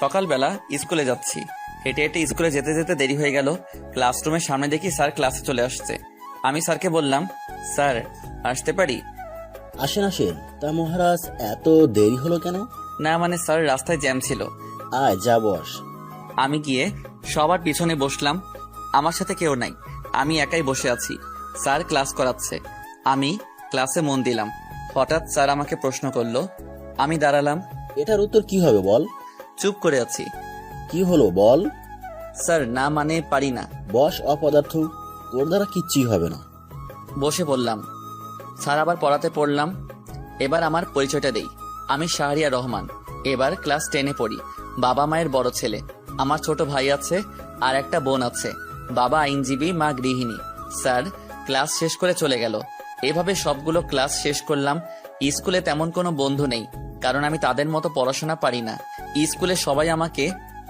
সকালবেলা স্কুলে যাচ্ছি। হেঁটে হেঁটে স্কুলে যেতে যেতে দেরি হয়ে গেল। ক্লাসরুমের সামনে দেখি স্যার ক্লাসে চলে আসছে। আমি স্যারকে বললাম, স্যার আসতে পারি? আসেন আসেন। তা মহারাজ, এত দেরি হলো কেন? না মানে স্যার, রাস্তায় জ্যাম ছিল। আয় যা বস। আমি গিয়ে সবার পিছনে বসলাম। আমার সাথে কেউ নাই, আমি একাই বসে আছি। স্যার ক্লাস করাচ্ছে, আমি ক্লাসে মন দিলাম। হঠাৎ স্যার আমাকে প্রশ্ন করলো। আমি দাঁড়ালাম। এটার উত্তর কি হবে বল? চুপ করে আছি। কি হলো বল? স্যার না মানে পারি না। বস অপদার্থ, তোর দ্বারা কিচ্ছুই হবে না। বসে পড়লাম। স্যার আবার পড়াতে পড়লাম। এবার আমার পরিচয়টা দেই। আমি শাহরিয়ার রহমান, এবার ক্লাস 10-এ পড়ি। বাবা মায়ের বড় ছেলে। আমার ছোট ভাই আছে আর একটা বোন আছে। বাবা আইনজীবী, মা গৃহিণী। স্যার ক্লাস শেষ করে চলে গেল। এভাবে সবগুলো ক্লাস শেষ করলাম। স্কুলে তেমন কোনো বন্ধু নেই, কারণ আমি তাদের মতো পড়াশোনা পারি না। স্কুলে সবাই আমাকে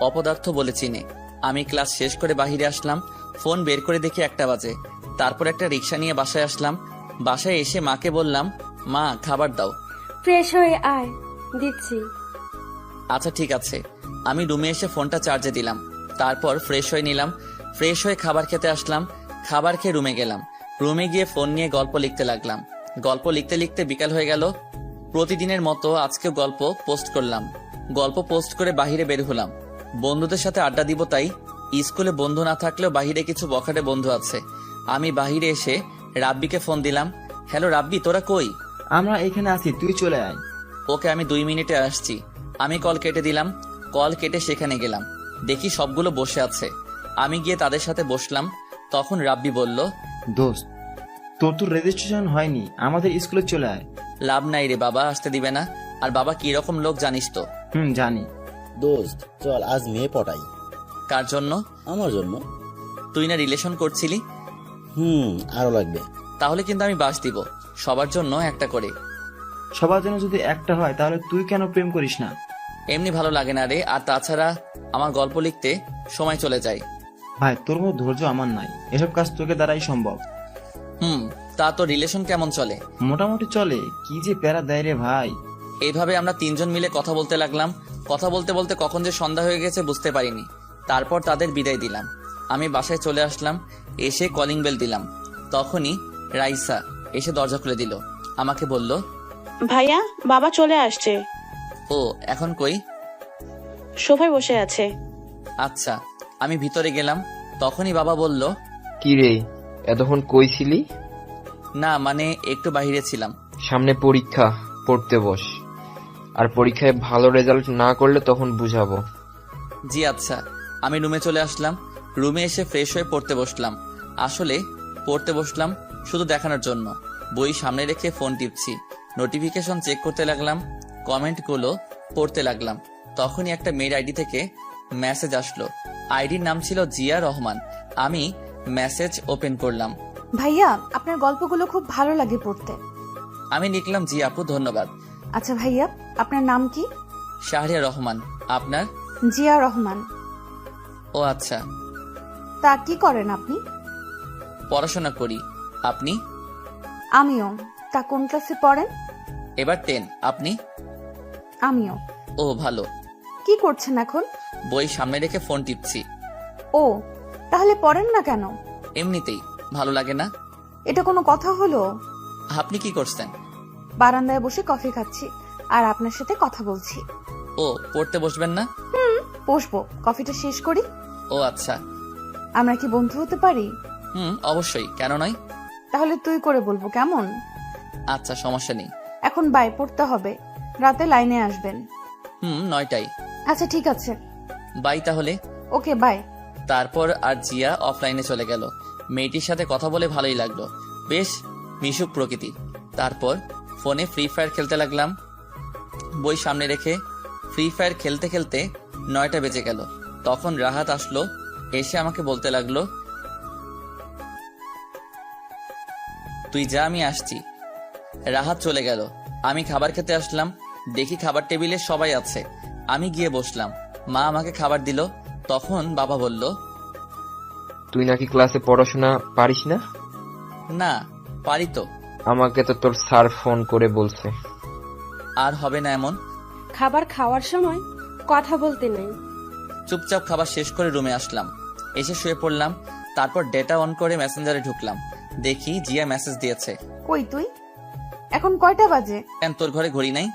অপদার্থ বলে চিনে। আমি ক্লাস শেষ করে বাহিরে আসলাম। ফোন বের করে দেখি 1টা বাজে। তারপর একটা রিক্সা নিয়ে বাসায় আসলাম। বাসায় এসে মাকে বললাম, মা খাবার দাও। ফ্রেশ হয়ে আয়, দিচ্ছি। আচ্ছা ঠিক আছে। আমি রুমে এসে ফোনটা চার্জে দিলাম। তারপর ফ্রেশ হয়ে নিলাম। ফ্রেশ হয়ে খাবার খেতে আসলাম। খাবার খেয়ে রুমে গেলাম। রুমে গিয়ে ফোন নিয়ে গল্প লিখতে লাগলাম। গল্প লিখতে লিখতে বিকাল হয়ে গেল। প্রতিদিনের মতো আজকেও গল্প পোস্ট করলাম। গল্প পোস্ট করে বাহিরে বের হলাম। বন্ধুদের সাথে আড্ডা দিব তাই। স্কুলে বন্ধু না থাকলেও বাহিরে কিছু বখাটে বন্ধু আছে। আমি বাহিরে এসে রাব্বিকে ফোন দিলাম। হ্যালো রাব্বি, তোরা কই? আমরা এখানে আছি, তুই চলে আয়। ওকে, আমি 2 মিনিটে আসছি। আমি কল কেটে দিলাম। কল কেটে সেখানে গেলাম। দেখি সবগুলো বসে আছে। আমি গিয়ে তাদের সাথে বসলাম। তখন রাব্বি বলল, দোস্ত, তোর তো রেজিস্ট্রেশন হয়নি, আমাদের স্কুলে চলে আয়। লাভ নাই রে, বাবা আসতে দিবে না। আর বাবা কি রকম লোক জানিস তো। জানি। দোস্ত চল আজ মেয়ে পটাই। কার জন্য? আমার জন্য। তুই না রিলেশন করছিলি? আরো লাগবে। তাহলে কিন্তু আমি বাস দিব, সবার জন্য একটা করে। সবার জন্য যদি একটা হয় তাহলে তুই কেন প্রেম করিস না? এমনি ভালো লাগে না রে। আর তাছাড়া আমার গল্প লিখতে সময় চলে যায়। ভাই, তোর মতো ধৈর্য আমার নাই, এসব কাজ তোকে দ্বারাই সম্ভব। তা তো রিলেশন কেমন চলে? মোটামুটি চলে। কি যে প্যারা দেয় রে ভাই। এইভাবে আমরা 3জন মিলে কথা বলতে লাগলাম। কথা বলতে বলতে কখন যে সন্ধ্যা হয়ে গেছে বুঝতে পারিনি। তারপর তাদের বিদায় দিলাম। আমি বাসায় চলে আসলাম। এসে কলিং বেল দিলাম। তখনই রাইসা এসে দরজা খুলে দিল। আমাকে বলল, ভাইয়া, বাবা চলে আসছে। ও এখন কই? সোফায় বসে আছে। আচ্ছা। আমি ভিতরে গেলাম। তখনই বাবা বলল, কি রে, এতক্ষণ কই ছিলি? না মানে একটু বাইরে ছিলাম। সামনে পরীক্ষা, পড়তে বস। আর পরীক্ষায় ভালো রেজাল্ট না করলে তখন বুঝাবো। জি আচ্ছা। আমি রুমে চলে আসলাম। রুমে এসে ফ্রেশ হয়ে পড়তে বসলাম। আসলে পড়তে বসলাম শুধু দেখানোর জন্য। বই সামনে রেখে ফোন টিপছি। নোটিফিকেশন চেক করতে লাগলাম। কমেন্টগুলো পড়তে লাগলাম। তখনই একটা মেয়ের আইডি থেকে মেসেজ আসলো। আইডির নাম ছিল জিয়া রহমান। আমি মেসেজ ওপেন করলাম। ভাইয়া, আপনার গল্পগুলো খুব ভালো লাগে পড়তে। আমি লিখলাম, জি আপু ধন্যবাদ। আচ্ছা ভাইয়া, আপনার নাম কি? শাহরিয়া রহমান। আপনার? জিয়া রহমান। ও আচ্ছা। তা কি করেন আপনি? পড়াশোনা করি। আপনি? আমিও। তা কোন ক্লাসে পড়েন? এবার 10। আপনি? আমিও। ও ভালো। কি করছেন এখন? বই সামনে রেখে ফোন টিপছি। ও, তাহলে পড়েন না কেন? এমনিতেই ভালো লাগে না। এটা কোনো কথা হলো? আপনি কি করছেন? বারান্দায় বসে কফি খাচ্ছি আর আপনার সাথে কথা বলছি। ও, পড়তে বসবেন না? বসবো, কফিটা শেষ করি। ও আচ্ছা। আমরা কি বন্ধু হতে পারি? অবশ্যই, কেন নয়। তাহলে তুই করে বলবো, কেমন? আচ্ছা, সমস্যা নেই। এখন বাই, পড়তে হবে। রাতে লাইনে আসবেন। 9টায়। আচ্ছা ঠিক আছে। বাই তাহলে। Okay bye. তারপর আর জিয়া অফলাইনে চলে গেল। মেয়েটির সাথে কথা বলে ভালোই লাগলো, বেশ মিশুক প্রকৃতি। তারপর ফোনে ফ্রি ফায়ার খেলতে লাগলাম। বই সামনে রেখে ফ্রি ফায়ার খেলতে খেলতে 9টা বেজে গেল। তখন রাহাত আসলো। এসে আমাকে বলতে লাগলো, তুই যা, আমি আসছি। রাহাত চলে গেল। আমি খাবার খেতে আসলাম। দেখি খাবার টেবিলে সবাই আছে। আমি গিয়ে বসলাম। মা আমাকে খাবার দিল। তখন বাবা বলল, তুই নাকি ক্লাসে পড়াশোনা পারিস না? না পারি তো। আমাকে তো তোর স্যার ফোন করে বলছে। আর হবে না এমন। খাবার খাওয়ার সময় কথা বলতে নেই। চুপচাপ খাবার শেষ করে রুমে আসলাম, এসে শুয়ে পড়লাম। তারপর ডেটা অন করে মেসেঞ্জারে ঢুকলাম, দেখি জিয়া মেসেজ দিয়েছে। কই তুই? এখন কয়টা বাজে? কেন তোর ঘরে ঘড়ি নাই?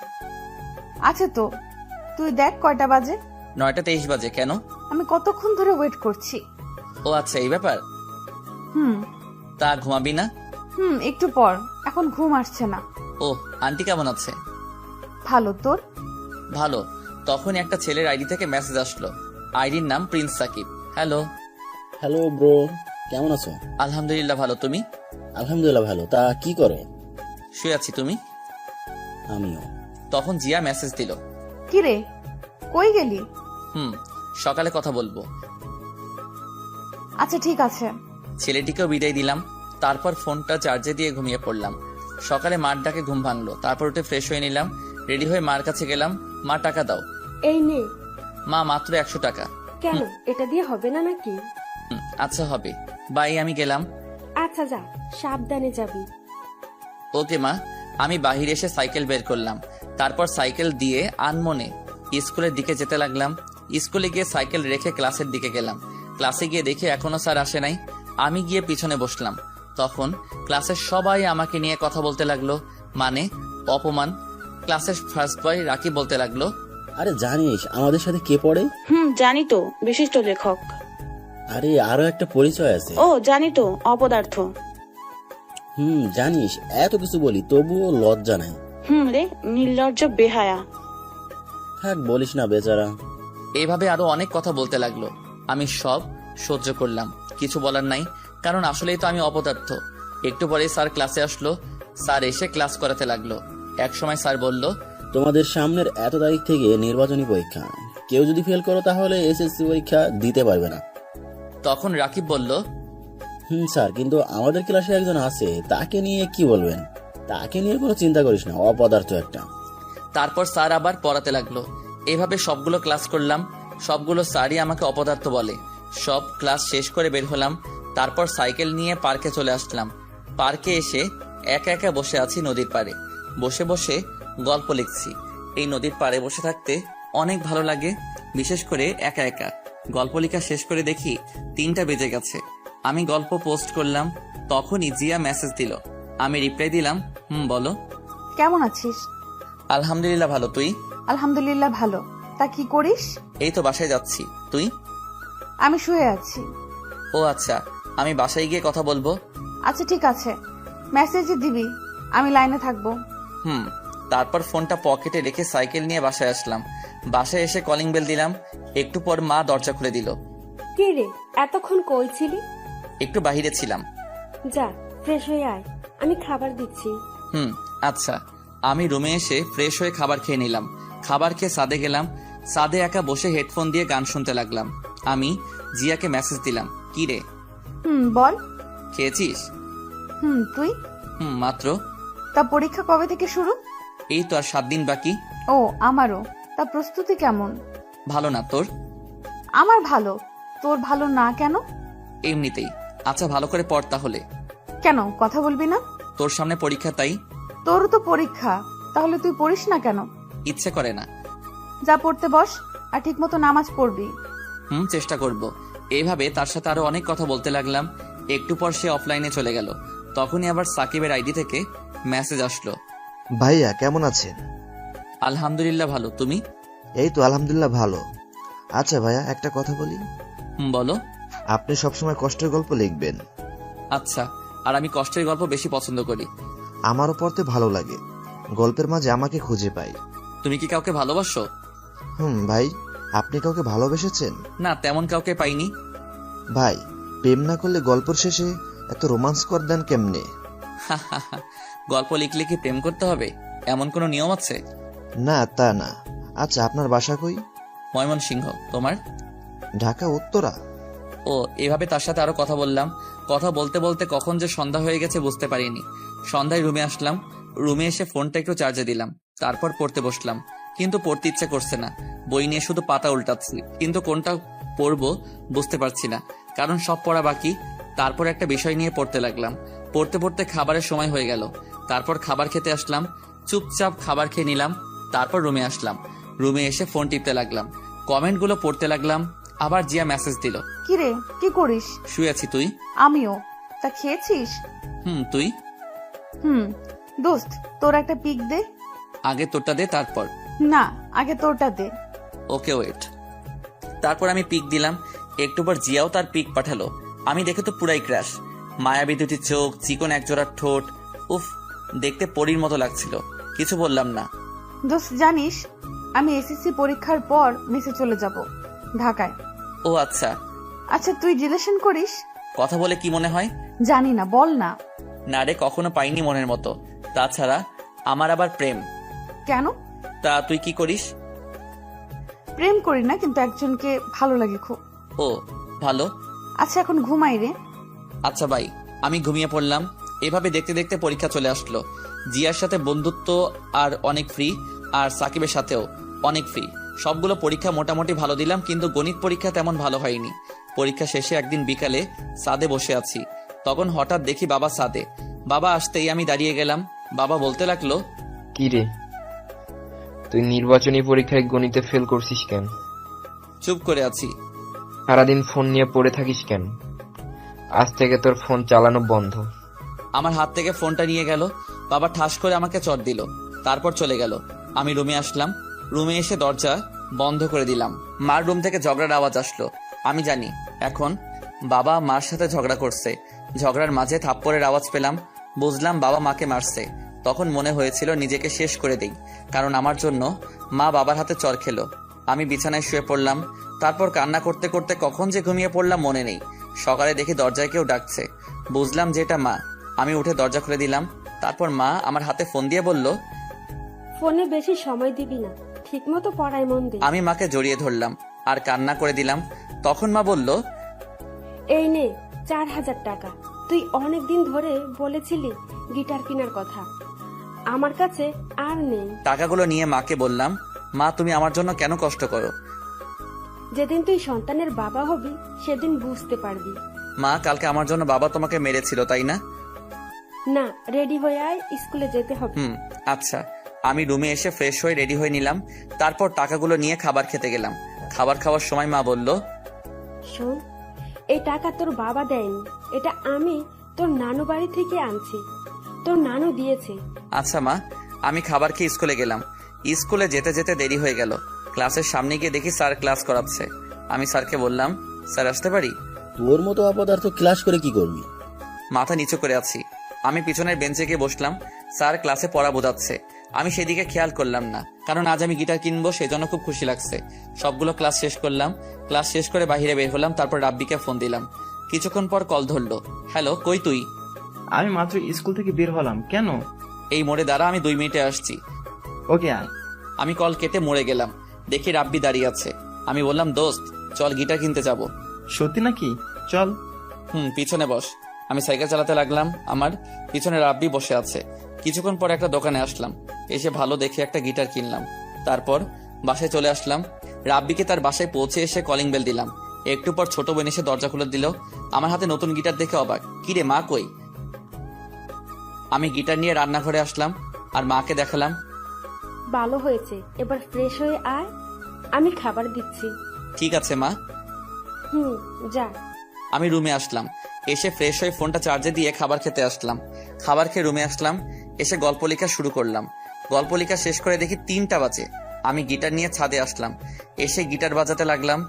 আছে তো, তুই দেখ কয়টা বাজে। 9:23 বাজে। কেন? আমি কতক্ষণ ধরে ওয়েট করছি। ও আচ্ছা, এই ব্যাপার। হুম তা ঘুমাবি না? একটু পর, এখন ঘুম আসছে না। ও, আন্টি কেমন আছে? ভালো, তোর? ভালো। তখন একটা ছেলের আইডি থেকে মেসেজ আসলো, আইডির নাম Prince Sakib. Hello. Hello bro, কেমন আছো? আলহামদুলিল্লাহ ভালো, তুমি? আলহামদুলিল্লাহ ভালো। তা কি করো? শুয়ে আছি, তুমি? আমিও। তখন জিয়া মেসেজ দিল, কি রে, কই গেলি? সকালে কথা বলবো। আচ্ছা ঠিক আছে। ছেলেটিকেও বিদায় দিলাম। তারপর ফোনটা চার্জে দিয়ে ঘুমিয়ে পড়লাম। সকালে মার ডাকে ঘুম ভাঙলো। তারপর উঠে ফ্রেশ হয়ে নিলাম, রেডি হয়ে মার কাছে গেলাম। মা, টাকা দাও। এই নে। মা, মাত্র 100 টাকা। কেন, এটা দিয়ে হবে না নাকি? আচ্ছা হবে, বাই, আমি গেলাম। আচ্ছা যা, সাবধানে যাবি। ওকে মা। আমি বাহিরে এসে সাইকেল বের করলাম। তারপর সাইকেল দিয়ে আনমনে স্কুলের দিকে যেতে লাগলাম। স্কুলে গিয়ে সাইকেল রেখে ক্লাসের দিকে গেলাম। ক্লাসে গিয়ে দেখি এখনো স্যার আসে নাই। আমি গিয়ে পিছনে বসলাম। তখন ক্লাসের সবাই আমাকে নিয়ে কথা বলতে লাগলো, মানে অপমান। ক্লাসের ফার্স্ট বয় রাকি বলতে লাগলো, আরে জানিস আমাদের সাথে কে পড়ে? জানি তো, বিশিষ্ট লেখক। আরে আরো একটা পরিচয় আছে। ও জানি তো, অপদার্থ। জানিস এত কিছু বলি তবুও লজ্জা নাই। রে, নির্লজ্জ বেহায়া। থাক বলিস না বেচারা। এইভাবে আরো অনেক কথা বলতে লাগলো। আমি সব সহ্য করলাম, কিছু বলার নাই, কারণ আসলেই তো আমি অপদার্থ। একটু পরে স্যার ক্লাসে আসলো। স্যার এসে ক্লাস করাতে লাগলো। এক সময় স্যার বলল, তোমাদের সামনের এত তারিখ থেকে নির্বাচনী পরীক্ষা, কেউ যদি ফেল করো তাহলে এসএসসি পরীক্ষা দিতে পারবে না। তখন রাকিব বলল, স্যার, কিন্তু আমাদের ক্লাসে একজন আছে, তাকে নিয়ে কি বলবেন? তাকে নিয়ে কোনো চিন্তা করিস না, অপদার্থ একটা। তারপর স্যার আবার পড়াতে লাগলো। এভাবে সবগুলো ক্লাস করলাম। সবগুলো স্যারই আমাকে অপদার্থ বলে। সব ক্লাস শেষ করে বের হলাম। তারপর সাইকেল নিয়ে পার্কে চলে আসলাম। পার্কে এসে একা একা বসে আছি নদীর পাড়ে। বসে বসে গল্প লিখছি। এই নদীর পাড়ে বসে থাকতে অনেক ভালো লাগে, বিশেষ করে একা একা। গল্প লেখা শেষ করে দেখি 3টা বেজে গেছে। আমি গল্প পোস্ট করলাম, তখনই জিয়া মেসেজ দিল। আমি রিপ্লাই দিলাম, বলো। কেমন আছিস? আলহামদুলিল্লাহ ভালো, তুই? আলহামদুলিল্লাহ ভালো। তা কি করিস? এই তো বাসায় যাচ্ছি, তুই? আমি শুয়ে আছি। ও আচ্ছা, আমি বাসায় গিয়ে কথা বলবো। আচ্ছা ঠিক আছে, মেসেজ দিবি, আমি লাইনে থাকবো। তারপর ফোনটা পকেটে রেখে সাইকেল নিয়ে বাসায় আসলাম। বাসায় এসে কলিং বেল দিলাম। একটু পর মা দরজা খুলে দিল। কে রে, এতক্ষণ কই ছিলি? একটু বাহিরে ছিলাম। যা, ফ্রেশ হয়ে আয়, আমি খাবার দিচ্ছি। আচ্ছা। আমি রুমে এসে ফ্রেশ হয়ে খাবার খেয়ে নিলাম। খাবার খেয়ে ছাদে গেলাম। ছাদে একা বসে হেডফোন দিয়ে গান শুনতে লাগলাম। আমি জিয়াকে মেসেজ দিলাম, কি রে? বল। খেয়েছিস? তুই? মাত্র। তা পরীক্ষা কবে থেকে শুরু? এই তো আর 7 দিন বাকি। ও, আমারও। তা প্রস্তুতি কেমন? ভালো না, তোর? আমার ভালো। তোর ভালো না কেন? এমনিতেই। আচ্ছা, ভালো করে পড় তাহলে। কেন, কথা বলবি না? তোর সামনে পরীক্ষা, তাই। তোরও তো পরীক্ষা, তাহলে তুই পড়িস না কেন? ইচ্ছে করে না। যা, পড়তে বস, আর ঠিক মতো নামাজ পড়বি। চেষ্টা করব। এইভাবে তার সাথে আরো অনেক কথা বলতে লাগলাম। একটু পর সে অফলাইনে চলে গেল। তখনই আবার সাকিবের আইডি থেকে মেসেজ আসলো, ভাইয়া কেমন আছেন? আলহামদুলিল্লাহ ভালো, তুমি? এই তো আলহামদুলিল্লাহ ভালো। আচ্ছা ভাইয়া, একটা কথা বলি। বলো। আপনি সবসময় কষ্টের গল্প লিখবেন। আচ্ছা, আর আমি কষ্টের গল্প বেশি পছন্দ করি। আমারও পড়তে ভালো লাগে। গল্পের মাঝে আমাকে খুঁজে পাই। তুমি কি কাউকে ভালোবাসো? ভাই, আপনি কাউকে ভালোবেসেছেন? না, তেমন কাউকে পাইনি। ভাই, প্রেম না করলে গল্পের শেষে এত রোমান্স কর দেন কেমনে? গল্প লিখলে কি প্রেম করতে হবে, এমন কোনো নিয়ম আছে? না, তা না। আচ্ছা, আপনার বাসা কই? ময়মনসিংহ। তোমার? ঢাকা উত্তরা। ও, এভাবে তার সাথে আরো কথা বললাম। কথা বলতে বলতে কখন যে সন্ধ্যা হয়ে গেছে বুঝতে পারিনি। সন্ধ্যায় রুমে আসলাম। রুমে এসে ফোনটা একটু চার্জে দিলাম। তারপর পড়তে বসলাম, কিন্তু পড়তে ইচ্ছে করছে না। বই নিয়ে শুধু পাতা উল্টাচ্ছি, কিন্তু কোনটা পড়বো বুঝতে পারছি না, কারণ সব পড়া বাকি। তারপর একটা বিষয় নিয়ে পড়তে লাগলাম। পড়তে পড়তে খাবারের সময় হয়ে গেল। তারপর খাবার খেতে আসলাম। চুপচাপ খাবার খেয়ে নিলাম। তারপর রুমে আসলাম। রুমে এসে ফোন টিপতে লাগলাম। কমেন্টগুলো পড়তে লাগলাম। আবার জিয়া মেসেজ দিল, কিরে কি করিস? শুয়েছি, তুই? আমিও। তা খেয়েছিস? তুই? দোস্ত তোর একটা পিক দে। আগে তোরটা দে, তারপর। না, আগে তোরটা দে। Okay wait. তারপর আমি পিক দিলাম। একটু পর জিয়াও তার পিক পাঠালো। আমি দেখে তো পুরাই ক্র্যাশ। মায়াবী দুটি চোখ, চিকন একজোড়া ঠোঁট, উফ, দেখতে পরীর মতো লাগছিল। কিছু বললাম না। দোস্ত জানিস আমি এসএসসি পরীক্ষার পর মেসে চলে যাব ঢাকায়। ও আচ্ছা। আচ্ছা তুই রিলেশন করিস? কথা বলে কি মনে হয়? জানি না, বল না। না রে, কখনো পাইনি মনের মতো। তাছাড়া আমার আবার প্রেম। কেন? তা তুই কি করিস? প্রেম করি না, কিন্তু একজনকে ভালো লাগে খুব। ও ভালো। আচ্ছা এখন ঘুমাই রে। আচ্ছা ভাই, আমি ঘুমিয়ে পড়লাম। এভাবে দেখতে দেখতে পরীক্ষা চলে আসলো। জিয়ার সাথে বন্ধুত্ব আর অনেক ফ্রি, আর সাকিবের সাথেও অনেক ফ্রি। সবগুলো পরীক্ষা মোটামুটি ভালো দিলাম, কিন্তু গণিত পরীক্ষা তেমন ভালো হয়নি। পরীক্ষা শেষে একদিন বিকালে ছাদে বসে আছি, তখন হঠাৎ দেখি বাবা ছাদে। বাবা আসতেই আমি দাঁড়িয়ে গেলাম। বাবা বলতে লাগলো, কি রে, তুই নির্বাচনী পরীক্ষায় গণিতে ফেল করছিস কেন? চুপ করে আছি। সারাদিন ফোন নিয়ে পড়ে থাকিস কেন? আজ থেকে তোর ফোন চালানো বন্ধ। আমার হাত থেকে ফোনটা নিয়ে গেল। বাবা ঠাস করে আমাকে চট দিল, তারপর চলে গেল। আমি রুমে আসলাম। রুমে এসে দরজা বন্ধ করে দিলাম। মার রুম থেকে ঝগড়ার আওয়াজ আসলো। আমি জানি এখন বাবা মার সাথে ঝগড়া করছে। ঝগড়ার মাঝে থাপ্পড়ের আওয়াজ পেলাম। বুঝলাম বাবা মাকে মারছে। তখন মনে হয়েছিল নিজেকে শেষ করে দেই, কারণ আমার জন্য মা বাবার হাতে চর খেলো। আমি বিছানায় শুয়ে পড়লাম। তারপর কান্না করতে করতে কখন যে ঘুমিয়ে পড়লাম মনে নেই। সকালে দেখি দরজায় কেউ ডাকছে। বুঝলাম যে এটা মা। আমি উঠে দরজা খুলে দিলাম। তারপর মা আমার হাতে ফোন দিয়ে বলল, ফোনে বেশি সময় দিবি না, ঠিক মতো পড়ায় মন দে। আমি মাকে জড়িয়ে ধরলাম আর কান্না করে দিলাম। তখন মা বলল, এই নে 4000 টাকা। তুই অনেক দিন ধরে বলেছিলি গিটার কেনার কথা, আমার কাছে আর নেই। টাকাগুলো নিয়ে মাকে বললাম, মা তুমি আমার জন্য কেন কষ্ট করো? যেদিন তুই সন্তানের বাবা হবি সেদিন বুঝতে পারবি। মা, কালকে আমার জন্য বাবা তোমাকে মেরেছিল, তাই না? না, রেডি হয়ে আয়, স্কুলে যেতে হবে। আচ্ছা। আমি রুমে এসে ফ্রেশ হয়ে রেডি হয়ে নিলাম। তারপর টাকাগুলো নিয়ে খাবার খেতে গেলাম। খাবার খাওয়ার সময় মা বলল, শোন, এই টাকা তোর বাবা দেয়নি, এটা আমি তোর নানু বাড়ি থেকে আনছি, তোর নানু দিয়েছে। আচ্ছা মা। আমি খাবার খেয়ে স্কুলে গেলাম। স্কুলে যেতে যেতে দেরি হয়ে গেল। ক্লাসের সামনে গিয়ে দেখি স্যার ক্লাস করাচ্ছে। আমি স্যারকে বললাম, স্যার আসতে পারি? তোর মতো অপদার্থ ক্লাস করে কি করবি? মাথা নিচু করে আছি। আমি পিছনের বেঞ্চে গিয়ে বসলাম। স্যার ক্লাসে পড়া বোঝাচ্ছে। আমি সেদিকে খেয়াল করলাম না, কারণ আজ আমি গিটার কিনবো, সেজন্য খুব খুশি লাগছে। সবগুলো ক্লাস শেষ করলাম। ক্লাস শেষ করে বাইরে বের হলাম। তারপর রাব্বিকে ফোন দিলাম। কিছুক্ষণ পর কল ধরলো। হ্যালো, কই তুই? আমি মাত্র স্কুল থেকে বের হলাম। কেন? এই মোড়ে দাঁড়া, আমি 2 মিনিটে আসছি। ওকে আয়। আমি কল কেটে মরে গেলাম। দেখি রাব্বি দাঁড়িয়ে আছে। আমি বললাম, দোস্ত চল গিটার কিনতে যাব। সত্যি নাকি? চল। পিছনে বস। আমি সাইকেল চালাতে লাগলাম। আমার পিছনে রাব্বি বসে আছে। কিছুক্ষণ পর একটা দোকানে আসলাম। এসে ভালো দেখে একটা গিটার কিনলাম। তারপর বাসায় চলে আসলাম। রাব্বিকে তার বাসায় পৌঁছে এসে কলিং বেল দিলাম। একটু পর ছোট বোন এসে দরজা খুলে দিল। আমার হাতে নতুন গিটার দেখে অবাক। কিরে মা কই? আমি গিটার নিয়ে রান্নাঘরে আসলাম আর মাকে দেখালাম। ভালো হয়েছে, এবার ফ্রেশ হয়ে আয়, আমি খাবার দিচ্ছি। ঠিক আছে মা। যা। আমি রুমে আসলাম। এসে ফ্রেশ হয়ে ফোনটা চার্জে দিয়ে খাবার খেতে আসলাম। খাবার খেয়ে রুমে আসলাম। এসে গল্প লেখা শুরু করলাম। গল্প লেখা শেষ করে দেখি 3টা বাজে। আমি গিটার নিয়ে ছাদে আসলাম। এসে গিটার বাজাতে লাগলাম।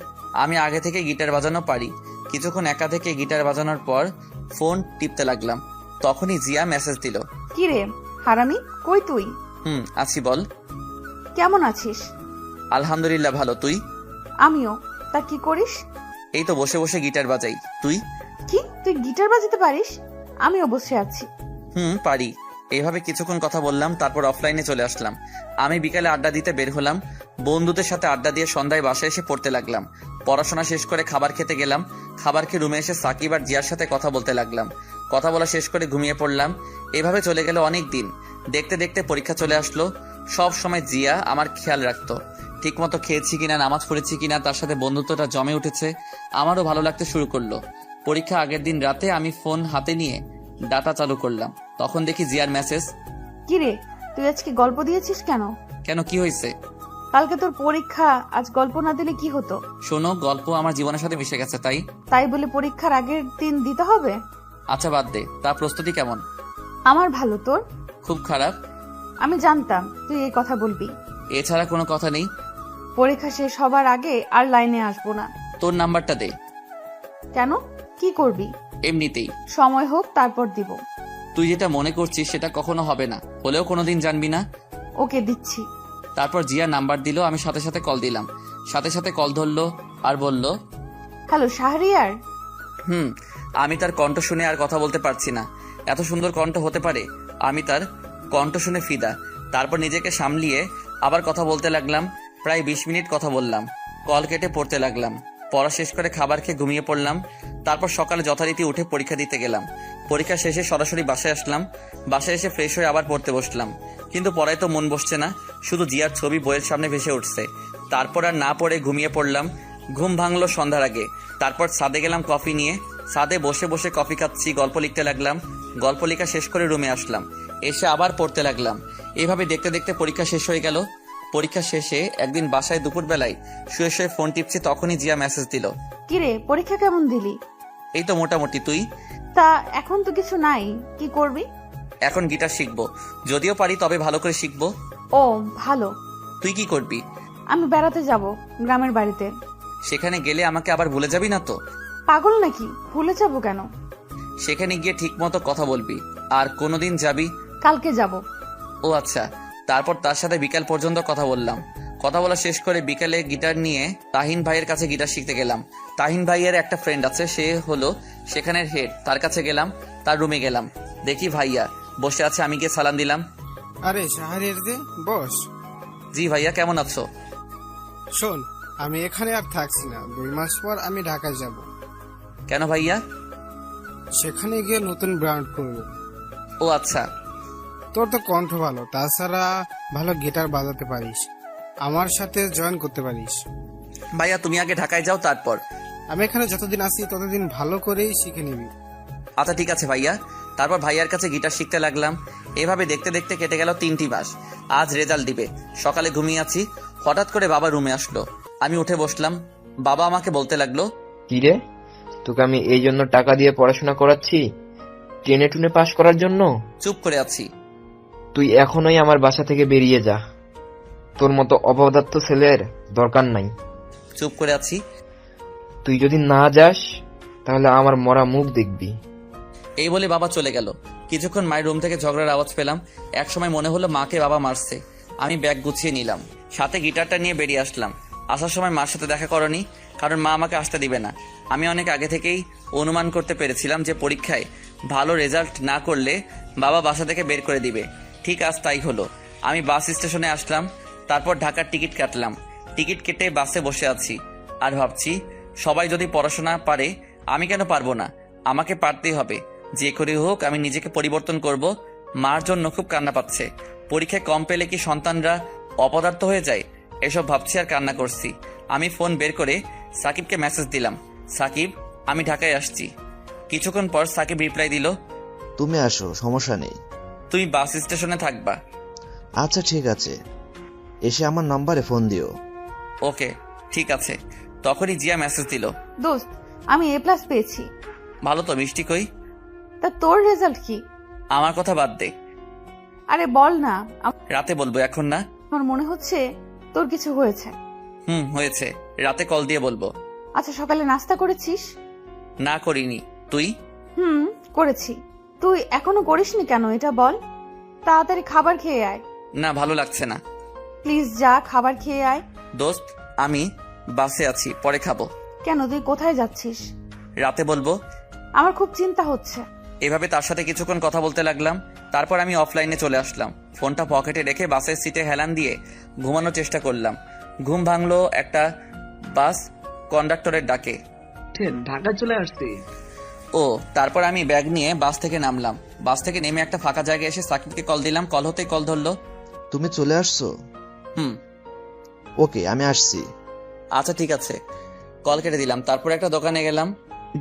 আমি আগে থেকে গিটার বাজানো পারি। কিছুক্ষণ একা থেকে গিটার বাজানোর পর ফোন টিপতে লাগলাম। তখনই জিয়া মেসেজ দিল। কি রে হারামি, কই তুই? আছি, বল। কেমন আছিস? আলহামদুলিল্লাহ ভালো, তুই? আমিও। তা কি করিস? এই তো বসে বসে গিটার বাজাই। তুই? কি, তুই গিটার বাজাতে পারিস? আমিও বসে আছি। পারি। এইভাবে কিছুক্ষণ কথা বললাম। তারপর অফলাইনে চলে আসলাম। আমি বিকালে আড্ডা দিতে বের হলাম। বন্ধুদের সাথে আড্ডা দিয়ে সন্ধ্যায় বাসায় এসে পড়তে লাগলাম। পড়াশোনা শেষ করে খাবার খেতে গেলাম। খাবার খেয়ে রুমে এসে সাকিব আর জিয়ার সাথে কথা বলতে লাগলাম। কথা বলা শেষ করে ঘুমিয়ে পড়লাম। এভাবে চলে গেল অনেক দিন। দেখতে দেখতে পরীক্ষা চলে আসলো। সব সময় জিয়া আমার খেয়াল রাখতো। ঠিকমতো খেয়েছি কিনা, নামাজ পড়েছি কিনা, তার সাথে বন্ধুত্বটা জমে উঠেছে। আমারও ভালো লাগতে শুরু করলো। পরীক্ষা আগের দিন রাতে আমি ফোন হাতে নিয়ে ডাটা চালু করলাম। তখন দেখি জিয়ার মেসেজ। কি রে, তুই আজকে গল্প দিয়েছিস কেন? কেন, কি হয়েছে? কালকে তোর পরীক্ষা, আজ গল্প না দিলে কি হতো? শোনো, গল্প আমার জীবনের সাথে মিশে গেছে, তাই তাই বলে পরীক্ষার আগের দিন দিতে হবে? আচ্ছা বাদ দে। তার প্রস্তুতি কেমন? আমার ভালো, তোর? খুব খারাপ। আমি জানতাম তুই এই কথা বলবি। এছাড়া কোনো কথা নেই। পরীক্ষা শেষ হবার আগে আর লাইনে আসবো না। তোর নাম্বারটা দে। কেন, কি করবি? এমনিতেই। সময় হোক তারপর দিব। তুই যেটা মনে করছিস সেটা কখনো হবে না, হলেও কোনোদিন জানবি না। ওকে, দিচ্ছি। তারপর জিয়া নাম্বার দিল, আমি সাথে সাথে কল দিলাম। সাথে সাথে কল ধরলো আর বলল, হ্যালো শাহরিয়ার। আমি তার কণ্ঠ শুনে আর কথা বলতে পারছি না। এত সুন্দর কণ্ঠ হতে পারে? আমি তার কণ্ঠ শুনে ফিদা। তারপর নিজেকে সামলিয়ে আবার কথা বলতে লাগলাম। প্রায় 20 মিনিট কথা বললাম। কল কেটে পড়তে লাগলাম। পড়া শেষ করে খাবার খেয়ে ঘুমিয়ে পড়লাম। তারপর সকালে যথারীতি উঠে পরীক্ষা দিতে গেলাম। পরীক্ষা শেষে সরাসরি বাসায় আসলাম। বাসায় এসে ফ্রেশ হয়ে আবার পড়তে বসলাম, কিন্তু পড়ায় তো মন বসছে না, শুধু জিয়ার ছবি বইয়ের সামনে ভেসে উঠছে। তারপর আর না পড়ে ঘুমিয়ে পড়লাম। ঘুম ভাঙলো সন্ধ্যার আগে। তারপর ছাদে গেলাম কফি নিয়ে। ছাদে বসে বসে কফি খাচ্ছি, গল্প লিখতে লাগলাম। গল্প লেখা শেষ করে রুমে আসলাম। এসে আবার পড়তে লাগলাম। এভাবে দেখতে দেখতে পরীক্ষা শেষ হয়ে গেল। পরীক্ষা শেষে একদিন বাসায় দুপুরবেলায় শুয়ে শুয়ে ফোন টিপছি, তখনই জিয়া মেসেজ দিল। কিরে, পরীক্ষা কেমন দিলি? এই তো মোটামুটি। তুই? তা এখন তো কিছু নাই, কি করবি? এখন গিটার শিখবো, যদিও পারি তবে ভালো করে শিখবো। ও ভালো। তুই কি করবি? আমি বেড়াতে যাব গ্রামের বাড়িতে। সেখানে গেলে আমাকে আবার ভুলে যাবি না তো? পাগল নাকি, ভুলে যাব কেন? সেখানে গিয়ে ঠিক মতো কথা বলবি। আর কোনোদিন যাবি? কালকে যাব। ও আচ্ছা। তারপর তার সাথে বিকাল পর্যন্ত কথা বললাম। কথা বলা শেষ করে বিকালে গিটার নিয়ে তাহিন ভাইয়ের কাছে গিটার শিখতে গেলাম। তাহিন ভাইয়ের একটা ফ্রেন্ড আছে, সে হলো সেখানের হেড। তার কাছে গেলাম, তার রুমে গেলাম। দেখি ভাইয়া বসে আছে, আমি গিয়ে সালাম দিলাম। আরে শাহরিয়ার দে, বস। জি ভাইয়া, কেমন আছো? শোন, আমি এখানে আর থাকছি না, 2 মাস পর আমি ঢাকায় যাব। কেন ভাইয়া? সেখানে গিয়ে নতুন ব্র্যান্ড করব। ও আচ্ছা। তোর তো কণ্ঠ ভালো, তাছাড়া ভালো গিটার বাজাতে পারিস, আমার সাথে জয়েন করতে পারিস। ভাইয়া তুমি আগে ঢাকায় যাও, তারপর। আমি এখানে যতদিন আছি ততদিন ভালো করেই শিখে নিবি। আচ্ছা ঠিক আছে ভাইয়া। তারপর ভাইয়ার কাছে গিটার শিখতে লাগলাম। এভাবে দেখতে দেখতে কেটে গেল 3টি মাস। আজ রেজাল্ট দিবে। সকালে ঘুমিয়ে আছি, হঠাৎ করে বাবা রুমে আসলো। আমি উঠে বসলাম। বাবা আমাকে বলতে লাগলো, কি রে, তোকে আমি এই জন্য টাকা দিয়ে পড়াশোনা করাচ্ছি, টেনে টুনে পাশ করার জন্য? চুপ করে আছি। তুই এখনই আমার বাসা থেকে বেরিয়ে যা, তোর মতো অপদার্থ ছেলের দরকার নাই। চুপ করে আছি। তুই যদি না যাস তাহলে আমার মরা মুখ দেখবি। এই বলে বাবা চলে গেল। কিছুক্ষণ মায়ের রুম থেকে ঝগড়ার আওয়াজ পেলাম। এক সময় মনে হলো মাকে বাবা মারছে। আমি ব্যাগ গুছিয়ে নিলাম, সাথে গিটারটা নিয়ে বেরিয়ে আসলাম। আসার সময় মার সাথে দেখা করনি, কারণ মা আমাকে আসতে দিবে না। আমি অনেক আগে থেকেই অনুমান করতে পেরেছিলাম যে পরীক্ষায় ভালো রেজাল্ট না করলে বাবা বাসা থেকে বের করে দিবে। ঠিক আজ তাই হলো। আমি বাস স্টেশনে আসলাম, তারপর ঢাকার টিকিট কাটলাম। টিকিট কেটে বাসে বসে আছি আর ভাবছি, সবাই যদি পড়াশোনা পারে আমি কেন পারবো না? আমাকে পারতেই হবে। যে করে হোক আমি নিজেকে পরিবর্তন করব। মার জন্য খুব কান্না পাচ্ছে। পরীক্ষায় কম পেলে কি সন্তানরা অপদার্থ হয়ে যায়? এসব ভাবছি আর কান্না করছি। আমি ফোন বের করে সাকিবকে মেসেজ দিলাম, সাকিব আমি ঢাকায় আসছি। কিছুক্ষণ পর সাকিব রিপ্লাই দিল, তুমি আসো, সমস্যা নেই। তুমি বাস স্টেশনে থাকবা? আচ্ছা ঠিক আছে, এসে আমার নাম্বারে ফোন দিও। ওকে ঠিক আছে। তখনই জিয়া মেসেজ দিল, দোস্ত, আমি A+ পেয়েছি। ভালো তো। মিষ্টি কই? তা তোর রেজাল্ট কি? আমার কথা বাদ দে। আরে বল না, রাতে বলবো, এখন না। আমার মনে হচ্ছে তোর কিছু হয়েছে। হয়েছে, রাতে কল দিয়ে বলবো। আচ্ছা, সকালে নাস্তা করেছিস? না করিনি। তুই? করেছি। তুই এখনো করিসনি কেন এটা বল? তাড়াতাড়ি খাবার খেয়ে আয়। না, ভালো লাগছে না। প্লিজ যা, খাবার খেয়ে আয়। দোস্ত আমি বাসে আছি, পরে খাবো। কেন, তুই কোথায় যাচ্ছিস? রাতে বলবো। আমার খুব চিন্তা হচ্ছে। এভাবে তার সাথে কিছুক্ষণ কথা বলতে লাগলাম। তারপর আমি অফলাইনে চলে আসলাম। ফোনটা পকেটে রেখে বাসের সিটে হেলান দিয়ে ঘুমানোর চেষ্টা করলাম। ঘুম ভাঙলো একটা বাস কন্ডাক্টরের ডাকে। ঢাকা চলে আসছি। ও, তারপর আমি ব্যাগ নিয়ে বাস থেকে নামলাম। বাস থেকে নেমে একটা ফাঁকা জায়গায় এসে সাকিবকে কল দিলাম। কল হতেই কল ধরলো। তুমি চলে আসছো? ওকে, আমি আসছি। আচ্ছা ঠিক আছে। কল কেটে দিলাম। তারপর একটা দোকানে গেলাম।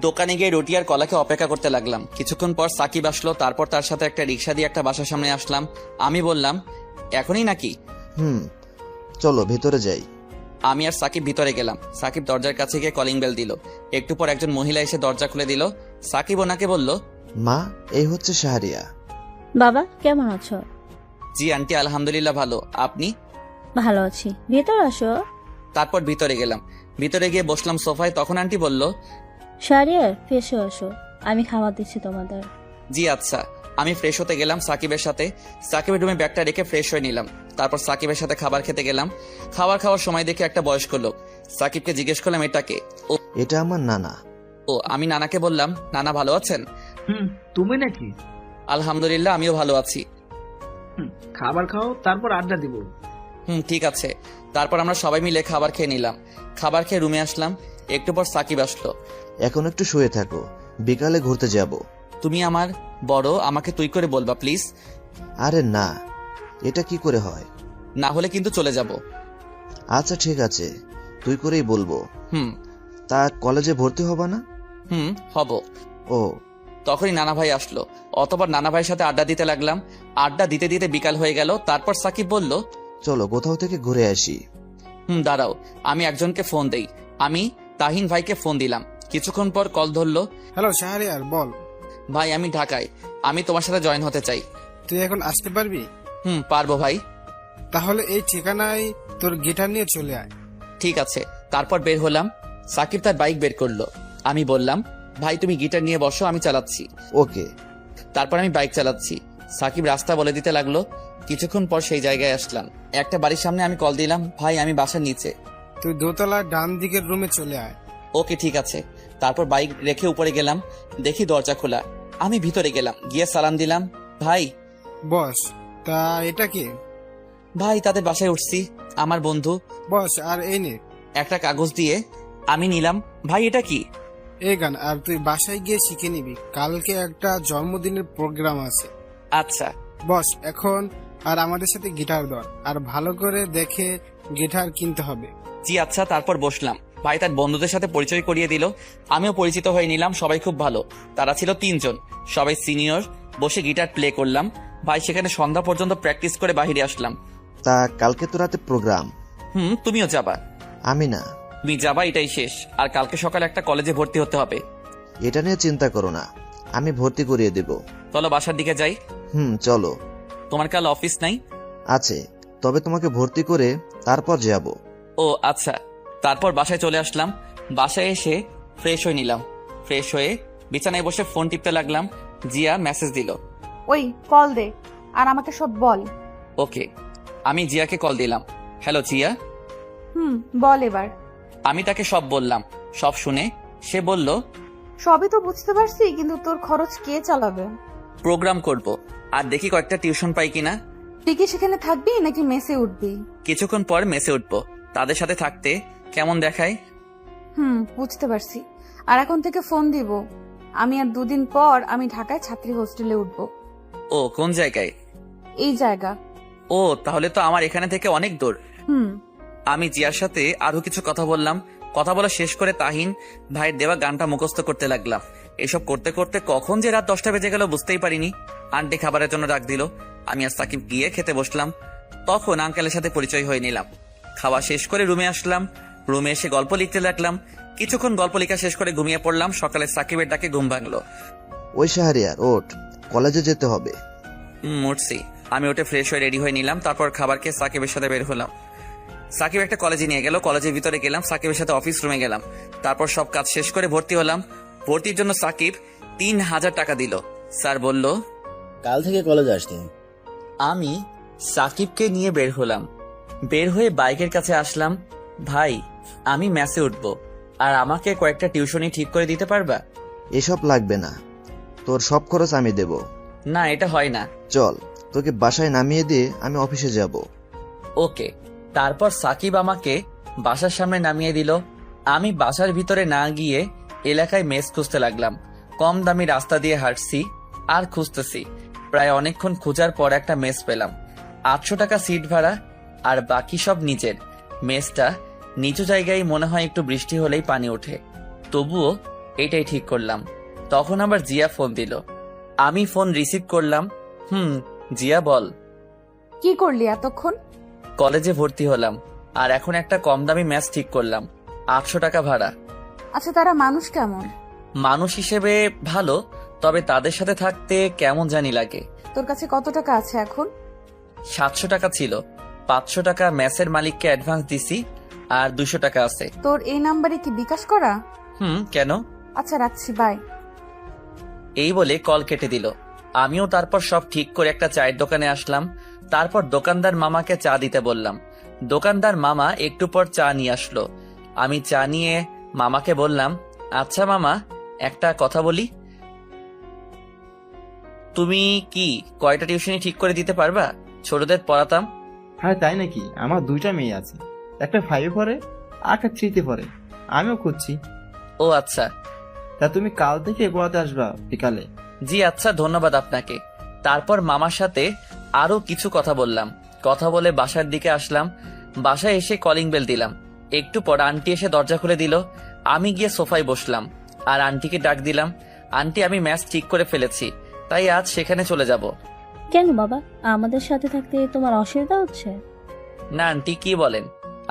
দোকানে গিয়ে রুটি আর কলাকে অপেক্ষা করতে লাগলাম। কিছুক্ষণ পর সাকিব আসলো। তারপর তার সাথে একটা রিক্সা দিয়ে একটা বাসার সামনে আসলাম। আমি বললাম, এখনই নাকি? চলো ভেতরে যাই। আমি আর সাকিব ভিতরে গেলাম। সাকিব দরজার কাছে গিয়ে কলিং বেল দিল। একটু পর একজন মহিলা এসে দরজা খুলে দিল। সাকিব ওনাকে বলল, মা, এই হচ্ছে শাহরিয়া। বাবা কেমন আছো? জি আন্টি, আলহামদুলিল্লাহ ভালো। আপনি? ভালো আছি, ভেতর আসো। তারপর ভিতরে গেলাম। ভিতরে গিয়ে বসলাম সোফায়। তখন আন্টি বলল, শাহরিয়ার ফেসে আসো, আমি খাবার দিচ্ছি তোমাদের। জি আচ্ছা। আমি ফ্রেশ হতে গেলাম সাকিবের সাথে। সাকিবের রুমে ব্যাগটা রেখে ফ্রেশ হয়ে নিলাম। তারপর সাকিবের সাথে খাবার খেতে গেলাম। খাওয়ার সময় দেখে একটা বয়স্ক লোক। সাকিবকে জিজ্ঞেস করলাম, এটাকে? এটা আমার নানা। আমি নানাকে বললাম, নানা ভালো আছেন? তুমি নাকি? আলহামদুলিল্লাহ, আমিও ভালো আছি। খাবার খাও, তারপর আড্ডা দিব। ঠিক আছে। তারপর আমরা সবাই মিলে খাবার খেয়ে নিলাম। খাবার খেয়ে রুমে আসলাম। একটু পর সাকিব আসলো। এখন একটু শুয়ে থাকো, বিকালে ঘুরতে যাব। তুমি আমার বড়, আমাকে তুই করে বলবা প্লিজ। আরে না, এটা কি করে হয়? না হলে কিন্তু চলে যাব। আচ্ছা ঠিক আছে, তুই করেই বলবো। হুম তা কলেজে ভর্তি হবা না? হব। ও, তখনই নানা ভাই আসলো। অতবার নানা ভাইয়ের সাথে আড্ডা দিতে লাগলাম। আড্ডা দিতে দিতে বিকাল হয়ে গেল। তারপর সাকিব বলল, চলো কোথাও থেকে ঘুরে আসি। দাঁড়াও, আমি একজনকে ফোন দেই। আমি তাহিন ভাইকে ফোন দিলাম। কিছুক্ষণ পর কল ধরলো। হ্যালো শাহরিয়ার, বল। ভাই আমি ঢাকায়, আমি তোমার সাথে জয়েন হতে চাই। তুই এখন আসতে পারবি? পারবো ভাই। তাহলে এই ঠিকানায় তোর গিটার নিয়ে চলে আয়। ঠিক আছে। তারপর বের হলাম। সাকিব তার বাইক বের করলো। আমি বললাম, ভাই তুমি গিটার নিয়ে বসো, আমি চালাচ্ছি। ওকে। তারপর আমি বাইক চালাচ্ছি। সাকিব রাস্তা বলে দিতে লাগলো। কিছুক্ষণ পর সেই জায়গায় আসলাম। একটা বাড়ির সামনে আমি কল দিলাম, ভাই আমি বাসার নিচে। তুই দোতলার ডান দিকের রুমে চলে আয়। ওকে ঠিক আছে। তারপর বাইক রেখে উপরে গেলাম। দেখি দরজা খোলা। আমি ভিতরে গেলাম, গিয়ে সালাম দিলাম। ভাই। বস। তা এটা কি? ভাই তাদের বাসায় উঠছি, আমার বন্ধু। বস, আর এই নে। একটা কাগজ দিয়ে আমি নিলাম। ভাই এটা কি? এই গান, আর তুই বাসায় গিয়ে শিখে নিবি, কালকে একটা জন্মদিনের প্রোগ্রাম আছে। আচ্ছা বস, এখন আর আমাদের সাথে গিটার ধর, আর ভালো করে দেখে গিটার কিনতে হবে। জি আচ্ছা। তারপর বসলাম। ভাই তার বন্ধুদের সাথে পরিচয় করিয়ে দিল। আমিও পরিচিত হয়ে নিলাম। সবাই খুব ভালো। তারা ছিল 3 জন, সবাই সিনিয়র। বসে গিটার প্লে করলাম। ভাই সেখানে সন্ধ্যা পর্যন্ত প্র্যাকটিস করে বাহিরে আসলাম। তা কালকে তো রাতে প্রোগ্রাম। তুমিও যাবা? আমি না। তুমি যাবা, এটাই শেষ। আর কালকে সকালে একটা কলেজে ভর্তি হতে হবে। এটা নিয়ে চিন্তা করো না, আমি ভর্তি করিয়ে দেব। চলো বাসার দিকে যাই। চলো। তোমার কাল অফিস নাই? আছে, তবে তোমাকে ভর্তি করে তারপর যাব। ও আচ্ছা। তারপর বাসায় চলে আসলাম। বাসায় এসে ফ্রেশ হয়ে নিলাম। ফ্রেশ হয়ে বিছানায় বসে ফোন টিপতে লাগলাম। জিয়া মেসেজ দিল। ওই কল দে আর আমাকে সব বল। ওকে। আমি জিয়াকে কল দিলাম। হ্যালো জিয়া। বল এবার। আমি তাকে সব বললাম। সব শুনে সে বলল, সবই তো বুঝতে পারছি, কিন্তু তোর খরচ কে চালাবে? প্রোগ্রাম করব, আর দেখি কয়েকটা টিউশন পাই কিনা। তুই কি সেখানে থাকবি নাকি মেসে উঠবি? কিছুক্ষণ পর মেসে উঠবো। তাদের সাথে থাকতে কেমন দেখায়? বুঝতে পারছি। আর এখন থেকে ফোন দিব। আমি আর 2 দিন পর আমি ঢাকায় ছাত্রী হোস্টেলে উঠবো। ও কোন জায়গায়? এই জায়গা। ও তাহলে তো আমার এখানে থেকে অনেক দূর। আমি জিয়ার সাথে আরো কিছু কথা বললাম। কথা বলা শেষ করে তাহিন ভাইয়ের দেওয়া গানটা মুখস্থ করতে লাগলাম। এসব করতে করতে কখন যে রাত 10টা বেজে গেল বুঝতেই পারিনি। আন্টি খাবারের জন্য ডাক দিল। আমি আর সাকিব গিয়ে খেতে বসলাম। তখন আঙ্কেলের সাথে পরিচয় হয়ে নিলাম। খাওয়া শেষ করে রুমে আসলাম। রুমে এসে গল্প লিখতে লাগলাম। কিছুক্ষণ গল্প লেখা শেষ করে ঘুমিয়ে পড়লাম। সকালে সাকিবের ডাকে ঘুম ভাঙলো। ওই শাহরিয়ার ওঠ, কলেজে যেতে হবে। উঠছি। আমি উঠে ফ্রেশ হয়ে রেডি হয়ে নিলাম। তারপর খাবার খেয়ে সাকিবের সাথে বের হলাম। সাকিব একটা কলেজে নিয়ে গেল। কলেজের ভিতরে গেলাম। সাকিবের সাথে অফিস রুমে গেলাম। তারপর সব কাজ শেষ করে ভর্তি হলাম। ভর্তির জন্য সাকিব 3000 টাকা দিল। স্যার বলল, কাল থেকে কলেজে আসতে। আমি সাকিবকে নিয়ে বের হলাম। বের হয়ে বাইকের কাছে আসলাম। ভাই আমি ম্যাচে উঠবো, আর আমাকে কয়েকটা টিউশনি ঠিক করে দিতে পারবা? এসব লাগবে না, তোর সব খরচ আমি দেব। না এটা হয় না। চল, তোকে বাসায় নামিয়ে দিয়ে আমি অফিসে যাব। ওকে। তারপর সাকিব আমাকে বাসার সামনে নামিয়ে দিল। আমি বাসার ভিতরে না গিয়ে এলাকায় মেস খুঁজতে লাগলাম। কম দামি রাস্তা দিয়ে হাঁটছি আর খুঁজতেছি। প্রায় অনেকক্ষণ খোঁজার পর একটা মেস পেলাম। 800 টাকা সিট ভাড়া, আর বাকি সব নিচের। মেসটা নিচু জায়গায়, মনে হয় একটু বৃষ্টি হলেই পানি ওঠে। তবুও এটাই ঠিক করলাম। তখন আবার জিয়া ফোন দিল। আমি ফোন রিসিভ করলাম। জিয়া বল। কি করলি এতক্ষণ? কলেজে ভর্তি হলাম আর এখন একটা কম দামি ম্যাচ ঠিক করলাম। 800 টাকা ভাড়া। আচ্ছা, তারা মানুষ কেমন? মানুষ হিসেবে ভালো, তবে তাদের সাথে থাকতে কেমন জানি লাগে। তোর কাছে কত টাকা আছে এখন? 700 টাকা ছিল, 500 টাকা ম্যাচের মালিককে অ্যাডভান্স দিছি, আর 200 টাকা আছে। তোর এই নাম্বারে কি বিকাশ করা? কেন? আচ্ছা, রাখছি, বাই। এই বলে কল কেটে দিল। আমিও তারপর সব ঠিক করে একটা চায়ের দোকানে আসলাম। তারপর দোকানদার মামাকে চা দিতে বললাম। দোকানদার মামা একটু পর চা নিয়ে আসলো। আমি চা নিয়ে মামাকে বললাম, আচ্ছা মামা, একটা কথা বলি, তুমি কি কয়টা টিউশনি ঠিক করে দিতে পারবা? ছোটদের পড়াতাম। হ্যাঁ তাই নাকি? আমার 2টা মেয়ে আছে, একটা 5-এ পড়ে আর একটা 3-তে পড়ে। আমিও খুঁজছি। ও আচ্ছা। তা তুমি কাল থেকে পড়াতে আসবা বিকালে? জি আচ্ছা, ধন্যবাদ আপনাকে। তারপর মামার সাথে আরো কিছু কথা বললাম। কথা বলে বাসার দিকে আসলাম। বাসায় এসে কলিং বেল দিলাম। একটু পর আন্টি এসে দরজা খুলে দিল। আমি গিয়ে সোফায় বসলাম আর আন্টিকে ডাক দিলাম। আন্টি, আমি ম্যাচ ঠিক করে ফেলেছি, তাই আজ সেখানে চলে যাব। কেন বাবা, আমাদের সাথে থাকতে তোমার অসুবিধা হচ্ছে? না আন্টি, কি বলেন,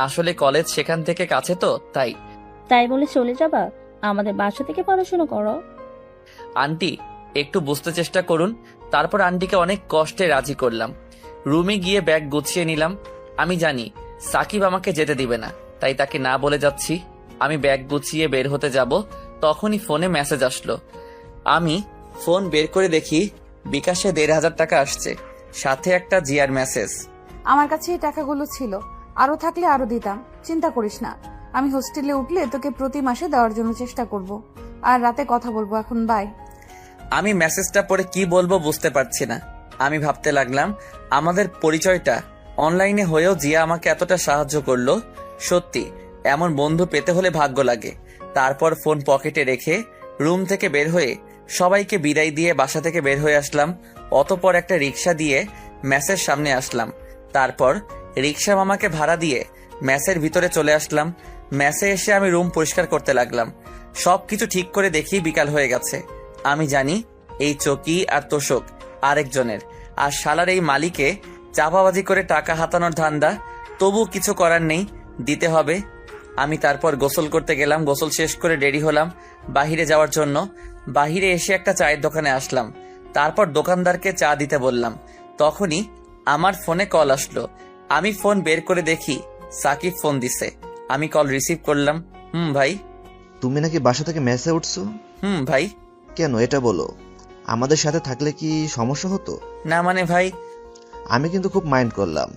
আসলে কলেজ সেখান থেকে কাছে তো তাই। তাই বলে চলে যাবা? আমাদের বাসা থেকে পড়াশোনা করো। আন্টি, একটু বুঝতে চেষ্টা করুন। তারপর আন্টিকে অনেক কষ্টে রাজি করলাম। রুমে গিয়ে ব্যাগ গুছিয়ে নিলাম। আমি জানি সাকিব আমাকে যেতে দিবে না, তাই তাকে না বলে যাচ্ছি। আমি ব্যাগ গুছিয়ে বের হতে যাব, তখনই ফোনে মেসেজ আসলো। আমি ফোন বের করে দেখি বিকাশে 1500 টাকা আসছে, সাথে একটা জিআর মেসেজ। আমার কাছে এই টাকাগুলো ছিল, আরো থাকলে আরো দিতাম, চিন্তা করিস না। আমি হোস্টেলে উঠলে তোকে প্রতি মাসে দেওয়ার জন্য চেষ্টা করব, আর রাতে কথা বলবো। এখন বাই। আমি মেসেজটা পড়ে কি বলবো বুঝতে পারছি না। আমি ভাবতে লাগলাম, আমাদের পরিচয়টা অনলাইনে হয়েও জিয়া আমাকে এতটা সাহায্য করলো। সত্যি এমন বন্ধু পেতে হলে ভাগ্য লাগে। তারপর ফোন পকেটে রেখে রুম থেকে বের হয়ে সবাইকে বিদায় দিয়ে বাসা থেকে বের হয়ে আসলাম। অতঃপর একটা রিক্সা দিয়ে ম্যাচের সামনে আসলাম। তারপর রিক্সা মামাকে ভাড়া দিয়ে ম্যাচের ভিতরে চলে আসলাম। ম্যাচে এসে আমি রুম পরিষ্কার করতে লাগলাম। সবকিছু ঠিক করে দেখি বিকাল হয়ে গেছে। আমি জানি এই চকি আর তোষক আরেকজনের, আর শালার এই মালিকে চাপাবাজি করে টাকা হাতানোর ধান্দা। তবু কিছু করার নেই, দিতে হবে। আমি তারপর গোসল করতে গেলাম। গোসল শেষ করে রেডি হলাম বাহিরে যাওয়ার জন্য। বাহিরে এসে একটা চায়ের দোকানে আসলাম। তারপর দোকানদারকে চা দিতে বললাম। তখনই আমার ফোনে কল আসলো। আমি ফোন বের করে দেখি সাকিব ফোন দিছে। আমি কল রিসিভ করলাম। ভাই। তুমি নাকি বাসা থেকে মেসে উঠছো? ভাই। কেন এটা বলো, আমাদের সাথে থাকলে কি সমস্যা হতো? না মানে ভাই, আমি কিন্তু খুব মাইন্ড করলাম।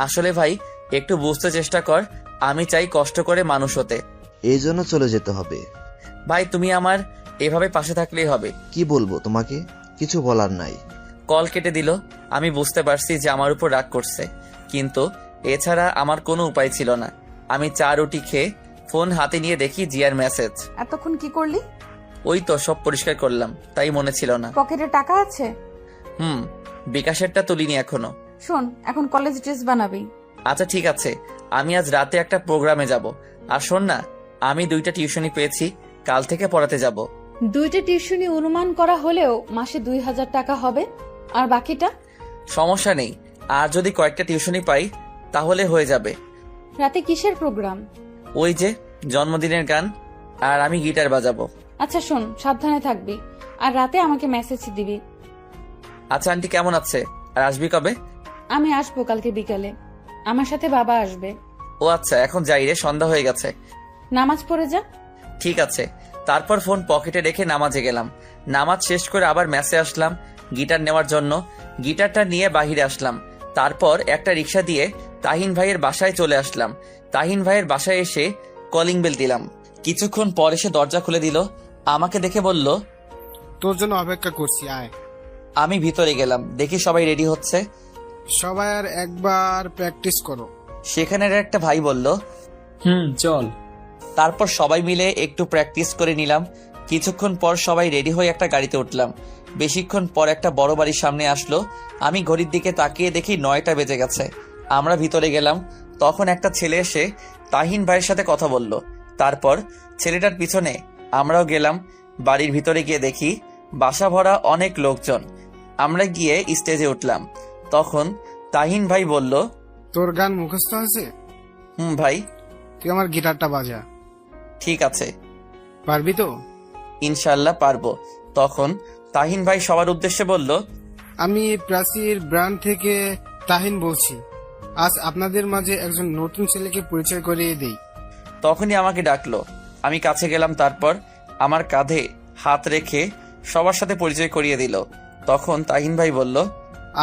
আসলে ভাই একটু বুঝতে চেষ্টা কর, আমি চাই কষ্ট করে মানুষ হতে। এই জন্য চলে যেতে হবে? ভাই তুমি আমার এভাবে পাশে থাকলেই হবে। কি বলবো তোমাকে, কিছু বলার নাই। কল কেটে দিল। আমি বুঝতে পারছি যে আমার উপর রাগ করছে, কিন্তু এছাড়া আমার কোনো উপায় ছিল না। আমি চা রুটি খেয়ে ফোন হাতে নিয়ে দেখি জিয়ার মেসেজ। এতক্ষণ কি করলি? ওই তো সব পরিষ্কার করলাম, তাই মনে ছিল না। পকেটে টাকা আছে? বিকাশেরটা তুলিনি এখনো। শোন, এখন কলেজ ড্রেস বানাবি। আচ্ছা ঠিক আছে, আমি আজ রাতে একটা প্রোগ্রামে যাব। আর শোন না, আমি 2টা টিউশনি পেয়েছি, কাল থেকে পড়াতে যাব। 2টা টিউশনি অনুমান করা হলেও মাসে 2000 টাকা হবে। আর বাকিটা? সমস্যা নেই, আর যদি কয়েকটা টিউশনি পাই তাহলে হয়ে যাবে। রাতে কিসের প্রোগ্রাম? ওই যে জন্মদিনের গান, আর আমি গিটার বাজাবো। আচ্ছা শোন, সাবধানে থাকবি, আর রাতে আমাকে মেসেজ দিবি। আচ্ছা আন্টি কেমন আছে, আর আসবি কবে? আমি আসবো কালকে বিকালে, আমার সাথে বাবা আসবে। ও আচ্ছা, এখন যাই রে, সন্ধ্যা হয়ে গেছে। নামাজ পড়ে যা। ঠিক আছে। তারপর ফোন পকেটে রেখে নামাজে গেলাম। নামাজ শেষ করে আবার মেসে আসলাম গিটার নেওয়ার জন্য। গিটারটা নিয়ে বাহিরে আসলাম। তারপর একটা রিক্সা দিয়ে তাহিন ভাইয়ের বাসায় চলে আসলাম। তাহিন ভাইয়ের বাসায় এসে কলিং বেল দিলাম। কিছুক্ষণ পর এসে দরজা খুলে দিল। আমাকে দেখে বলল, তোর জন্য অপেক্ষা করছি, আয়। আমি ভিতরে গেলাম, দেখি সবাই রেডি হচ্ছে। সবাই আর একবার প্র্যাকটিস করো। সেখানের একটা ভাই বলল, চল। তারপর সবাই মিলে একটু প্র্যাকটিস করে নিলাম। কিছুক্ষণ পর সবাই রেডি হয়ে একটা গাড়িতে উঠলাম। বেশিক্ষণ পর একটা বড় বাড়ির সামনে আসলো। আমি ঘড়ির দিকে তাকিয়ে দেখি 9টা বেজে গেছে। আমরা ভিতরে গেলাম। তখন একটা ছেলে এসে তাহিন ভাইয়ের সাথে কথা বলল। তারপর ছেলেটার পিছনে আমরাও গেলাম। বাড়ির ভিতরে গিয়ে দেখি বাসা ভরা অনেক লোকজন। আমরা গিয়ে স্টেজে উঠলাম। তখন তাহিন ভাই বলল, তোর গান মুখস্থ আছে? ভাই। তুই আমার গিটারটা বাজা। ঠিক আছে। পারবি তো? ইনশাল্লাহ পারবো। তখন তাহিন ভাই সবার উদ্দেশ্যে বলল, আমি প্রাচীর ব্র্যান্ড থেকে তাহিন বলছি। আজ আপনাদের মাঝে একজন নতুন ছেলেকে পরিচয় করিয়ে দেই। তখনই আমাকে ডাকলো। আমি কাছে গেলাম, তারপর আমার কাঁধে হাত রেখে সবার সাথে পরিচয় করিয়ে দিল। তখন তাহিন ভাই বলল,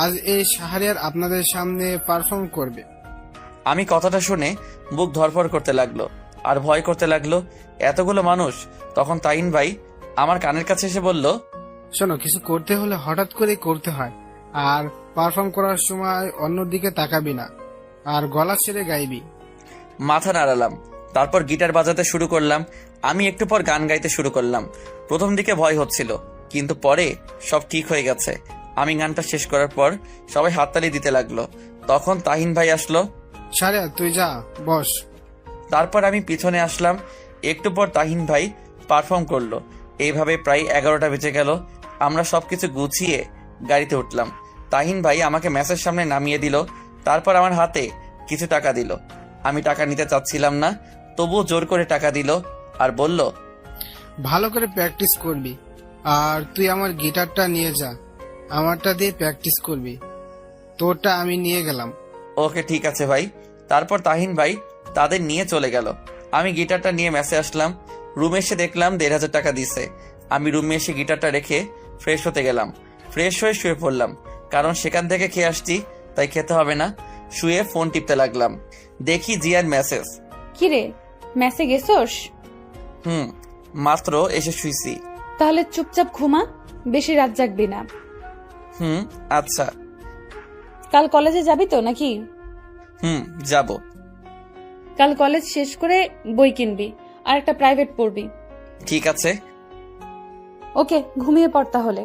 আজ এই শাহরিয়ার আপনাদের সামনে পারফর্ম করবে। আমি কথাটা শুনে বুক ধরফর করতে লাগলো আর ভয় করতে লাগলো, এতগুলো মানুষ। তখন তাহিন ভাই আমার কানের কাছে এসে বলল, শোনো, কিছু করতে হলে হঠাৎ করে করতে হয়, আর পারফর্ম করার সময় অন্যদিকে তাকাবি না, আর গলা ছেড়ে গাইবি। মাথা নাড়ালাম, তারপর গিটার বাজাতে শুরু করলাম। আমি একটু পর গান গাইতে শুরু করলাম। প্রথম দিকে ভয় হচ্ছিল, কিন্তু পরে সব ঠিক হয়ে গেছে। আমি গানটা শেষ করার পর সবাই হাততালি দিতে লাগলো। তখন তাহিন ভাই আসলো। শাহরিয়ার, তুই যা, বস। তারপর আমি পিছনে আসলাম। একটু পর তাহিন ভাই পারফর্ম করলো। এইভাবে প্রায় 11টা বেজে গেল। আমরা সবকিছু গুছিয়ে গাড়িতে উঠলাম। তাহিন ভাই আমাকে ম্যাচের সামনে নামিয়ে দিল। তারপর আমার হাতে কিছু টাকা দিল। আমি টাকা নিতে চাচ্ছিলাম না, তবুও জোর করে টাকা দিল আর বলল, ভালো করে প্র্যাকটিস করবি, আর তুই আমার গিটারটা নিয়ে যা, আমারটা দিয়ে প্র্যাকটিস করবি। তোরটা আমি নিয়ে গেলাম। ওকে ঠিক আছে ভাই। তারপর তাহিন ভাই তাদের নিয়ে চলে গেল। আমি গিটারটা নিয়ে ম্যাচে আসলাম। রুমে এসে দেখলাম 1,500 টাকা দিছে। আমি রুমে এসে গিটারটা রেখে ফ্রেশ হতে গেলাম। ফ্রেশ হয়ে শুয়ে পড়লাম, কারণ সেখান থেকে খেয়ে আসছি, তাই খেতে হবে না। শুয়ে ফোন টিপতে লাগলাম। দেখি জিয়ার মেসেজ। কিরে, মেসে গেছোস? মাত্র এসে শুইছি। তাহলে চুপচাপ ঘুমা, বেশি রাত জাগবি না। আচ্ছা। কাল কলেজে যাবি তো নাকি? যাব। কাল কলেজ শেষ করে বই কিনবি আর একটা প্রাইভেট পড়বি। ঠিক আছে। ওকে, ঘুমিয়ে পড় তাহলে।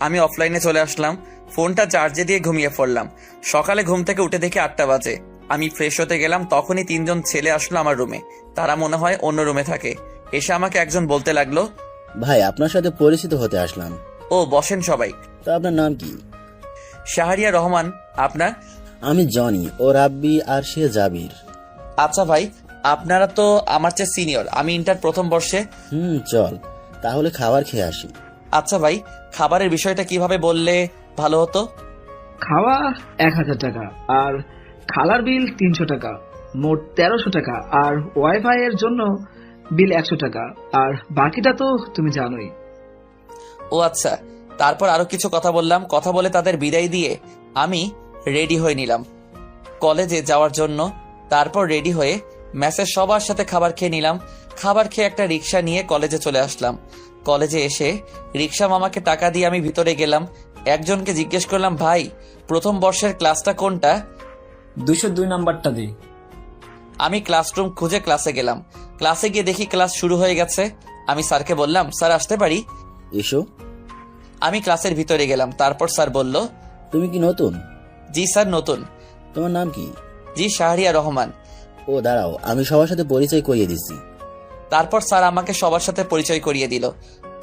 আমি অফলাইনে চলে আসলাম। ফোনটা চার্জে দিয়ে ঘুমিয়ে পড়লাম। সকালে ঘুম থেকে উঠে দেখি 8টা বাজে। আমি ফ্রেশ হতে গেলাম, তখনই 3জন ছেলে আসলো আমার রুমে। তারা মনে হয় অন্য রুমে থাকে। এসে আমাকে একজন বলতে লাগলো, ভাই, আপনার সাথে পরিচিত হতে আসলাম। ও বসেন সবাই। তো আপনার নাম কি? শাহরিয়া রহমান। আপনার? আমি জনি, ও রাব্বি, আর সে জাবির। আচ্ছা ভাই, আপনারা তো আমার চেয়ে সিনিয়র। আমি ইন্টার প্রথম বর্ষে। চল তাহলে খাবার খেয়ে আসি। আচ্ছা ভাই, খাবারের বিষয়টা কিভাবে বললে ভালো হতো? খাওয়া 1,000 টাকা, আর খালার বিল 300 টাকা, মোট 1300 টাকা, আর ওয়াইফাই এর জন্য বিল 100 টাকা, আর বাকিটা তো তুমি জানোই। ও আচ্ছা। তারপর আরো কিছু কথা বললাম। কথা বলে তাদের বিদায় দিয়ে আমি রেডি হয়ে নিলাম কলেজে যাওয়ার জন্য। তারপর রেডি হয়ে ম্যাসের সবার সাথে খাবার খেয়ে নিলাম। খাবার খেয়ে একটা রিক্সা নিয়ে কলেজে চলে আসলাম। কলেজে এসে রিক্সা মামাকে টাকা দিয়ে আমি ভিতরে গেলাম। একজনকে জিজ্ঞেস করলাম, ভাই প্রথম বর্ষের ক্লাসটা কোনটা? 202 নাম্বারটা দে। আমি ক্লাসরুম খুঁজে ক্লাসে গেলাম। ক্লাসে গিয়ে দেখি ক্লাস শুরু হয়ে গেছে। আমি স্যারকে বললাম, স্যার আসতে পারি? এসো। আমি ক্লাসের ভিতরে গেলাম। তারপর স্যার বলল, তুমি কি নতুন? জি স্যার, নতুন। তোমার নাম কি? জি, শাহরিয়া রহমান। ও দাঁড়াও, আমি সবার সাথে পরিচয় করিয়ে দিচ্ছি। তারপর স্যার আমাকে সবার সাথে পরিচয় করিয়ে দিল।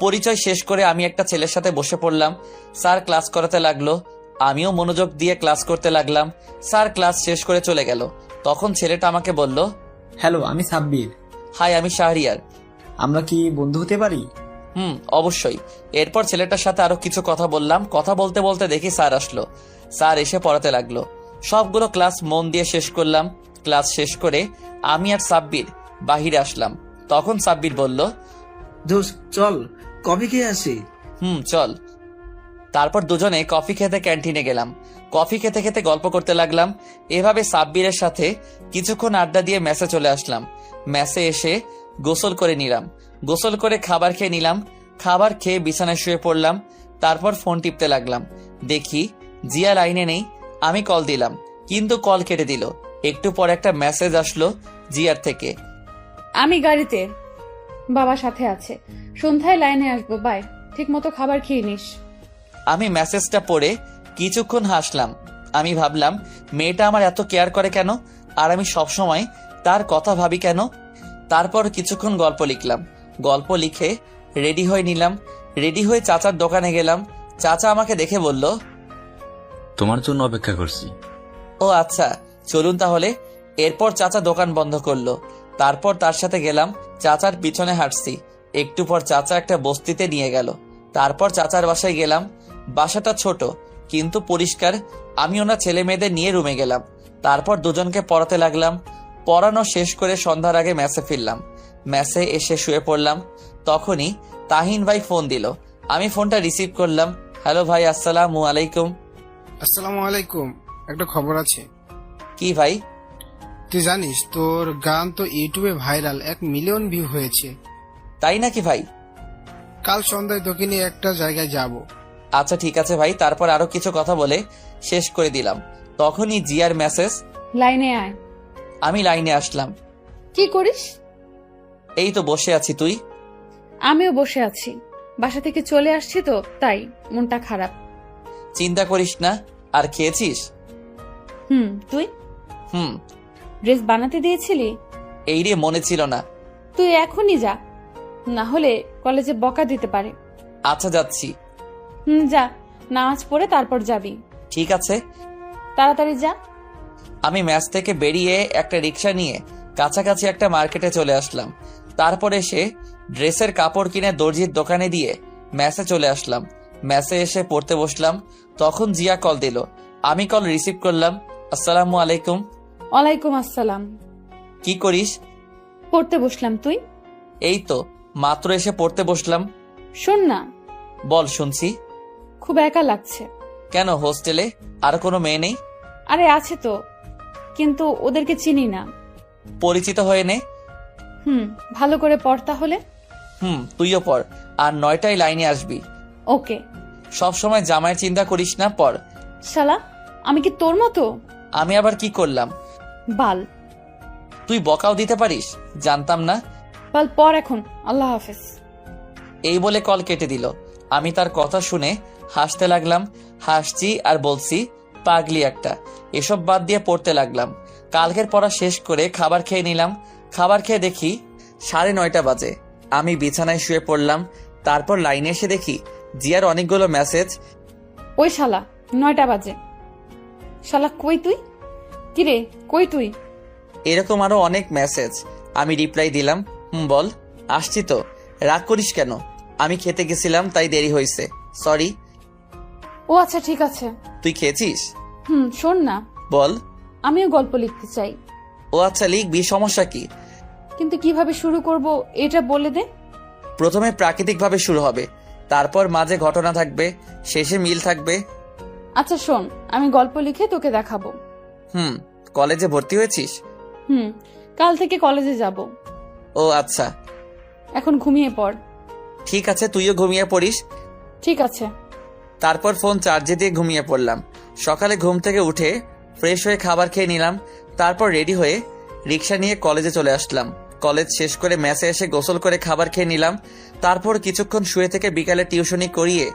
পরিচয় শেষ করে আমি একটা ছেলের সাথে বসে পড়লাম। স্যার ক্লাস করাতে লাগলো, আমিও মনোযোগ দিয়ে ক্লাস করতে লাগলাম। স্যার ক্লাস শেষ করে চলে গেল। তখন ছেলেটা আমাকে বলল, হ্যালো, আমি সাব্বির। হাই, আমি শাহরিয়ার। আমরা কি বন্ধু হতে পারি? অবশ্যই। এরপর ছেলেটার সাথে আরো কিছু কথা বললাম। কথা বলতে বলতে দেখি স্যার আসলো। স্যার এসে পড়াতে লাগলো। সবগুলো ক্লাস মন দিয়ে শেষ করলাম। ক্লাস শেষ করে আমি আর সাব্বির বাহিরে আসলাম। তখন সাব্বির বলল, দোস্ত চল কফি খেয়ে আসি। চল। তারপর দুজনে কফি খেতে ক্যান্টিনে গেলাম। কফি খেতে খেতে গল্প করতে লাগলাম। এভাবে সাব্বিরের সাথে কিছুক্ষণ আড্ডা দিয়ে মেসে চলে আসলাম। মেসে এসে গোসল করে নিলাম। গোসল করে খাবার খেয়ে নিলাম। খাবার খেয়ে বিছানায় শুয়ে পড়লাম। তারপর ফোন টিপতে লাগলাম। দেখি জিয়া লাইনে নেই। আমি কল দিলাম, কিন্তু কল কেটে দিল। একটু পর একটা মেসেজ আসলো জিয়ার থেকে, আমি গাড়িতে, বাবা সাথে আছে, সন্ধ্যায় লাইনে আসবো, বাই, ঠিক মতো খাবার খেয়ে নিস। আমি মেসেজটা পড়ে কিছুক্ষণ হাসলাম। আমি ভাবলাম, মেয়েটা আমার এত কেয়ার করে কেন, আর আমি সবসময় তার কথা ভাবি কেন। তারপর কিছুক্ষণ গল্প লিখলাম। গল্প লিখে রেডি হয়ে নিলাম। রেডি হয়ে চাচার দোকানে গেলাম। চাচা আমাকে দেখে বলল, তোমার জন্য অপেক্ষা করছি। ও আচ্ছা, চলুন তাহলে। এরপর চাচা দোকান বন্ধ করলো। তারপর তার সাথে গেলাম, চাচার পিছনে হাঁটছি। একটু পর চাচা একটা বস্তিতে নিয়ে গেল। তারপর চাচার বাসায় গেলাম। বাসাটা ছোট কিন্তু পরিষ্কার। আমি ওনার ছেলে মেয়েদের নিয়ে রুমে গেলাম। তারপর দুজনকে পড়াতে লাগলাম। পড়ানো শেষ করে সন্ধ্যার আগে মেসে ফিরলাম। মেসে এসে শুয়ে পড়লাম। তখনই তাহিন ভাই ফোন দিল। আমি ফোনটা রিসিভ করলাম। হ্যালো ভাই, আসসালামু আলাইকুম। আসসালামু আলাইকুম। একটা খবর আছে। কি ভাই? তুই জানিস তোর গান তো ইউটিউবে ভাইরাল, 1 মিলিয়ন ভিউ হয়েছে। তাই নাকি ভাই? কাল সন্ধ্যায় তোকে নিয়ে একটা জায়গায় যাব। আচ্ছা ঠিক আছে ভাই। তারপর আরো কিছু কথা বলে শেষ করে দিলাম। তখনই জিয়ার মেসেজ। লাইনে আয়। আমি লাইনে আসলাম। কি করিস? এই তো বসে আছি। তুই? আমিও বসে আছি। বাসা থেকে চলে আসছি তো, তাই মনটা খারাপ। চিন্তা করিস না। আর খেয়েছিস? তুই? হুম। ড্রেস বানাতে দিয়েছিলি? এই রে, মনে ছিল না। তুই এখনই যা, না হলে কলেজে বকা দিতে পারে। আচ্ছা যাচ্ছি। যা, নামাজ পড়ে তারপর যাবি। ঠিক আছে। তাড়াতাড়ি যা। আমি ম্যাচ থেকে বেরিয়ে একটা রিক্সা নিয়ে কাছাকাছি একটা মার্কেটে চলে আসলাম। তারপর এসে ড্রেসের কাপড় কিনে দর্জির দোকানে দিয়ে ম্যাচে চলে আসলাম। ম্যাচে এসে পড়তে বসলাম। তখন জিয়া কল দিল। আমি কল রিসিভ করলাম। আসসালামু আলাইকুম। ওয়ালাইকুম আসসালাম। কি করিস? পড়তে বসলাম। তুই? এই তো মাত্র এসে পড়তে বসলাম। শোন না। বল, শুনছি। খুব একা লাগছে। কেন, হোস্টেলে আর কোনো মেয়ে নেই? আরে আছে তো, কিন্তু ওদেরকে চিনি না। পরিচিত হয়ে নে। ভালো করে পড় তাহলে। তুইও পড়। আর 9টায় লাইনে আসবি। ওকে। সব সময় জামাইয়ের চিন্তা করিস না, পড়। শালা, আমি কি তোর মতো? আমি আবার কি করলাম? বাল। তুই বকাও দিতে পারিস? জানতাম না। বাল, পড় এখন। আল্লাহ হাফেজ। এই বলে কল কেটে দিল। আমি তার কথা শুনে হাসতে লাগলাম। হাসছি আর বলছি, পাগলি একটা। এসব বাদ দিয়ে পড়তে লাগলাম। কালকের পড়া শেষ করে খাবার খেয়ে নিলাম। খাবার খেয়ে দেখি 9:30 বাজে। আমি বিছানায় শুয়ে পড়লাম। তারপর লাইনে এসে দেখি জিয়ার অনেকগুলো মেসেজ। ওই শালা, 9টা বাজে। শালা কই তুই? কিরে কই তুই? এরকম আরো অনেক মেসেজ। আমি রিপ্লাই দিলাম, বল। আসছি তো। রাগ করিস কেন? আমি খেতে গেছিলাম তাই দেরি হয়েছে, সরি। ও আচ্ছা ঠিক আছে। তুই খেয়েছিস? শোন না। বল। আমিও গল্প লিখতে চাই। ও আচ্ছা, লিখবি, সমস্যা কি? কিন্তু কিভাবে শুরু করব এটা বলে দে। প্রথমে প্রাকৃতিক ভাবে শুরু হবে, তারপর মাঝে ঘটনা থাকবে, শেষে মিল থাকবে। আচ্ছা শোন, আমি গল্প লিখে তোকে দেখাবো। কলেজে ভর্তি হয়েছিস? কাল থেকে কলেজে যাব। ও আচ্ছা। এখন ঘুমিয়ে পড়। ঠিক আছে, তুইও ঘুমিয়ে পড়িস। ঠিক আছে। তারপর ফোন চার্জে দিয়ে ঘুমিয়ে পড়লাম। সকালে ঘুম থেকে উঠে ফ্রেশ হয়ে খাবার খেয়ে নিলাম। তারপর রেডি হয়ে রিক্সা নিয়ে কলেজে চলে আসলাম। কলেজ শেষ করে মেসে এসে গোসল করে খাবার খেয়ে নিলাম। তারপর কিছুক্ষণ শুয়ে থেকে বিকালে টিউশনি করিয়ে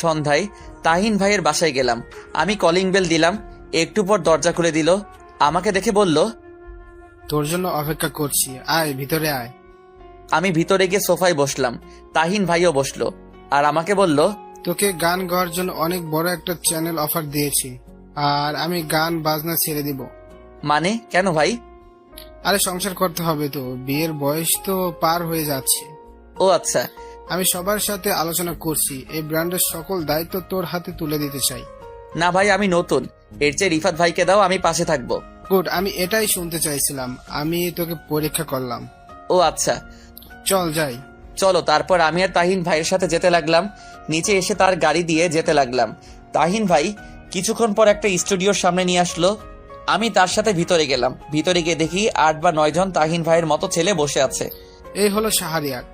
সন্ধ্যায় তাহিন ভাইয়ের বাসায় গেলাম। আমি কলিং বেল দিলাম। একটু পর দরজা খুলে দিল। আমাকে দেখে বলল, তোর জন্য অপেক্ষা করছি, আয় ভিতরে আয়। আমি ভিতরে গিয়ে সোফায় বসলাম। তাহিন ভাইও বসলো আর আমাকে বলল, তোকে গান গাওয়ার জন্য অনেক বড় একটা চ্যানেল অফার দিয়েছি, আর আমি গান বাজনা ছেড়ে দিব। মানে কেন ভাই? আরে সংসার করতে হবে তো, বিয়ের বয়স তো পার হয়ে যাচ্ছে। ও আচ্ছা। আমি সবার সাথে আলোচনা করছি, এই ব্র্যান্ডের সকল দায়িত্ব তোর হাতে তুলে দিতে চাই। না ভাই, আমি নতুন, এর চেয়ে রিফাত ভাইকে দাও, আমি পাশে থাকবো। গুড, আমি এটাই শুনতে চাইছিলাম। আমি তোকে পরীক্ষা করলাম। ও আচ্ছা, চল যাই। চলো। তারপর আমি আর তাহিন ভাইয়ের সাথে যেতে লাগলাম। নিচে এসে তার গাড়ি দিয়ে যেতে লাগলাম। তাহিন ভাই কিছুক্ষণ পর একটা স্টুডিওর সামনে নিয়ে আসলো। আমি তার সাথে ভিতরে গেলাম। ভিতরে গিয়ে দেখি 8 বা 9 জন তাহিন ভাইয়ের মতো ছেলে বসে আছে। এই হলো শাহরিয়ার।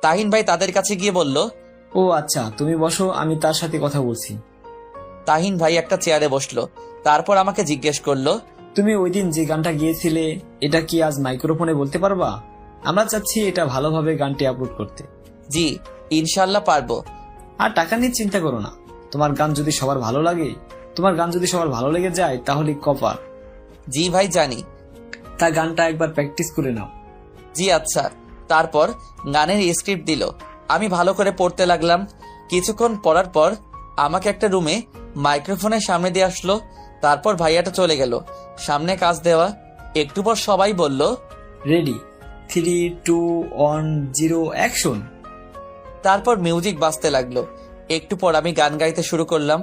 তাহিন ভাই তাদের কাছে গিয়ে বলল, ও আচ্ছা, তুমি বসো, আমি তার সাথে কথা বলছি। তাহিন ভাই একটা চেয়ারে বসলো। তারপর আমাকে জিজ্ঞেস করলো, তুমি ওই দিন যে গানটা গিয়েছিলে এটা কি আজ মাইক্রোফোনে বলতে পারবা? আমরা চাচ্ছি এটা ভালোভাবে গানটি আপলোড করতে। জি ইনশাল্লাহ পারবো। আর টাকা নিয়ে চিন্তা করো না, তোমার গান যদি সবার ভালো লেগে যায় তাহলে কপার। জি ভাই জানি। তা গানটা একবার প্র্যাকটিস করে নাও। জি আচ্ছা। তারপর গানের স্ক্রিপ্ট দিল। আমি ভালো করে পড়তে লাগলাম। কিছুক্ষণ পড়ার পর আমাকে একটা রুমে মাইক্রোফোনের সামনে দিয়ে আসলো। তারপর ভাইয়াটা চলে গেল। সামনে কাজ দেওয়া। একটু পর সবাই বলল, রেডি, 3, 2, 1, 0 অ্যাকশন। তারপর মিউজিক বাজতে লাগলো। একটু পর আমি গান গাইতে শুরু করলাম।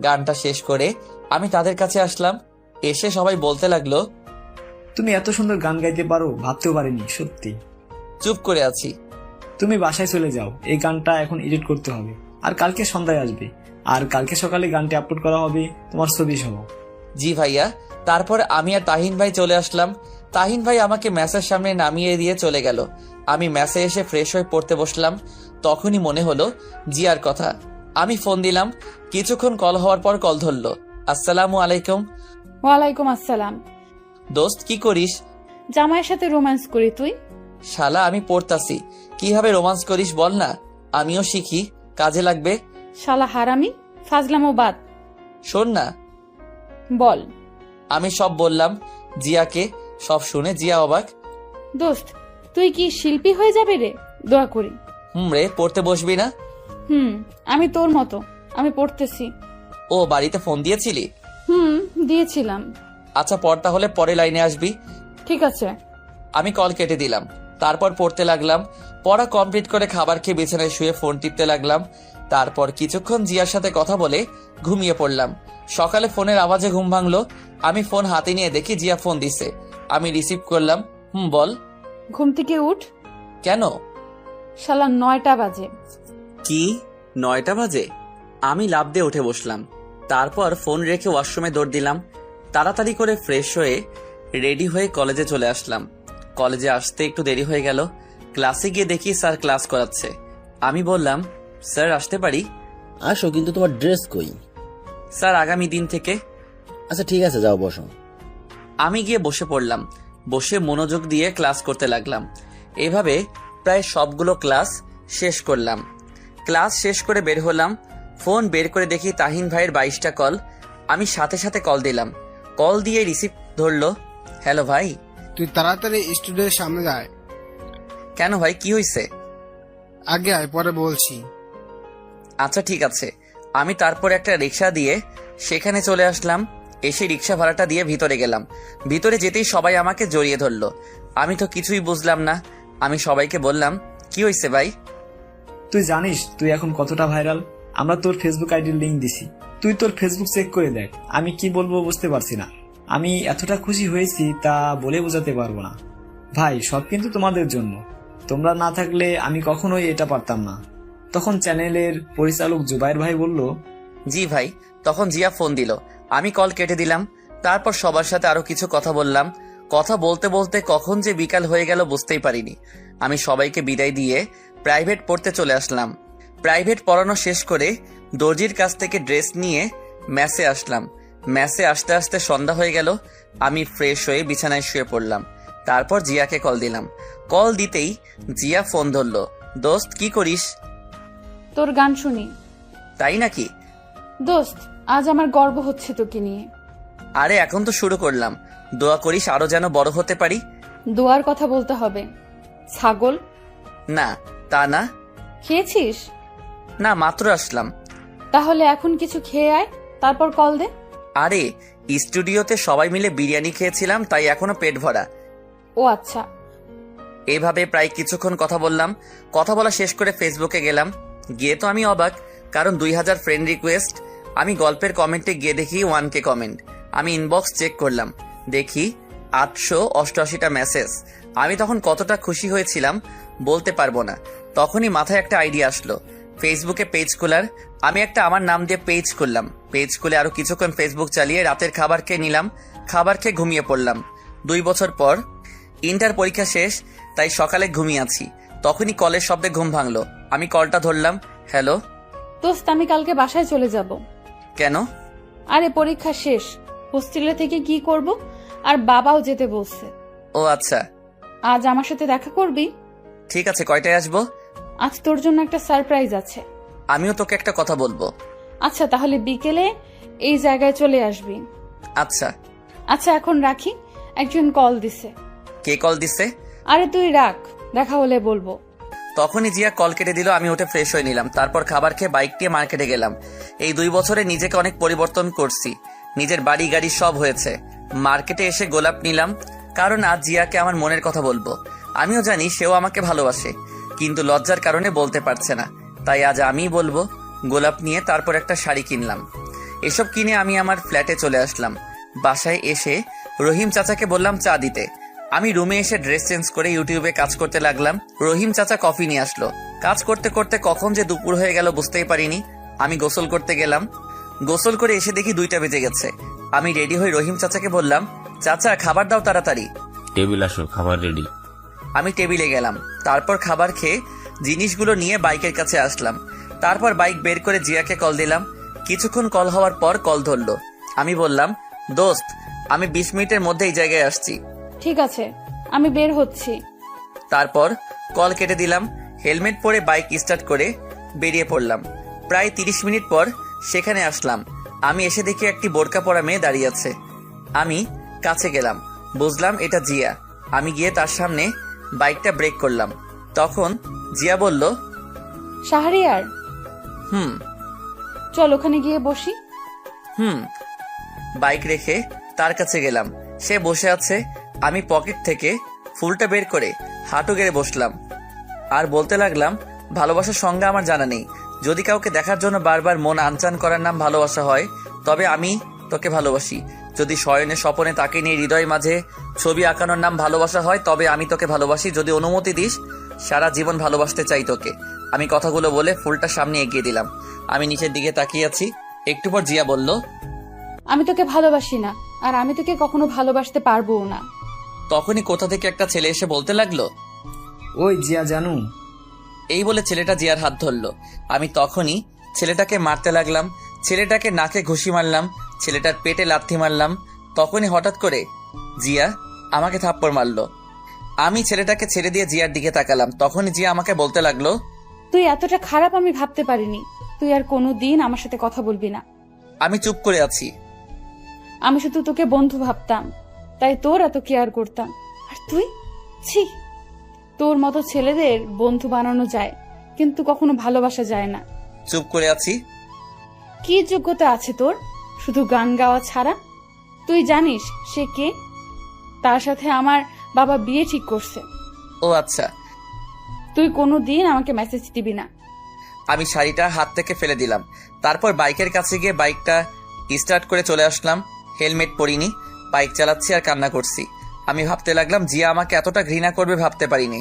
গানটা শেষ করে আমি তাদের কাছে আসলাম। এসে সবাই বলতে লাগলো, তুমি এত সুন্দর গান গাইতে পারো ভাবতেও পারিনি, সত্যি। চুপ করে আছি। তুমি বাসায় চলে যাও, এই গানটা এখন এডিট করতে হবে, আর কালকে সন্ধ্যায় আসবে, আর কালকে সকালে গানটি আপলোড করা হবে তোমার ছবি সহ। জি ভাইয়া। তারপর আমি আর তাহিন ভাই চলে আসলাম। তাহিন ভাই আমাকে ম্যাসের সামনে নামিয়ে দিয়ে চলে গেল। আমি ম্যাসে এসে ফ্রেশ হয়ে পড়তে বসলাম। তখনই মনে হলো জিয়ার কথা। আমি ফোন দিলাম। কিছুক্ষণ কল হওয়ার পর কল ধরলো। আসসালামু আলাইকুম। ওয়ালাইকুম আসসালাম। দোস্ত কি করিস? জামাইয়ের সাথে রোম্যান্স করি। তুই? শালা আমি পড়তাছি। কিভাবে রোমান্স করিস বল না, আমিও শিখি, কাজে লাগবে। শালা হারামি, ফাজলামো বাদ। শোন না। বল। আমি সব বললাম জিয়াকে। সব শুনে জিয়া অবাক। দোস্ত, তুই কি শিল্পী হয়ে যাবে রে? দোয়া করি। রে, পড়তে বসবি না? আমি তোর মতো, আমি পড়তেছি। ও, বাড়িতে ফোন দিয়েছিলি? দিয়েছিলাম। আচ্ছা পড়, তাহলে পরে লাইনে আসবি। ঠিক আছে। আমি কল কেটে দিলাম। তারপর পড়তে লাগলাম। পড়া কমপ্লিট করে খাবার খেয়ে বিছানায় শুয়ে ফোন টিপতে লাগলাম। তারপর কিছুক্ষণ জিয়ার সাথে কথা বলে ঘুমিয়ে পড়লাম। সকালে ফোনের আওয়াজে ঘুম ভাঙলো। আমি ফোন হাতে নিয়ে দেখি জিয়া ফোন দিছে। আমি রিসিভ করলাম। বল। ঘুম থেকে উঠ। কেন? শালা 9টা বাজে। কি 9টা বাজে? আমি লাফ দিয়ে উঠে বসলাম। তারপর ফোন রেখে ওয়াশরুমে দৌড় দিলাম। তাড়াতাড়ি করে ফ্রেশ হয়ে রেডি হয়ে কলেজে চলে আসলাম। কলেজে আসতে একটু দেরি হয়ে গেল। ক্লাসে গিয়ে দেখি স্যার ক্লাস করাচ্ছে। আমি বললাম, স্যার আসতে পারি? আসো, কিন্তু তোমার ড্রেস কই? স্যার আগামী দিন থেকে। আচ্ছা ঠিক আছে, যাও বসো। আমি গিয়ে বসে পড়লাম। বসে মনোযোগ দিয়ে ক্লাস করতে লাগলাম। এভাবে প্রায় সবগুলো ক্লাস শেষ করলাম। ক্লাস শেষ করে বের হলাম। ফোন বের করে দেখি তাহিন ভাইয়ের 22টা কল। আমি সাথে সাথে কল দিলাম। কল দিয়ে রিসিভ ধরলো। হ্যালো ভাই। তুই তাড়াতাড়ি স্টুডিওর সামনে যায়। কেন ভাই, কি হয়েছে? আগে আয়, পরে বলছি। আচ্ছা ঠিক আছে। আমি তারপর একটা রিক্সা দিয়ে সেখানে চলে আসলাম। এসে রিক্সা ভাড়াটা দিয়ে ভিতরে গেলাম। ভিতরে যেতেই সবাই আমাকে জড়িয়ে ধরলো। আমি তো কিছুই বুঝলাম না। আমি সবাইকে বললাম, কি হয়েছে ভাই? তুই জানিস তুই এখন কতটা ভাইরাল? আমরা তোর ফেসবুক আইডির লিংক দিছি, তুই তোর ফেসবুক চেক করে দেখ। আমি কি বলবো বুঝতে পারছি না। আমি এতটা খুশি হয়েছি তা বলে বোঝাতে পারবো না। ভাই, সব কিন্তু তোমাদের জন্য। তোমরা না থাকলে আমি কখনোই এটা পারতাম না। তখন চ্যানেলের পরিচালক জুবাইর ভাই বলল, জি ভাই। তখন জিয়া ফোন দিল। আমি কল কেটে দিলাম। তারপর সবার সাথে আরো কিছু কথা বললাম। কথা বলতে বলতে কখন যে বিকাল হয়ে গেল বুঝতেই পারিনি। আমি সবাইকে বিদায় দিয়ে প্রাইভেট পড়তে চলে আসলাম। প্রাইভেট পড়ানো শেষ করে দর্জির কাছ থেকে ড্রেস নিয়ে ম্যাসে আসলাম। ম্যাসে আসতে আসতে সন্ধ্যা হয়ে গেল। আমি ফ্রেশ হয়ে বিছানায় শুয়ে পড়লাম। তারপর জিয়াকে কল দিলাম। কল দিতেই জিয়া ফোন ধরলো। দোস্ত কি করিস? তোর গান শুনি। তাই নাকি? দোস্ত, আজ আমার গর্ব হচ্ছে তোকে নিয়ে। আরে এখন তো শুরু করলাম। দোয়া করিস আরো যেন বড় হতে পারি। দোয়ার কথা বলতে হবে। ছাগল? না, তা না। খেয়েছিস? না, মাত্র আসলাম। তাহলে এখন কিছু খেয়ে আয়, তারপর কল দে। আরে স্টুডিওতে সবাই মিলে বিরিয়ানি খেয়েছিলাম, তাই এখনো পেট ভরা। ও আচ্ছা। এভাবে প্রায় কিছুক্ষণ কথা বললাম। কথা বলা শেষ করে ফেসবুকে গেলাম। গিয়ে তো আমি অবাক, কারণ 2000 ফ্রেন্ড রিকোয়েস্ট। আমি গল্পের কমেন্টে গিয়ে দেখি 1K কমেন্ট। আমি ইনবক্স চেক করলাম, দেখি 888টা মেসেজ। আমি তখন কতটা খুশি হয়েছিলাম বলতে পারবো না। তখনই মাথায় একটা আইডিয়া আসলো, ফেসবুকে পেজ খোলার। আমি একটা আমার নাম দিয়ে পেজ খুললাম। পেজ খুলে আরো কিছুক্ষণ ফেসবুক চালিয়ে রাতের খাবার খেয়ে নিলাম। খাবার খেয়ে ঘুমিয়ে পড়লাম। 2 বছর পর ইন্টার পরীক্ষা শেষ, তাই সকালে ঘুমিয়ে আছি। তখনই কলের শব্দে ঘুম ভাঙলো। আমি কলটা ধরলাম। হ্যালো দোস্ত, আমি কালকে বাসায় চলে যাব। কেন? আরে পরীক্ষা শেষ, হোস্টেলে থেকে কি করব, আর বাবাও যেতে বলছে। ও আচ্ছা। আজ আমার সাথে দেখা করবি? ঠিক আছে, কয়টায় আসবো? আজ তোর জন্য একটা সারপ্রাইজ আছে। আমিও তোকে একটা কথা বলবো। আচ্ছা, তাহলে বিকেলে এই জায়গায় চলে আসবি। আচ্ছা। আচ্ছা, এখন রাখি, একজন কল দিছে। কে কল দিছে? আরে তুই রাখ, দেখা হলে বলবো। তখনই জিয়া কল কেটে দিল। আমি উঠে ফ্রেশ হয়ে নিলাম। তারপর খাবার খেয়ে বাইক নিয়ে মার্কেটে গেলাম। এই 2 বছরে নিজেকে অনেক পরিবর্তন করছি। নিজের বাড়ি গাড়ি সব হয়েছে। মার্কেটে এসে গোলাপ নিলাম, কারণ আজ জিয়াকে আমার মনের কথা বলবো। আমিও জানি সেও আমাকে ভালোবাসে, কিন্তু লজ্জার কারণে বলতে পারছে না, তাই আজ আমিই বলবো। গোলাপ নিয়ে তারপর একটা শাড়ি কিনলাম। এসব কিনে আমি আমার ফ্ল্যাটে চলে আসলাম। বাসায় এসে রহিম চাচাকে বললাম চা দিতে। আমি রুমে এসে ড্রেস চেঞ্জ করে ইউটিউবে কাজ করতে লাগলাম। রহিম চাচা কফি নিয়ে আসলো। কাজ করতে করতে কখন যে দুপুর হয়ে গেল বুঝতেই পারিনি। আমি গোসল করতে গেলাম। গোসল করে এসে দেখি 2টা বেজে গেছে। আমি রেডি হয়ে রহিম চাচাকে বললাম, চাচা খাবার দাও তাড়াতাড়ি। টেবিল আসো, খাবার রেডি। আমি টেবিলে গেলাম। তারপর খাবার খেয়ে জিনিসগুলো নিয়ে বাইকের কাছে আসলাম। তারপর বাইক বের করে জিয়াকে কল দিলাম। কিছুক্ষণ কল হওয়ার পর কল ধরলো। আমি বললাম, দোস্ত আমি 20 মিনিটের মধ্যে এই জায়গায় আসছি। ঠিক আছে, আমি বের হচ্ছি। তারপর কল কেটে দিলাম। হেলমেট পরে বাইক স্টার্ট করে বেরিয়ে পড়লাম। প্রায় 30 মিনিট পর সেখানে আসলাম। আমি এসে দেখি একটি বোরকা পরা মেয়ে দাঁড়িয়ে আছে। আমি কাছে গেলাম, বুঝলাম এটা জিয়া। আমি গিয়ে তার সামনে বাইকটা ব্রেক করলাম। তখন জিয়া বলল, শাহরিয়ার, হুম। চল ওখানে গিয়ে বসি। হুম। বাইক রেখে তার কাছে গেলাম। সে বসে আছে। আমি পকেট থেকে ফুলটা বের করে হাঁটু গেড়ে বসলাম আর বলতে লাগলাম, ভালোবাসার সংজ্ঞা আমার জানা নেই। যদি কাউকে দেখার জন্য বারবার মন আনচান করার নাম ভালোবাসা হয়, তবে আমি তোকে ভালোবাসি। যদি শয়নে স্বপনে তাকে নিয়ে হৃদয় মাঝে ছবি আঁকানোর নাম ভালোবাসা হয়, তবে আমি তোকে ভালোবাসি। যদি অনুমতি দিস, সারা জীবন ভালোবাসতে চাই তোকে। আমি কথাগুলো বলে ফুলটা সামনে এগিয়ে দিলাম। আমি নিচের দিকে তাকিয়ে আছি। একটু পর জিয়া বলল, আমি তোকে ভালোবাসি না, আর আমি তোকে কখনো ভালোবাসতে পারবো না। তখনই কোথা থেকে একটা ছেলে এসে বলতে লাগলো, ওই জিয়া জানু। এই বলে ছেলেটা জিয়ার হাত ধরলো। আমি তখনই ছেলেটাকে মারতে লাগলাম। ছেলেটাকে নাকে ঘুষি মারলাম, ছেলেটার পেটে লাথি মারলাম। তখনই হঠাৎ করে জিয়া আমাকে থাপ্পড় মারলো। আমি ছেলেটাকে ছেড়ে দিয়ে জিয়ার দিকে তাকালাম। তখনই জিয়া আমাকে বলতে লাগলো, তুই এতটা খারাপ আমি ভাবতে পারিনি। তুই আর কোনোদিন আমার সাথে কথা বলবি না। আমি চুপ করে আছি। আমি শুধু তোকে বন্ধু ভাবতাম, তাই তোর এত কেয়ার করতাম। আর তুই, ছি, তোর মতো ছেলেদের বন্ধু বানানো যায়, কিন্তু কখনো ভালোবাসা যায় না। চুপ করে আছি। কি যোগ্যতা আছে তোর শুধু গান গাওয়া ছাড়া? তুই জানিস সে কে? তার সাথে আমার বাবা বিয়ে ঠিক করছে। ও আচ্ছা। তুই কোনোদিন আমাকে মেসেজ দিবি না। আমি শাড়িটা হাত থেকে ফেলে দিলাম। তারপর বাইকের কাছে গিয়ে বাইকটা স্টার্ট করে চলে আসলাম। হেলমেট পরিনি, বাইক চালাচ্ছি আর কান্না করছি। আমি ভাবতে লাগলাম, জিয়া আমাকে এতটা ঘৃণা করবে ভাবতে পারিনি।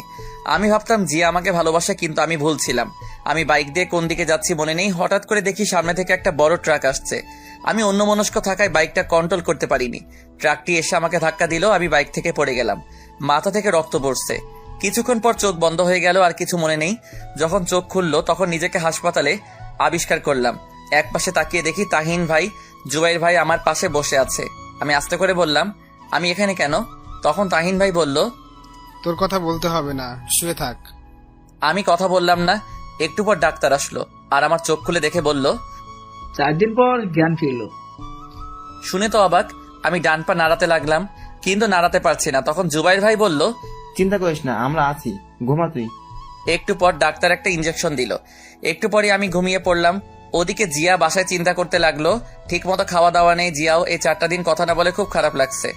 আমি ভাবতাম জিয়া আমাকে ভালোবাসে, কিন্তু আমি ভুল ছিলাম। আমি বাইক দিয়ে কোন দিকে যাচ্ছি মনে নেই। হঠাৎ করে দেখি সামনে থেকে একটা বড় ট্রাক আসছে। আমি অন্যমনস্ক থাকায় বাইকটা কন্ট্রোল করতে পারিনি। ট্রাকটি এসে আমাকে ধাক্কা দিল। আমি বাইক থেকে পড়ে গেলাম। মাথা থেকে রক্ত পড়ছে। কিছুক্ষণ পর চোখ বন্ধ হয়ে গেল, আর কিছু মনে নেই। যখন চোখ খুললো তখন নিজেকে হাসপাতালে আবিষ্কার করলাম। এক পাশে তাকিয়ে দেখি তাহিন ভাই, জুবাইর ভাই আমার পাশে বসে আছে। আমি আস্তে করে বললাম, আমি এখানে কেন? তখন তাহিন ভাই বলল, তোর কথা বলতে হবে না, শুয়ে থাক। আমি কথা বললাম না। একটু পর ডাক্তার আসলো আর আমার চোখ খুলে দেখে বলল, 4 দিন পর জ্ঞান ফিরলো। শুনে তো অবাক। আমি ডান পা নাড়াতে লাগলাম, কিন্তু নাড়াতে পারছি না। তখন জুবাইর ভাই বলল, চিন্তা করিস না, আমরা আছি, ঘুমা তুই। একটু পর ডাক্তার একটা ইনজেকশন দিল। একটু পরে আমি ঘুমিয়ে পড়লাম। ওদিকে জিয়া বাসায় চিন্তা করতে লাগলো। ঠিক মতো খাওয়া দাওয়া নেই। জিয়াও এই 4টা দিন কথা না বলে খুব খারাপ লাগছে।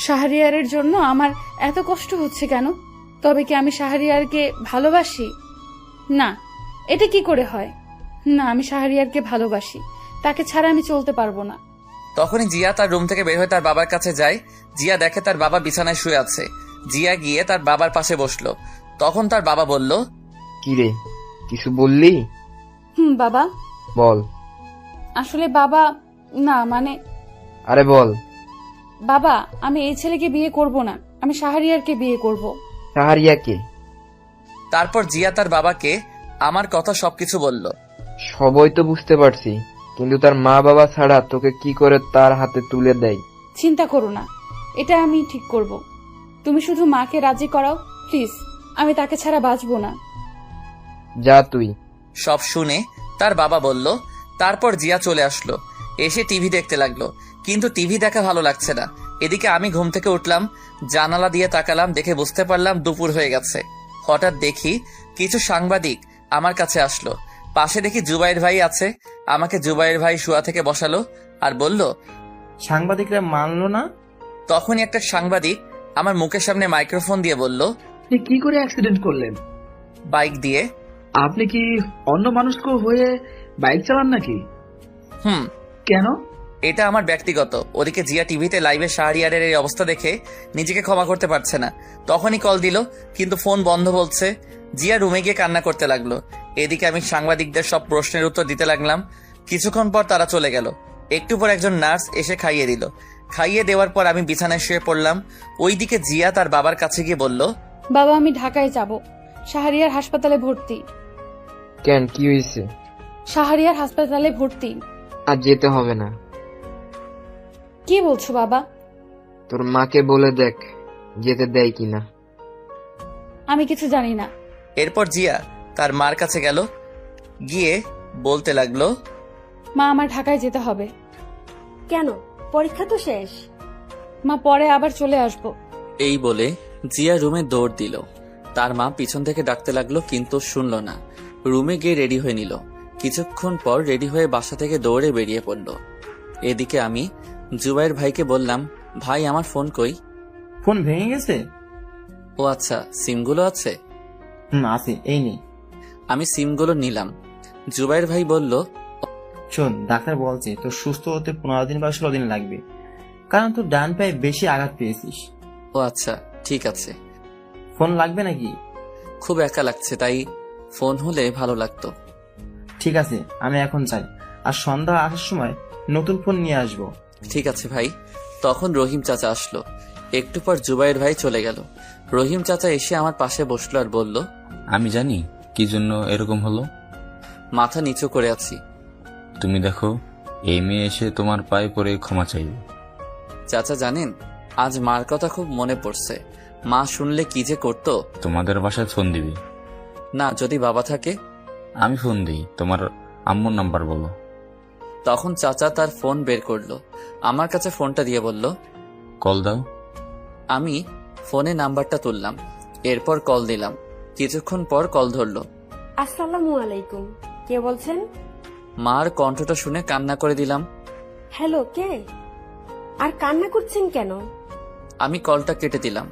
শাহরিয়ারের জন্য আমার এত কষ্ট হচ্ছে কেন? তবে কি আমি শাহরিয়ারকে ভালোবাসি? না, এটা কি করে হয়? না, আমি শাহরিয়ারকে ভালোবাসি। তাকে ছাড়া আমি চলতে পারবো না। তখনই জিয়া তার রুম থেকে বের হয়ে তার বাবার কাছে যায়। জিয়া দেখে তার বাবা বিছানায় শুয়ে আছে। জিয়া গিয়ে তার বাবার পাশে বসলো। তখন তার বাবা বলল, কি রে, কিছু বললি? বাবা। বল। আসলে বাবা, না মানে, আরে বল। বাবা, আমি এই ছেলেকে বিয়ে করব না, আমি শাহরিয়ারকে বিয়ে করব। শাহরিয়াকে? তারপর জিয়া তার বাবাকে আমার কথা সবকিছু বলল। সবই তো বুঝতে পারছি, কিন্তু তার মা বাবা ছাড়া তোকে কি করে তার হাতে তুলে দেয়? চিন্তা করো না, এটা আমি ঠিক করব। তুমি শুধু মাকে রাজি করাও প্লিজ। আমি তাকে ছাড়া বাঁচবো না। যা তুই। সব শুনে তার বাবা বলল। তারপর জিয়া চলে আসলো। এসে টিভি দেখতে লাগলো, কিন্তু টিভি দেখা ভালো লাগছে না। এদিকে আমি ঘুম থেকে উঠলাম, জানালা দিয়ে তাকালাম, দেখে বুঝতে পারলাম দুপুর হয়ে গেছে। হঠাৎ দেখি কিছু সাংবাদিক আমার কাছে আসলো। পাশে দেখি জুবাইর ভাই আছে। আমাকে জুবাইর ভাই শুয়া থেকে বসালো আর বলল, সাংবাদিকরা মানলো না? তখনই একটা সাংবাদিক আমার মুখের সামনে মাইক্রোফোন দিয়ে বলল, আপনি কি করে অ্যাক্সিডেন্ট করলেন? বাইক দিয়ে। আপনি কি অন্য মানুষকে হয়ে বাইক চালান নাকি? হুম। কেন? এটা আমার ব্যক্তিগত। ওদিকে জিয়া টিভিতে লাইভে শাহরিয়ারের এই অবস্থা দেখে নিজেকে ক্ষমা করতে পারছে না। তখনই কল দিল, কিন্তু ফোন বন্ধ বলছে। জিয়া রুমে গিয়ে কান্না করতে লাগলো। এদিকে আমি সাংবাদিকদের সব প্রশ্নের উত্তর দিতে লাগলাম। কিছুক্ষণ পর তারা চলে গেল। একটু পর একজন নার্স এসে খাইয়ে দিল। খাইয়ে দেওয়ার পর আমি বিছানায় শুয়ে পড়লাম। ওইদিকে জিয়া তার বাবার কাছে গিয়ে বলল, বাবা, আমি ঢাকায় যাব। শাহরিয়ার হাসপাতালে ভর্তি। কেন, কি হয়েছে? শাহরিয়ার হাসপাতালে ভর্তি। আর যেতে হবে না। কি বলছো বাবা? তোর মাকে বলে দেখ যেতে দেয় কিনা। আমি কিছু জানি না। এরপর জিয়া তার মার কাছে গেল, গিয়ে বলতে লাগলো, মা, আমার ঢাকায় যেতে হবে। কেন? পরীক্ষা তো শেষ। মা, পরে আবার চলে আসবো। এই বলে জিয়া রুমে দৌড় দিল। তার মা পিছন থেকে ডাকতে লাগলো, কিন্তু শুনল না। রুমে গিয়ে রেডি হয়ে নিল। কিছুক্ষণ পর রেডি হয়ে বাসা থেকে দৌড়ে বেরিয়ে পড়ল। এদিকে আমি জুবাইর ভাইকে বললাম, ভাই আমার ফোন কই? ফোন ভেঙে গেছে? ও আচ্ছা, সিমগুলো আছে? আছে, এই নেই। আমি সিমগুলো নিলাম। জুবাইর ভাই বলল, শোন, ডাক্তার বলছে তোর সুস্থ হতে 15 দিন বা 16 দিন লাগবে, কারণ তোর ডান পায়ে বেশি আঘাত পেয়েছিস। ও আচ্ছা, ঠিক আছে। ফোন লাগবে নাকি? খুব একা লাগছে, তাই ফোন হলে ভালো লাগতো। ঠিক আছে, আমি এখন যাই, আর সন্ধ্যা আসার সময় নতুন ফোন নিয়ে আসবো। ঠিক আছে ভাই। তখন রহিম চাচা আসলো। একটু পর জুবাইর ভাই চলে গেল। রহিম চাচা এসে আমার পাশে বসলো আর বলল, আমি জানি কি জন্য এরকম হলো। মাথা নিচু করে আছি। তুমি দেখো, এই মেয়ে এসে তোমার পায়ে পড়ে ক্ষমা চাইবে। চাচা জানেন, আজ মার কথা খুব মনে পড়ছে। মা শুনলে কি যে করতো। তোমাদের বাসায় ফোন দিবি? না, যদি বাবা থাকে। আমি ফোন দিই, তোমার আম্মুর নাম্বার বলো। তখন চাচা তার ফোন বের করলো, আমার কাছে ফোনটা দিয়ে বলল, কল দাও। আমি ফোনে নাম্বারটা তুললাম, এরপর কল দিলাম। কিছুক্ষণ পর কল ধরলো। আসসালামু আলাইকুম, কে বলছেন? মার কণ্ঠটা শুনে কান্না করে দিলাম। হ্যালো, কে? আর কান্না করছেন কেন? আমি কলটা কেটে দিলাম।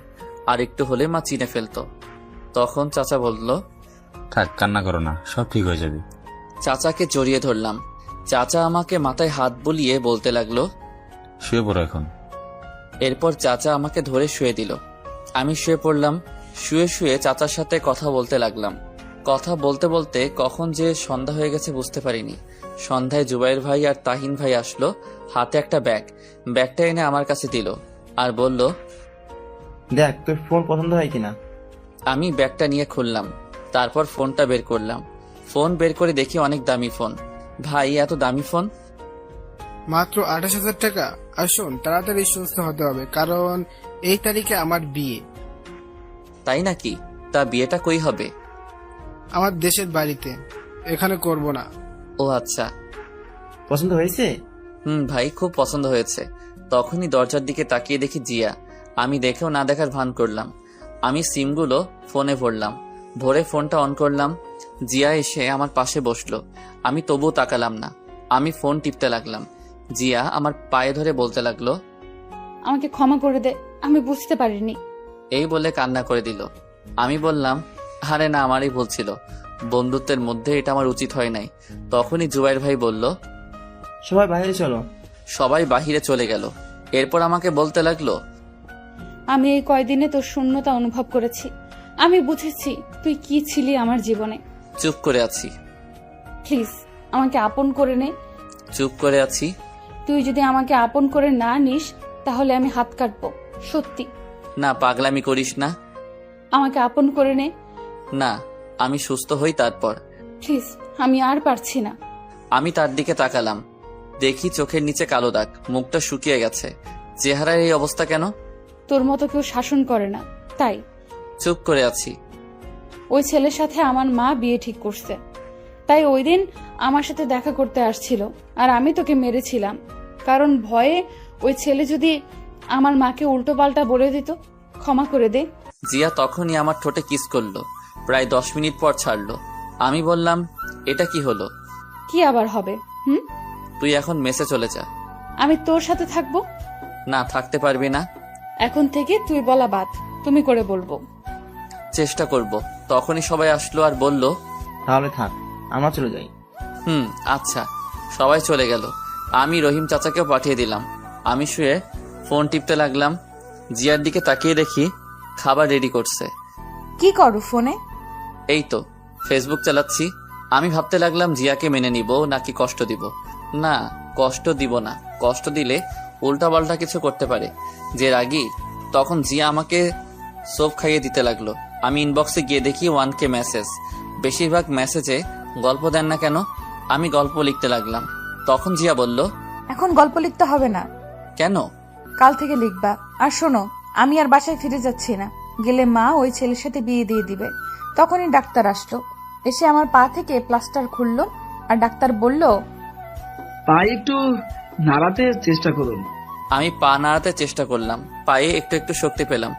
আর একটু হলে মা চিনে ফেলতো। তখন চাচা বলল, থাক, কান্না করো না, সব ঠিক হয়ে যাবে। চাচাকে জড়িয়ে ধরলাম। চাচা আমাকে মাথায় হাত বুলিয়ে বলতে লাগলো, শুয়ে পড়ো এখন। এরপর চাচা আমাকে ধরে শুয়ে দিল। আমি শুয়ে পড়লাম। শুয়ে শুয়ে চাচার সাথে কথা বলতে লাগলাম। কথা বলতে বলতে কখন যে সন্ধ্যা হয়ে গেছে বুঝতে পারিনি। সন্ধ্যায় জুবাইর ভাই আর তাহিন ভাই আসলো, হাতে একটা ব্যাগ। ব্যাগটা এনে আমার কাছে দিল আর বলল, দেখ তোর ফোন পছন্দ হয় কিনা। আমি ব্যাগটা নিয়ে খুললাম। তারপর ফোনটা বের করলাম। ফোন বের করে দেখি অনেক দামি ফোন। ভাই, এত দামি ফোন? মাত্র 28,000 টাকা। আসুন, তাড়াতাড়ি সুস্থ হতে হবে, কারণ এই তারিখে আমার বিয়ে। তাই নাকি? তা বিয়েটা কই হবে? আমার দেশের বাড়িতে, এখানে করব না। ও আচ্ছা। পছন্দ হয়েছে? ভাই, খুব পছন্দ হয়েছে। তখনই দরজার দিকে তাকিয়ে দেখি জিয়া। আমি দেখেও না দেখার ভান করলাম। আমি সিমগুলো ফোনে ভরলাম। ভরে ফোনটা অন করলাম। জিয়া এসে আমার পাশে বসলো। আমি তবুও তাকালাম না। আমি ফোন টিপতে লাগলাম। জিয়া আমার পায়ে ধরে বলতে লাগলো, আমাকে ক্ষমা করে দে, আমি বুঝতে পারিনি। এই বলে কান্না করে দিল। আমি বললাম, আরে না, আমারই ভুল ছিল। বন্ধুত্বের মধ্যে এটা আমার উচিত হয় নাই। তখনই জুবাইর ভাই বলল, সবাই বাইরে চলো। সবাই বাহিরে চলে গেল। এরপর আমাকে বলতে লাগলো, আমি এই কয়দিনে তোর শূন্যতা অনুভব করেছি। আমি বুঝেছি তুই কি ছিলি আমার জীবনে। চুপ করে আছি। প্লিজ, আমাকে আপন করে নে। চুপ করে আছি। তুই যদি আমাকে আপন করে না নিস, তাহলে আমি হাত কাটবো। সত্যি। না, পাগলামি করিস না। আমাকে আপন করে নে। না, আমি সুস্থ হই তারপর। প্লিজ, আমি আর পারছি না। আমি তার দিকে তাকালাম। দেখি চোখের নিচে কালো দাগ, মুখটা শুকিয়ে গেছে। চেহারার এই অবস্থা কেন? তোর মতো কেউ শাসন করে না, তাই। চুপ করে আছি। ওই ছেলের সাথে আমার মা বিয়ে ঠিক করছে, তাই ওই দিন আমার সাথে দেখা করতে আসছিল, আর আমি তোকে মেরেছিলাম, কারণ ভয়ে ওই ছেলে যদি আমার মাকে উল্টো পাল্টা বলে দিত। ক্ষমা করে দে। জিয়া তখনই আমার ঠোঁটে কিস করলো। প্রায় 10 মিনিট পর ছাড়লো। আমি বললাম, এটা কি হলো? কি আবার হবে? তুই এখন মেসে চলে যা। আমি তোর সাথে থাকবো? না, থাকতে পারবি না। এখন থেকে তুই বলা বাদ, তুমি করে বলবো। চেষ্টা করব। তখনই সবাই আসলো আর বলল, তাহলে থাক, আমরা চলে যাই। আচ্ছা। সবাই চলে গেল। আমি রহিম চাচাকেও পাঠিয়ে দিলাম। আমি শুয়ে ফোন টিপতে লাগলাম। জিয়ার দিকে তাকিয়ে দেখি খাবার রেডি করছে। কি করো ফোনে? এই তো ফেসবুক চালাচ্ছি। আমি ভাবতে লাগলাম জিয়াকে মেনে নিব নাকি কষ্ট দিব। না, কষ্ট দিব না। কষ্ট দিলে উল্টাপাল্টা কিছু করতে পারে। যে রাগী, তখন জিয়া আমাকে সোপ খাইয়ে দিতে লাগলো। আমি ইনবক্সে গিয়ে দেখি 1K মেসেজ। বেশিরভাগ মেসেজে গল্প দেন না কেন? আমি গল্প লিখতে লাগলাম। তখন জিয়া বলল, এখন গল্প লিখতে হবে না। কেন? কাল থেকে লিখবা। আর শোনো, আমি আর বাসায় ফিরে যাচ্ছি না। গেলে মা ওই ছেলের সাথে বিয়ে দিয়ে দিবে। তখনই ডাক্তার আসলো, এসে আমার পা থেকে প্লাস্টার খুললো আর ডাক্তার বলল, পা একটু নাড়াতে চেষ্টা করুন। আমি পা নাড়াতে চেষ্টা করলাম। পায়ে একটু একটু শক্তি পেলাম।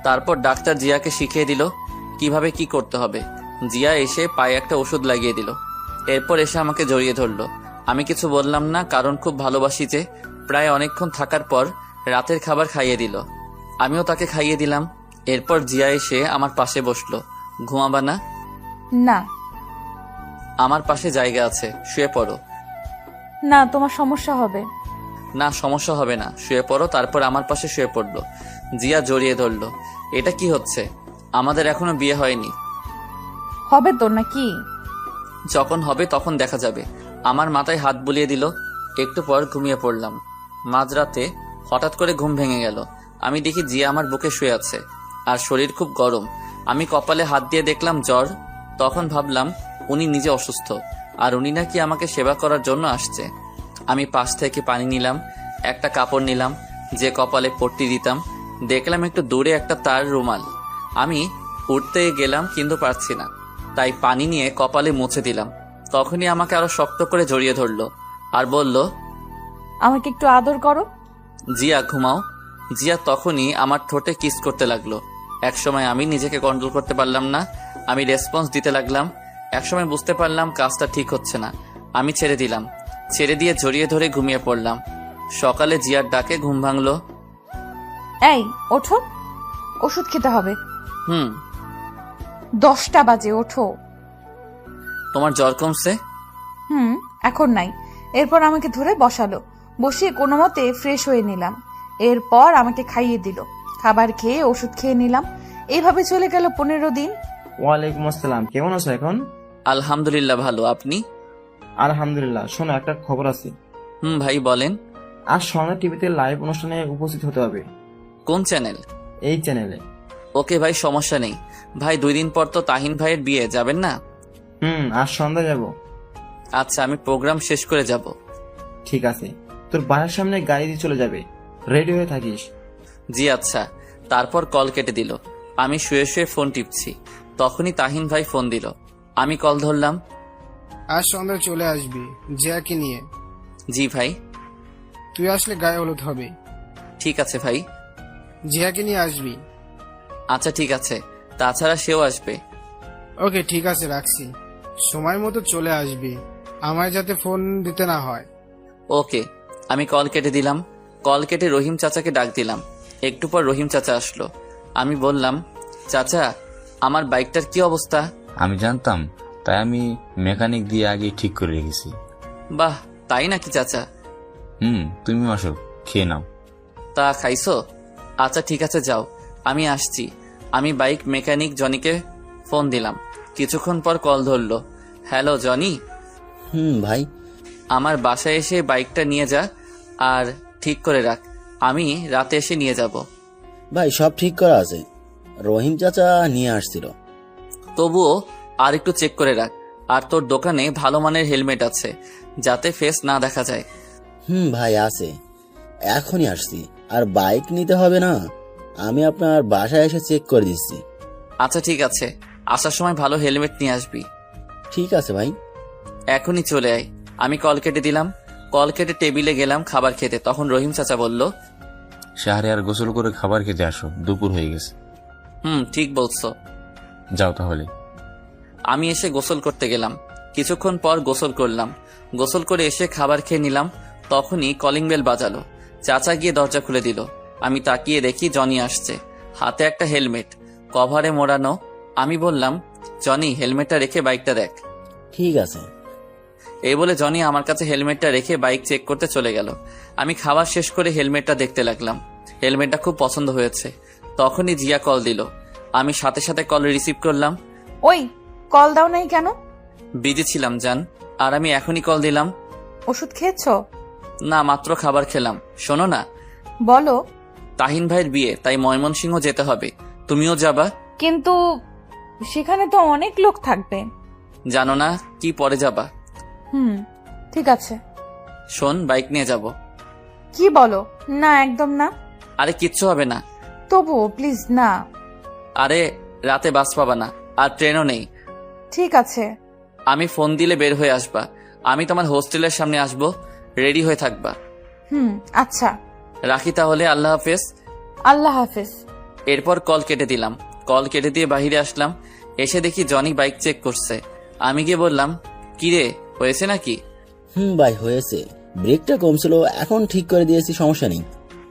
তারপর ডাক্তার জিয়াকে শিখিয়ে দিল কিভাবে কি করতে হবে। জিয়া এসে পায়ে একটা ওষুধ লাগিয়ে দিল। এরপর এসে আমাকে জড়িয়ে ধরলো। আমি কিছু বললাম না, কারণ খুব ভালোবাসি যে। প্রায় অনেকক্ষণ থাকার পর রাতের খাবার খাইয়ে দিল। আমিও তাকে খাইয়ে দিলাম। এরপর জিয়া এসে আমার পাশে বসলো। ঘুমাবা না? না। আমার পাশে জায়গা আছে, শুয়ে পড়ো। না, তোমার সমস্যা হবে। না, সমস্যা হবে না, শুয়ে পড়ো। তারপর আমার পাশে শুয়ে পড়লো। জিয়া জড়িয়ে ধরলো। এটা কি হচ্ছে? আমাদের এখনো বিয়ে হয়নি। হবে তো নাকি? যখন হবে তখন দেখা যাবে। আমার মাথায় হাত বুলিয়ে দিল। একটু পর ঘুমিয়ে পড়লাম। মাঝরাতে হঠাৎ করে ঘুম ভেঙে গেল। আমি দেখি জিয়া আমার বুকে শুয়ে আছে আর শরীর খুব গরম। আমি কপালে হাত দিয়ে দেখলাম জ্বর। তখন ভাবলাম উনি নিজে অসুস্থ আর উনি নাকি আমাকে সেবা করার জন্য আসছে। আমি পাশ থেকে পানি নিলাম, একটা কাপড় নিলাম যে কপালে পট্টি দিতাম। দেখলাম একটু দূরে একটা তার রুমাল। আমি উঠতে গেলাম কিন্তু পারছি না, তাই পানি নিয়ে কপালে মুছে দিলাম। তখনই আমাকে আরো শক্ত করে জড়িয়ে ধরলো আর বলল, আমাকে একটু আদর করো। জিয়া ঘুমাও। জিয়া তখনই আমার ঠোঁটে কিস করতে লাগলো। একসময় আমি নিজেকে কন্ট্রোল করতে পারলাম না। আমি রেসপন্স দিতে লাগলাম। একসময় বুঝতে পারলাম কাজটা ঠিক হচ্ছে না। আমি ছেড়ে দিলাম। ছেড়ে দিয়ে জড়িয়ে ধরে ঘুমিয়ে পড়লাম। সকালে জিয়ার ডাকে ঘুম ভাঙলো। এই ওঠো, ওষুধ খেতে হবে। 10টা বাজে, ওঠো। তোমার জ্বর কমছে? এখন নাই। এরপর আমাকে ধরে বসালো। বসিয়ে কোনো মতে ফ্রেশ হয়ে নিলাম। এরপর আমাকে খাইয়ে দিল। খাবার খেয়ে ওষুধ খেয়ে নিলাম। এইভাবে চলে গেল 15 দিন। ওয়ালাইকুম আসসালাম, কেমন আছো এখন? আলহামদুলিল্লাহ ভালো, আপনি? আলহামদুলিল্লাহ। শোনো, একটা খবর আছে। ভাই বলেন। আজ সন্ধ্যা টিভিতে লাইভ অনুষ্ঠানে উপস্থিত হতে হবে। কোন চ্যানেল? এই চ্যানেলে। ওকে ভাই, সমস্যা নেই। ভাই 2 দিন পর তো তাহিন ভাইয়ের বিয়ে, যাবেন না? আজ সন্ধ্যা যাব। আচ্ছা, আমি প্রোগ্রাম শেষ করে যাব। ঠিক আছে, তোর বাসার সামনে গাড়ি দিয়ে চলে যাবে, রেডি হয়ে থাকিস। জি আচ্ছা। তারপর কল কেটে দিল। আমি শুয়ে শুয়ে ফোন টিপছি। তখনই তাহিন ভাই ফোন দিল। আমি কল ধরলাম। আজ সন্ধ্যায় চলে আসবি জিয়াকে নিয়ে। জি ভাই। তুই আসলে গায়ে হলুদ হবে। ঠিক আছে ভাই। জিয়াকে নিয়ে আসবি। আচ্ছা ঠিক আছে, তাছাড়া সেও আসবে। ওকে ঠিক আছে, রাখছি। সময় মতো চলে আসবি, আমায় যাতে ফোন দিতে না হয়। ওকে। আমি কল কেটে দিলাম। কল কেটে রহিম চাচাকে ডাক দিলাম। একটু পর রহিম চাচা আসলো। আমি বললাম, চাচা আমার বাইকটার কি অবস্থা? আমি জানতাম, তাই আমি মেকানিক দিয়ে আগে ঠিক করে রেখেছি। বাহ, তাই নাকি চাচা? তুমি আসো, খেয়ে নাও। তা খাইছো? আচ্ছা ঠিক আছে, যাও, আমি আসছি। আমি বাইক মেকানিক জনিকে ফোন দিলাম। কিছুক্ষণ পর কল ধরলো। Hello Johnny. ভাই। আমার বাসায় এসে বাইকটা নিয়ে যা আর ঠিক করে রাখ, আমি রাতে এসে নিয়ে যাব। ভাই সব ঠিক করা আছে, রহিম চাচা নিয়ে আসছিল। তবুও আর একটু চেক করে রাখ। আর তোর দোকানে ভালো মানের হেলমেট আছে, যাতে ফেস না দেখা যায়। ভাই আছে, এখনই আসছি। আর বাইক নিতে হবে না, আমি আপনার বাসায় এসে চেক করে দিচ্ছি। আচ্ছা ঠিক আছে, আসার সময় ভালো হেলমেট নিয়ে আসবি। ঠিক আছে ভাই। এখনই চলে আয়। আমি কল কেটে দিলাম। কল কেটে টেবিলে গেলাম খাবার খেতে। তখন রহিম চাচা বলল, শাহরিয়ার গোসল করে খাবার খেতে আসো, দুপুর হয়ে গেছে। ঠিক বলছো। যাও তাহলে। আমি এসে গোসল করতে গেলাম। কিছুক্ষণ পর গোসল করলাম। গোসল করে এসে খাবার খেয়ে নিলাম। তখনই কলিং বেল বাজালো। চাচা গিয়ে দরজা খুলে দিল। আমি তাকিয়ে দেখি জনি আসছে, হাতে একটা হেলমেট, কভারে মোড়ানো। আমি বললাম, জনি হেলমেটটা রেখে বাইকটা দেখ। ঠিক আছে। এই বলে জনি আমার কাছে হেলমেটটা রেখে বাইক চেক করতে চলে গেল। আমি খাবার শেষ করে হেলমেটটা দেখতে লাগলাম। হেলমেটটা খুব পছন্দ হয়েছে। তখনই জিয়া কল দিল। আমি সাথে সাথে কল রিসিভ করলাম। ওই কল দাও নাই কেন? বিজি ছিলাম জান, আর আমি এখনই কল দিলাম। ওষুধ খেয়েছো? না, মাত্র খাবার খেলাম। শোনো না, বলো। তাহিন ভাইয়ের বিয়ে, তাই ময়মনসিংহ যেতে হবে। তুমিও যাবা? কিন্তু সেখানে তো অনেক লোক থাকবে। জানো না কি, পরে যাবা। ঠিক আছে। শোন, বাইক নিয়ে যাব। কি বলো? না, একদম না। আরে কিচ্ছু হবে না। তবু প্লিজ না। আরে রাতে বাস পাবা না, আর ট্রেনও নেই। ঠিক আছে। আমি ফোন দিলে বের হয়ে আসবা। আমি তোমার হোস্টেলের সামনে আসবো, রেডি হয়ে থাকবা। আচ্ছা। রাখি তাহলে, আল্লাহ হাফেজ। আল্লাহ হাফেজ। এরপর কল কেটে দিলাম। কল কেটে দিয়ে বাহিরে আসলাম। এসে দেখি জনি বাইক চেক করছে। আমি গিয়ে বললাম, কিরে, হয়েছে নাকি? ভাই হয়েছে, ব্রেকটা কম ছিল, এখন ঠিক করে দিয়েছি, সমস্যা নেই।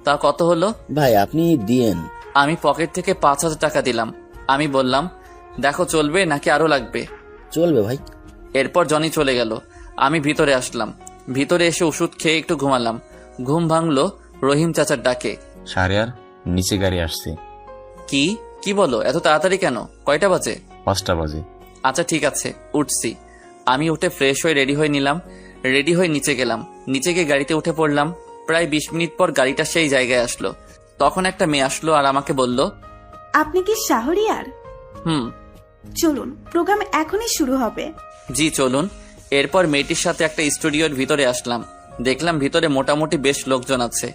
তা কত হলো? ভাই আপনি দিয়েন। আমি পকেট থেকে 5,000 টাকা দিলাম। আমি বললাম, দেখো চলবে নাকি আরো লাগবে? চলবে ভাই। এরপর জনি চলে গেল। আমি ভিতরে আসলাম। ভিতরে এসে ওষুধ খেয়ে একটু ঘুমালাম। ঘুম ভাঙলো রহিম চাচার ডাকে। শাহরিয়ার, নিচে গাড়ি আসছে। কি বলো, এত তাড়াতাড়ি কেন? কয়টা বাজে? 5টা বাজে। আচ্ছা ঠিক আছে, উঠছি। আমি উঠে ফ্রেশ হয়ে রেডি হয়ে নিলাম। রেডি হয়ে নিচে গেলাম। নিচে গিয়ে গাড়িতে উঠে পড়লাম। প্রায় 20 মিনিট পর গাড়িটা সেই জায়গায় আসলো। তখন একটা মেয়ে আসলো আর আমাকে বলল, আপনি কি শাহরিয়ার? চলুন, প্রোগ্রাম এখনই শুরু হবে। জি চলুন। এরপর মেয়েটির সাথে একটা স্টুডিওর ভিতরে আসলাম। দেখলাম ভিতরে মোটামুটি বেশ লোকজন আছে।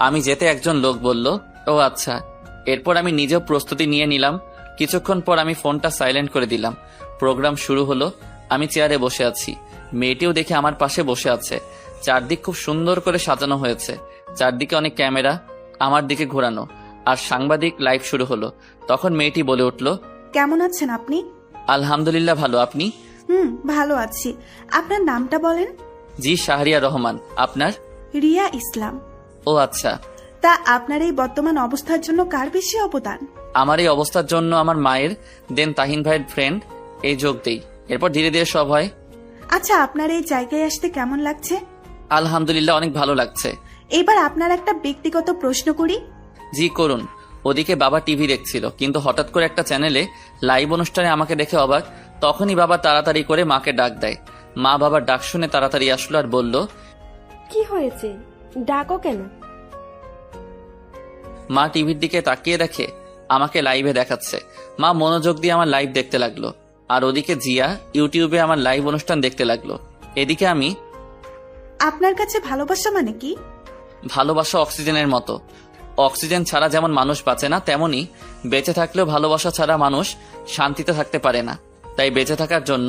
আমি যেতে একজন লোক বলল, ও আচ্ছা। এরপর আমি নিজেও প্রস্তুতি নিয়ে নিলাম। কিছুক্ষণ পর আমি ফোনটা সাইলেন্ট করে দিলাম। প্রোগ্রাম শুরু হলো। আমি চেয়ারে বসে আছি। মেয়েটিও দেখে আমার পাশে বসে আছে। চারদিক খুব সুন্দর করে সাজানো হয়েছে। চারদিকে অনেক ক্যামেরা আমার দিকে ঘোরানো, আর সাংবাদিক লাইভ শুরু হলো। তখন মেয়েটি বলে উঠল, কেমন আছেন আপনি? আলহামদুলিল্লাহ ভালো, আপনি? ভালো আছি। আপনার নামটা বলেন। জি, শাহরিয়া রহমান। আপনার? রিয়া ইসলাম। ও আচ্ছা। তা আপনার এই বর্তমান অবস্থার জন্য কার বেশি অবদান? আমার এই অবস্থার জন্য আমার মায়ের, দেন তাহিন ভাইয়ের ফ্রেন্ড, এই যোগ দেই। এরপর ধীরে ধীরে সব হয়। আচ্ছা, আপনার এই জায়গায় আসতে কেমন লাগছে? আলহামদুলিল্লাহ অনেক ভালো লাগছে। এবার আপনার একটা ব্যক্তিগত প্রশ্ন করি। জি করুন। ওদিকে বাবা টিভি দেখছিল, কিন্তু হঠাৎ করে একটা চ্যানেলে লাইভ অনুষ্ঠানে আমাকে দেখে অবাক। তখনই বাবা তাড়াতাড়ি করে মাকে ডাক দেয়। মা বাবার ডাক শুনে তাড়াতাড়ি আসলো আর বলল, কি হয়েছে, ডাকো কেন? মা টিভির দিকে তাকিয়ে দেখে আমাকে লাইভে দেখাচ্ছে। মা মনোযোগ দিয়ে আমার লাইভ দেখতে লাগলো, আর ওদিকে জিয়া ইউটিউবে আমার লাইভ অনুষ্ঠান দেখতে লাগলো। এদিকে আমি। আপনার কাছে ভালোবাসা মানে কি? ভালোবাসা অক্সিজেনের মতো। অক্সিজেন ছাড়া যেমন মানুষ বাঁচে না, তেমনি বেঁচে থাকলেও ভালোবাসা ছাড়া মানুষ শান্তিতে থাকতে পারে না। তাই বেঁচে থাকার জন্য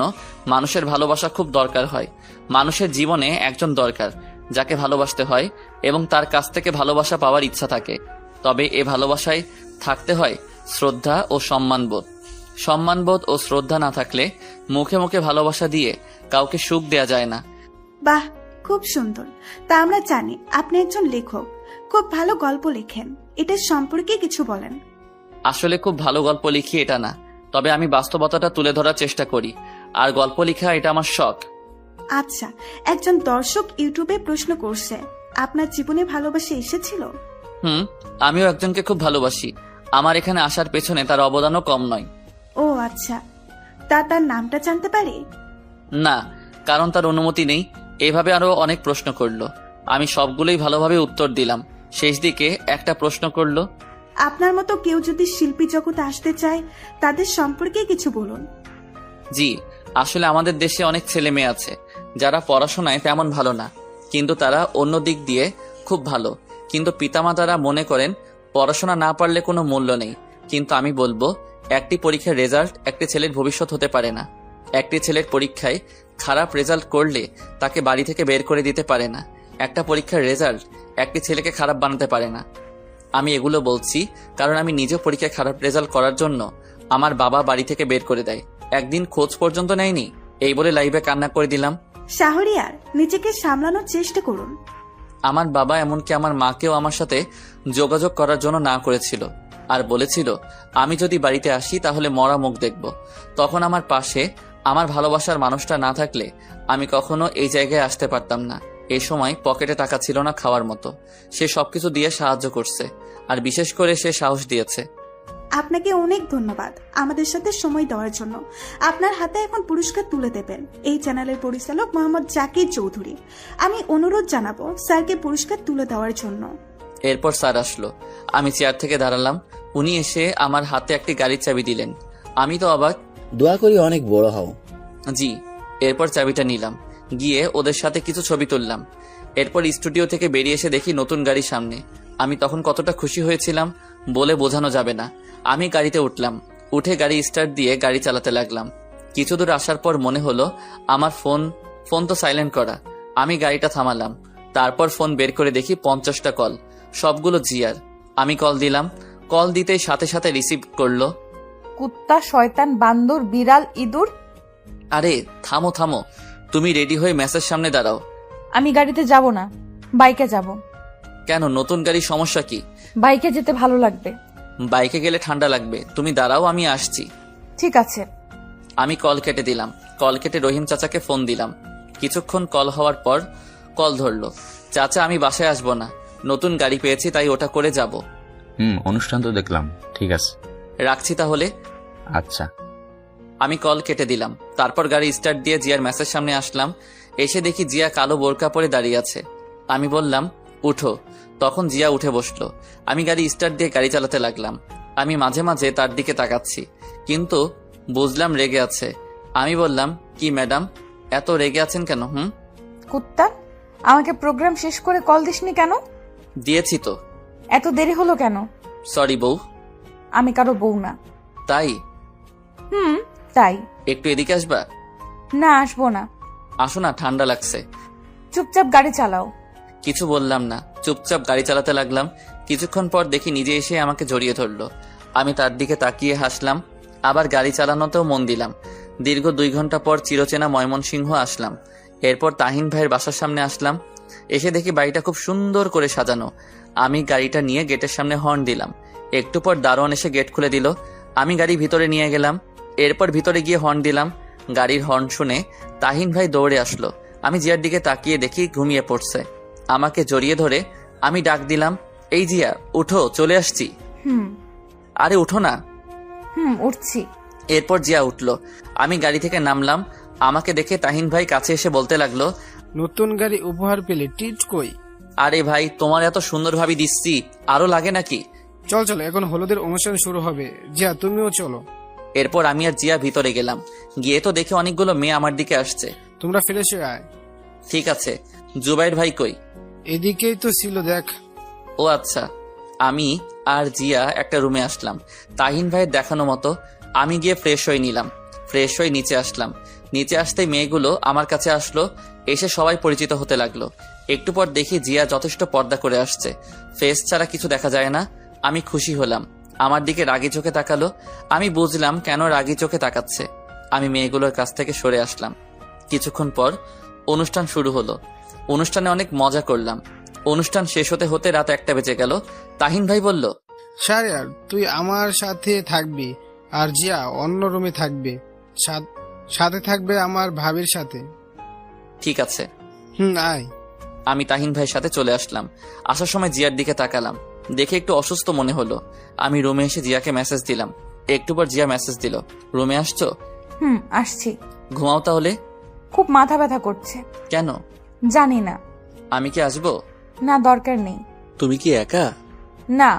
মানুষের ভালোবাসা খুব দরকার হয়। মানুষের জীবনে একজন দরকার যাকে ভালোবাসতে হয় এবং তার কাছ থেকে ভালোবাসা পাওয়ার ইচ্ছা থাকে। তবে এ ভালোবাসায় থাকতে হয় শ্রদ্ধা ও সম্মানবোধ। সম্মানবোধ ও শ্রদ্ধা না থাকলে মুখে মুখে ভালোবাসা দিয়ে কাউকে সুখ দেয়া যায় না। বাহ, খুব সুন্দর। তা আমরা জানি আপনি একজন লেখক, খুব ভালো গল্প লেখেন। এটা সম্পর্কে কিছু বলেন। আসলে খুব ভালো গল্প লিখি এটা না, তবে আমি বাস্তবতাটা তুলে ধরার চেষ্টা করি, আর গল্প লেখা এটা আমার শখ। আচ্ছা, একজন দর্শক ইউটিউবে প্রশ্ন করছে, আপনার জীবনে ভালোবাসা এসেছিল? আমিও একজনকে খুব ভালোবাসি। আমার এখানে আসার পেছনে তার অবদানও কম নয়। ও আচ্ছা, তার নামটা জানতে পারি? না, কারণ তার অনুমতি নেই। এভাবে আরো অনেক প্রশ্ন করলো। আমি সবগুলোই ভালোভাবে উত্তর দিলাম। শেষ দিকে একটা প্রশ্ন করলো, আপনার মতো কেউ যদি শিল্পী জগতে আসতে চায় তাদের সম্পর্কে কিছু বলুন। জি, আসলে আমাদের দেশে অনেক ছেলে মেয়ে আছে যারা পড়াশোনায় তেমন ভালো না, কিন্তু তারা অন্য দিক দিয়ে খুব ভালো। কিন্তু পিতামাতারা মনে করেন পড়াশোনা না পারলে কোনো মূল্য নেই। কিন্তু আমি বলবো, একটি পরীক্ষার রেজাল্ট একটি ছেলের ভবিষ্যৎ হতে পারে না। একটি ছেলের পরীক্ষায় খারাপ রেজাল্ট করলে তাকে বাড়ি থেকে বের করে দিতে পারে না। একটা পরীক্ষার রেজাল্ট একটি ছেলেকে খারাপ বানাতে পারে না। আমি এগুলো বলছি কারণ আমি নিজে পরীক্ষায় খারাপ রেজাল্ট করার জন্য আমার বাবা বাড়ি থেকে বের করে দেয়, একদিন খোঁজ পর্যন্ত নেয়নি। এই বলে লাইভে কান্না করে দিলাম। শাহরিয়ার, নিজেকে সামলানোর চেষ্টা করুন। আমার বাবা এমনকি আমার মাকেও আমার সাথে যোগাযোগ করার জন্য না করেছিল আর বলেছিল আমি যদি বাড়িতে আসি তাহলে মরা মুখ দেখব। তখন আমার পাশে আমার ভালোবাসার মানুষটা না থাকলে আমি কখনো এই জায়গায় আসতে পারতাম না। এই সময় পকেটে টাকা ছিল না খাওয়ার মতো, সে সবকিছু দিয়ে সাহায্য করছে আর বিশেষ করে সে সাহস দিয়েছে। আপনাকে অনেক ধন্যবাদ আমাদের সাথে সময় দেওয়ার জন্য। আপনার হাতে এখন পুরস্কার তুলে দেবেন এই চ্যানেলের পরিচালক মোহাম্মদ জাকির চৌধুরী। আমি অনুরোধ জানাবো স্যারকে পুরস্কার তুলে দেওয়ার জন্য। এরপর স্যার আসলো, আমি চেয়ার থেকে দাঁড়ালাম, উনি এসে আমার হাতে একটি গাড়ির চাবি দিলেন। আমি তো অবাক। দোয়া করি অনেক বড় হও। জি। এরপর চাবিটা নিলাম, গিয়ে ওদের সাথে কিছু ছবি তুললাম। এরপর স্টুডিও থেকে বেরিয়ে এসে দেখি নতুন গাড়ি সামনে। আমি তখন কতটা খুশি হয়েছিলাম বলে বোঝানো যাবে না। আমি গাড়িতে উঠলাম, উঠে গাড়ি স্টার্ট দিয়ে গাড়ি চালাতে লাগলাম। কিছু দূর আসার পর মনে হলো আমার ফোন তো সাইলেন্ট করা। আমি গাড়িটা থামালাম, তারপর ফোন বের করে দেখি 50টা কল, সবগুলো জিয়ার। আমি কল দিলাম, কল দিতেই সাথে সাথে রিসিভ করলো। কুত্তা, শয়তান, বান্দর, বিড়াল, ইঁদুর। আরে থামো থামো, তুমি রেডি হয়ে মেসেজ সামনে দাঁড়াও। আমি গাড়িতে যাব না, বাইকে যাব। কেন, নতুন গাড়ির সমস্যা কি? বাইকে যেতে ভালো লাগবে। বাইকে গেলে ঠান্ডা লাগবে, তুমি দাঁড়াও আমি আসছি। ঠিক আছে। আমি কল কেটে দিলাম, কল কেটে রহিম চাচাকে ফোন দিলাম। কিছুক্ষণ কল হওয়ার পর কল ধরলো। চাচা আমি বাসায় আসবো না, নতুন গাড়ি পেয়েছি তাই ওটা করে যাব। অনুষ্ঠান তো দেখলাম, ঠিক আছে রাখছি তাহলে। আচ্ছা। আমি কল কেটে দিলাম, তারপর গাড়ি স্টার্ট দিয়ে জিয়ার মেসেজ সামনে আসলাম। এসে দেখি জিয়া কালো বোরকা পরে দাঁড়িয়ে আছে। আমি বললাম উঠো, তখন জিয়া উঠে বসলো। আমি গাড়ি স্টার্ট দিয়ে গাড়ি চালাতে লাগলাম। আমি মাঝে মাঝে তার দিকে তাকাচ্ছি, কিন্তু বুঝলাম রেগে আছে। আমি বললাম কি ম্যাডাম, এত রেগে আছেন কেন? কুত্তা, আমাকে প্রোগ্রাম শেষ করে কল দিসনি কেন? দিয়েছি তো। এত দেরি হলো কেন? সরি বউ। আমি কারো বউ না। তাই? তাই। একটু এদিকে আসবা? না, আসবো না। আসো না, ঠান্ডা লাগছে। চুপচাপ গাড়ি চালাও। কিছু বললাম না, চুপচাপ গাড়ি চালাতে লাগলাম। কিছুক্ষণ পর দেখি নিজে এসে আমাকে জড়িয়ে ধরলো। আমি তার দিকে তাকিয়ে হাসলাম, আবার গাড়ি চালানোতেও মন দিলাম। দীর্ঘ 2 ঘন্টা পর চিরচেনা ময়মনসিংহ আসলাম। এরপর তাহিন ভাইয়ের বাসার সামনে আসলাম। এসে দেখি বাড়িটা খুব সুন্দর করে সাজানো। আমি গাড়িটা নিয়ে গেটের সামনে হর্ন দিলাম। একটু পর দারোয়ান এসে গেট খুলে দিল। আমি গাড়ি ভিতরে নিয়ে গেলাম। এরপর ভিতরে গিয়ে হর্ন দিলাম। গাড়ির হর্ন শুনে তাহিন ভাই দৌড়ে আসলো। আমি জিয়ার দিকে তাকিয়ে দেখি ঘুমিয়ে পড়ছে। আমাকে জড়িয়ে ধরে আমি ডাক দিলাম, এই জিয়া উঠো, চলে আসছি। আরে উঠো না। উঠছি। এরপর জিয়া উঠলো। আমি গাড়ি থেকে নামলাম। আমাকে দেখে তাহিন ভাই কাছে এসে বলতে লাগলো, নতুন গাড়ি উপহার পেলে টিট কই? আরে ভাই, তোমার এত সুন্দর ভাবে দিচ্ছি, আরো লাগে নাকি? চল চলো, এখন হলুদের অনুষ্ঠান শুরু হবে। জিয়া তুমিও চলো। এরপর আমি আর জিয়া ভিতরে গেলাম। গিয়ে তো দেখে অনেকগুলো মেয়ে আমার দিকে আসছে। তোমরা ফ্রেশ হয়ে আয়। ঠিক আছে। জুবাইর ভাই কই? এদিকেই তো ছিল, দেখ। ও আচ্ছা। আমি আর জিয়া একটা রুমে আসলাম তাহিন ভাইয়ের দেখানো মতো। আমি গিয়ে ফ্রেশ হয়ে নিলাম। ফ্রেশ হয়ে নিচে আসলাম। নিচে আসতেই মেয়েগুলো আমার কাছে আসলো। এসে সবাই পরিচিত হতে লাগলো। একটু পর দেখি জিয়া যথেষ্ট পর্দা করে আসছে, ফেস ছাড়া কিছু দেখা যায় না। আমি খুশি হলাম। আমার দিকে রাগি চোখে তাকালো। আমি বুঝলাম কেন রাগি চোখে তাকাচ্ছে। আমি মেয়েগুলোর কাছ থেকে সরে আসলাম। কিছুক্ষণ পর অনুষ্ঠান শুরু হলো। অনুষ্ঠানে অনেক মজা করলাম। অনুষ্ঠান শেষ হতে হতে রাত 1টা বেজে গেল। তাহিন ভাই বলল, শাহরিয়ার তুই আমার সাথে থাকবি আর জিয়া অন্য রুমে থাকবে, সাথে থাকবে আমার ভাবির সাথে। ঠিক আছে। আয়। আমি তাহিন ভাইয়ের সাথে চলে আসলাম। আসার সময় জিয়ার দিকে তাকালাম, দেখে একটু অসুস্থ মনে হলো। আমি রুমে এসে জিয়াকে মেসেজ দিলাম। একটু পর জিয়া মেসেজ দিল, রুমে আসছো? আসছি। ঘুমাও তাহলে। খুব মাথা ব্যথা করছে। কেন? জানি না। আমি কি আসবো? না, দরকার নেই। তুমি কি একা? না,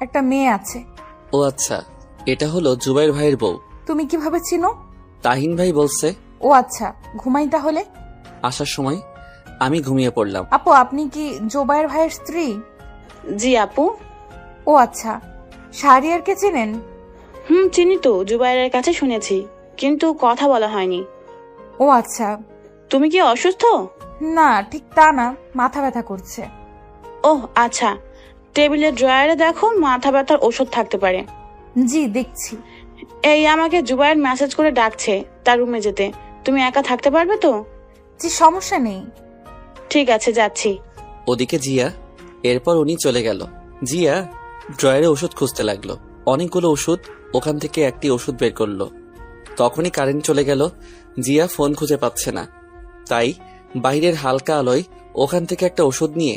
একটা মেয়ে আছে। ও আচ্ছা, এটা হলো জুবাইর ভাইয়ের বউ। তুমি কিভাবে চিনো? তাহিন ভাই বলছে। ও আচ্ছা, ঘুমাই তাহলে। আসার সময় আমি ঘুমিয়ে পড়লাম। আপু, আপনি কি জুবাইর ভাইয়ের স্ত্রী? জি আপু। ও আচ্ছা, শাহরিয়ারকে চেনেন? চিনি তো, জুবাইরের কাছে শুনেছি, কিন্তু কথা বলা হয়নি। ও আচ্ছা। তুমি কি অসুস্থ? না, ঠিক তা না, মাথা ব্যথা করছে। ওহ আচ্ছা, টেবিলের ড্রয়ারে দেখো, মাথা ব্যথার ওষুধ থাকতে পারে। জি দেখছি। এই আমাকে জুবাইর মেসেজ করে ডাকছে তার রুমে যেতে। তুমি একা থাকতে পারবে তো? জি, সমস্যা নেই। ঠিক আছে, যাচ্ছি। ওদিকে জিয়া। এরপর উনি চলে গেল। জিয়া ড্রয়ারে ওষুধ খুঁজতে লাগলো। অনেকগুলো ওষুধ, ওখান থেকে একটি ওষুধ বের করলো। তখনই কারেন্ট চলে গেল। জিয়া ফোন খুঁজে পাচ্ছে না, তাই বাইরের হালকা আলোয় ওখান থেকে একটা ওষুধ নিয়ে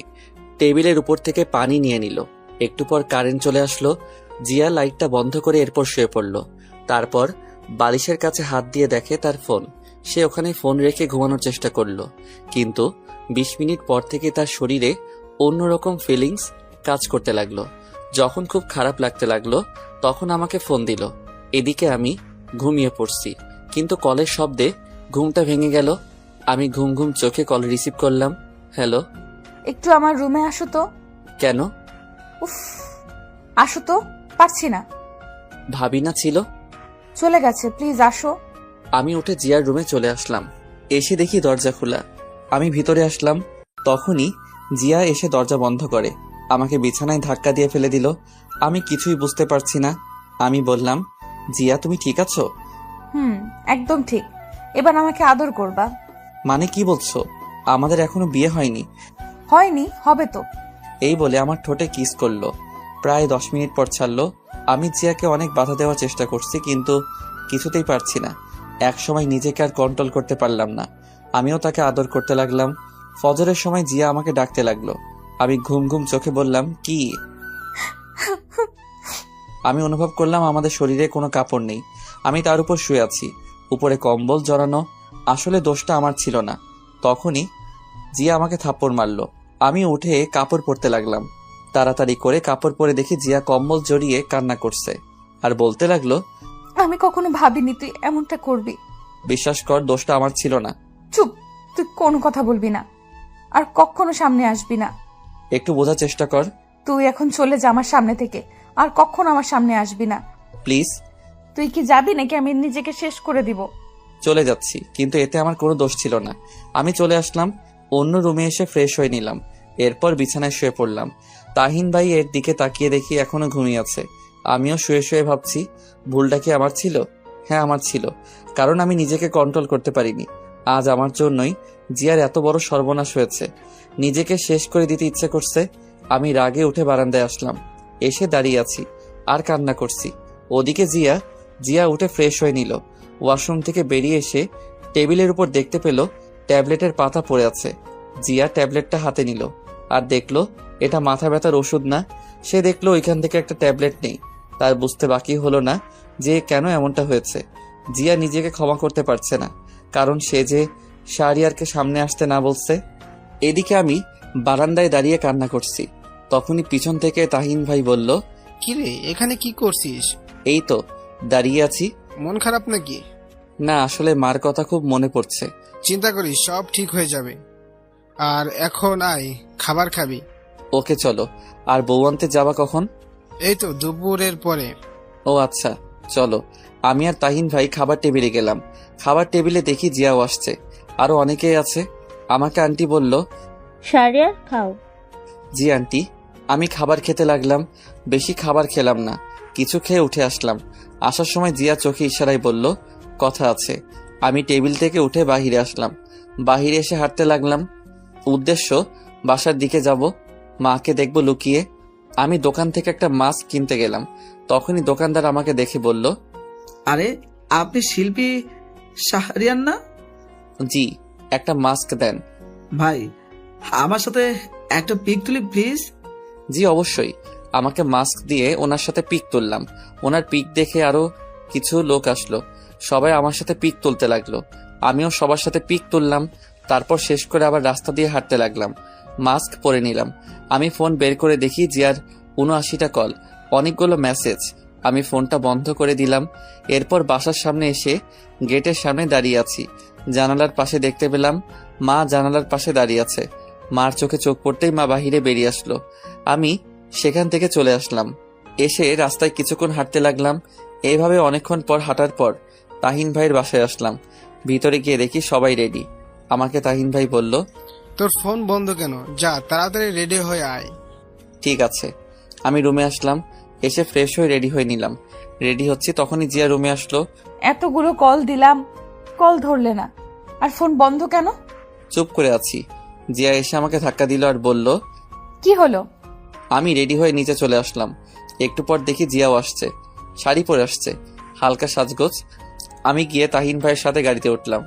টেবিলের উপর থেকে পানি নিয়ে নিল। একটু পর কারেন্ট চলে আসলো। জিয়া লাইটটা বন্ধ করে এরপর শুয়ে পড়ল। তারপর বালিশের কাছে হাত দিয়ে দেখে তার ফোন। সে ওখানে ফোন রেখে ঘুমানোর চেষ্টা করলো, কিন্তু 20 মিনিট পর থেকে তার শরীরে অন্যরকম ফিলিংস কাজ করতে লাগলো। যখন খুব খারাপ লাগতে লাগলো তখন আমাকে ফোন দিল। এদিকে আমি ঘুমিয়ে পড়ছি, কিন্তু কলের শব্দে ঘুমটা ভেঙে গেল। আমি ঘুম ঘুম চোখে কল রিসিভ করলাম। হ্যালো। একটু আমার রুমে আসো তো। কেন? উফ, আসো তো, পারছি না। ভাবি না ছিল? চলে গেছে, প্লিজ আসো। আমি উঠে জিয়ার রুমে চলে আসলাম। এসে দেখি দরজা খোলা। আমি ভিতরে আসলাম, তখনই জিয়া এসে দরজা বন্ধ করে আমাকে বিছানায় ধাক্কা দিয়ে ফেলে দিল। আমি কিছুই বুঝতে পারছি না। আমি বললাম, জিয়া তুমি ঠিক আছো? একদম ঠিক। এবার আমাকে আদর করবা। মানে কি বলছো? আমাদের এখনো বিয়ে হয়নি। হয়নি, হবে তো। এই বলে আমার ঠোঁটে কিস করলো। প্রায় 10 মিনিট পর ছাড়লো। আমি জিয়াকে অনেক বাধা দেওয়ার চেষ্টা করছি, কিন্তু কিছুতেই পারছি না। এক সময় নিজেকে আর কন্ট্রোল করতে পারলাম না। আমিও তাকে আদর করতে লাগলাম। ফজরের সময় জিয়া আমাকে ডাকতে লাগলো। আমি ঘুম ঘুম চোখে বললাম, কি? আমি অনুভব করলাম আমাদের শরীরে কোনো কাপড় নেই। আমি তার উপর শুয়ে আছি, উপরে কম্বল জড়ানো। আসলে দোষটা আমার ছিল না। তখনই জিয়া আমাকে থাপ্পড় মারলো। আমি উঠে কাপড় পরতে লাগলাম। তাড়াতাড়ি করে কাপড় পরে দেখি জিয়া কম্বল জড়িয়ে কান্না করছে আর বলতে লাগলো, আমি কখনো ভাবিনি তুই এমনটা করবি। বিশ্বাস কর, দোষটা আমার ছিল না। চুপ, তুই কোনো কথা বলবি না, আর কখনো সামনে আসবি না। একটু বোঝার চেষ্টা কর। তুই এখন চলে যা আমার সামনে থেকে, আর কখনো আমার সামনে আসবি না প্লিজ। তুই কি যাবি নাকি আমি নিজেকে শেষ করে দিব? চলে যাচ্ছি, কিন্তু এতে আমার কোনো দোষ ছিল না। আমি চলে আসলাম, অন্য রুমে এসে ফ্রেশ হয়ে নিলাম। এরপর বিছানায় শুয়ে পড়লাম। তাহিন ভাই এর দিকে তাকিয়ে দেখি এখনো ঘুমিয়ে আছে। আমিও শুয়ে শুয়ে ভাবছি, ভুলটা কি আমার ছিল? হ্যাঁ, আমার ছিল, কারণ আমি নিজেকে কন্ট্রোল করতে পারিনি। আজ আমার জন্যই জিয়ার এত বড় সর্বনাশ হয়েছে। নিজেকে শেষ করে দিতে ইচ্ছে করছে। আমি রাগে উঠে বারান্দায় আসলাম। এসে দাঁড়িয়ে আছি আর কান্না করছি। ওদিকে জিয়া উঠে ফ্রেশ হয়ে নিল। ওয়াশরুম থেকে বেরিয়ে এসে টেবিলের উপর দেখতে পেল ট্যাবলেটের পাতা পড়ে আছে। জিয়া ট্যাবলেটটা হাতে নিল আর দেখলো এটা মাথা ব্যথার ওষুধ না। সে দেখলো ওইখান থেকে একটা ট্যাবলেট নেই। তার বুঝতে বাকি হলো না যে কেন এমনটা হয়েছে। জিয়া নিজেকে ক্ষমা করতে পারছে না, কারণ সে যে শাহরিয়ারকে সামনে আসতে না বলছে। এদিকে আমি বারান্দায় দাঁড়িয়ে কান্না করছি। তখনই পিছন থেকে তাহিন ভাই বলল, কিরে, এখানে কি করছিস? এই তো দাঁড়িয়ে আছি। মন খারাপ নাকি? না, আসলে মার কথা খুব মনে পড়ছে। চিন্তা করিস, সব ঠিক হয়ে যাবে। আর এখন আয়, খাবার খাবি। ওকে চলো। আর বউ আনতে যাবা কখন? এই তো দুপুরের পরে। ও আচ্ছা, চলো। আমি আর তাহিন ভাই খাবার টেবিলে গেলাম। খাবার টেবিলে দেখি জিয়াও আসছে, আরো অনেকেই আছে। আমাকে আন্টি বলল, শাহরিয়ার খাও। জি আন্টি। আমি খাবার খেতে লাগলাম। বেশি খাবার খেলাম না, কিছু খেয়ে উঠে আসলাম। আসার সময় জিয়া চোখে ইশারায় বলল, কথা আছে। আমি টেবিল থেকে উঠে বাহিরে আসলাম। বাহিরে এসে হাঁটতে লাগলাম। উদ্দেশ্য বাসার দিকে যাব, মাকে দেখব লুকিয়ে। আমি দোকান থেকে একটা মাস্ক কিনতে গেলাম। তখনই দোকানদার আমাকে দেখে বলল, আরে আপনি শিল্পী শাহরিয়ার না? জি। একটা মাস্ক দেন। ভাই, আমার সাথে একটা পিক তুলি প্লিজ। জি অবশ্যই। আমাকে মাস্ক দিয়ে ওনার সাথে পিক তুললাম। ওনার পিক দেখে আরো কিছু লোক আসলো। সবাই আমার সাথে পিক তুলতে লাগলো। আমিও সবার সাথে পিক তুললাম। তারপর শেষ করে আবার রাস্তা দিয়ে হাঁটতে লাগলাম। মাস্ক পরে নিলাম। আমি ফোন বের করে দেখি জিয়ার ৭৯টা কল, অনেকগুলো মেসেজ। আমি ফোনটা বন্ধ করে দিলাম। এরপর বাসার সামনে এসে গেটের সামনে দাঁড়িয়ে আছি। জানালার পাশে দেখতে পেলাম মা জানালার পাশে দাঁড়িয়ে আছে। মার চোখে চোখ পড়তেই মা বাহিরে বেরিয়ে আসলো। আমি সেখান থেকে চলে আসলাম। এসে রাস্তায় কিছুক্ষণ হাঁটতে লাগলাম। এইভাবে অনেকক্ষণ পর হাঁটার পর তাহিন ভাইয়ের বাসায় আসলাম। ভিতরে গিয়ে দেখি সবাই রেডি। আমাকে তাহিন ভাই বলল, তোর ফোন বন্ধ কেন? যা তাড়াতাড়ি রেডি হয়ে আয়। ঠিক আছে। আমি রুমে আসলাম। এসে ফ্রেশ হয়ে রেডি হয়ে নিলাম। রেডি হচ্ছি, তখনই জিয়া রুমে আসলো। এতগুলো কল দিলাম, কল ধরলে না, আর ফোন বন্ধ কেন? চুপ করে আছি। জিয়া এসে আমাকে ধাক্কা দিল আর বলল, কি হলো? আমি রেডি হয়ে নিচে চলে আসলাম। একটু পর দেখি জিয়াও আসছে, শাড়ি পরে আসছে, হালকা সাজগোজ। আমি গিয়ে তাহিন ভাইয়ের সাথে গাড়িতে উঠলাম।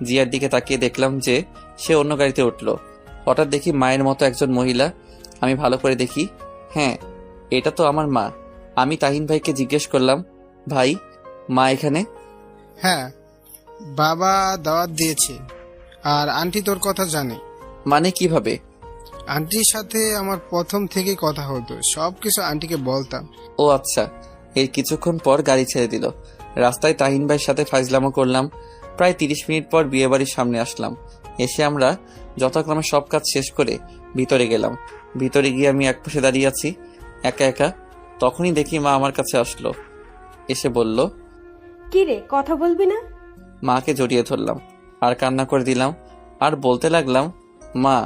জিয়ার দিকে তাকিয়ে দেখলাম যে সে অন্য গাড়িতে উঠলো। হঠাৎ দেখি মায়ের মতো একজন মহিলা। আমি ভালো করে দেখি, হ্যাঁ, এটা তো আমার মা। আমি তাহিন ভাইকে জিজ্ঞেস করলাম, ভাই, মা এখানে? হ্যাঁ, বাবা দাওয়াত দিয়েছে আর আন্টি তোর কথা জানে। মানে কিভাবে? আন্টির সাথে আমার প্রথম থেকে কথা হতো, সবকিছু আন্টিকে বলতাম। ও আচ্ছা। এর কিছুক্ষণ পর গাড়ি ছেড়ে দিল। রাস্তায় তাহিন ভাইয়ের সাথে ফাইজলামো করলাম। প্রায় 30 মিনিট পর বিয়েবাড়ির সামনে আসলাম। এসে আমরা যথাক্রমে সব কাজ শেষ করে ভিতরে গেলাম। ভিতরে গিয়ে আমি একপাশে দাঁড়িয়ে আছি একা একা। তখনই দেখি মা আমার কাছে আসলো। এসে বলল, কি রে, কথা বলবি না? মাকে জড়িয়ে ধরলাম আর কান্না করে দিলাম আর বলতে লাগলাম, মা,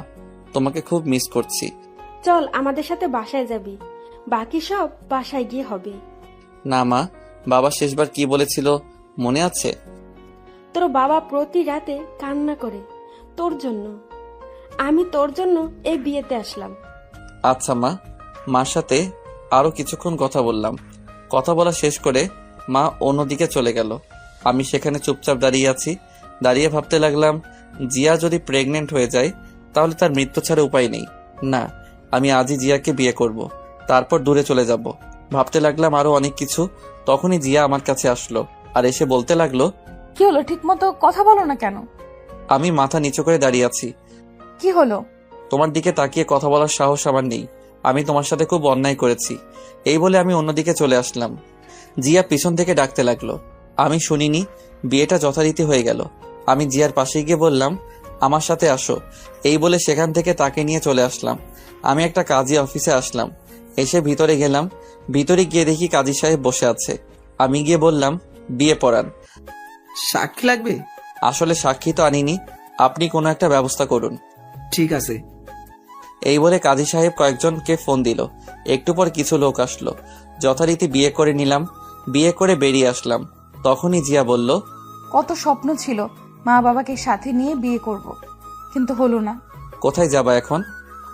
তোমাকে খুব মিস করছি। চল আমাদের সাথে বাসায় যাবি, বাকি সব বাসায় গিয়ে হবে। না মা, বাবা শেষবার কি বলেছিল মনে আছে? তোর বাবা প্রতি রাতে কান্না করে তোর জন্য। আমি তোর জন্য এই বিয়েতে আসলাম। আচ্ছা মা। মার সাথে আরো কিছুক্ষণ কথা বললাম। কথা বলা শেষ করে মা অন্যদিকে চলে গেল। আমি সেখানে চুপচাপ দাঁড়িয়ে আছি। দাঁড়িয়ে ভাবতে লাগলাম, জিয়া যদি প্রেগনেন্ট হয়ে যায় তাহলে তার মৃত্যু ছাড়া উপায় নেই। না, আমি আজই জিয়াকে বিয়ে করব, তারপর দূরে চলে যাব। ভাবতে লাগলাম আরো অনেক কিছু। তখনই জিয়া আমার কাছে আসলো আর এসে বলতে লাগলো, কি হলো? ঠিক মতো কথা বলো না কেন? আমি মাথা নিচু করে দাঁড়িয়ে আছি। কি হলো? তোমার দিকে তাকিয়ে কথা বলার সাহস আমার নেই। আমি তোমার সাথে খুব অন্যায় করেছি। এই বলে আমি অন্যদিকে চলে আসলাম। জিয়া পিছন থেকে ডাকতে লাগলো। আমি শুনিনি। বিয়েটা যথারীতি হয়ে গেল। আমি জিয়ার পাশে গিয়ে বললাম, আমার সাথে আসো। এই বলে সেখান থেকে তাকে নিয়ে চলে আসলাম। আমি একটা কাজী অফিসে আসলাম। এসে ভিতরে গেলাম। ভিতরে গিয়ে দেখি কাজী সাহেব বসে আছে। আমি গিয়ে বললাম, বিয়ে পড়ান। সাক্ষী লাগবে? আসলে সাক্ষী তো আনিনি, আপনি কোনো একটা ব্যবস্থা করুন। ঠিক আছে। এই বলে কাজী সাহেব কয়েকজনকে ফোন দিল। একটু পর কিছু লোক আসলো। যথারীতি বিয়ে করে নিলাম। বিয়ে করে বেরিয়ে আসলাম। তখনই জিয়া বলল, কত স্বপ্ন ছিল মা বাবাকে সাথে নিয়ে বিয়ে করব, কিন্তু হলো না। কোথায় যাবা এখন?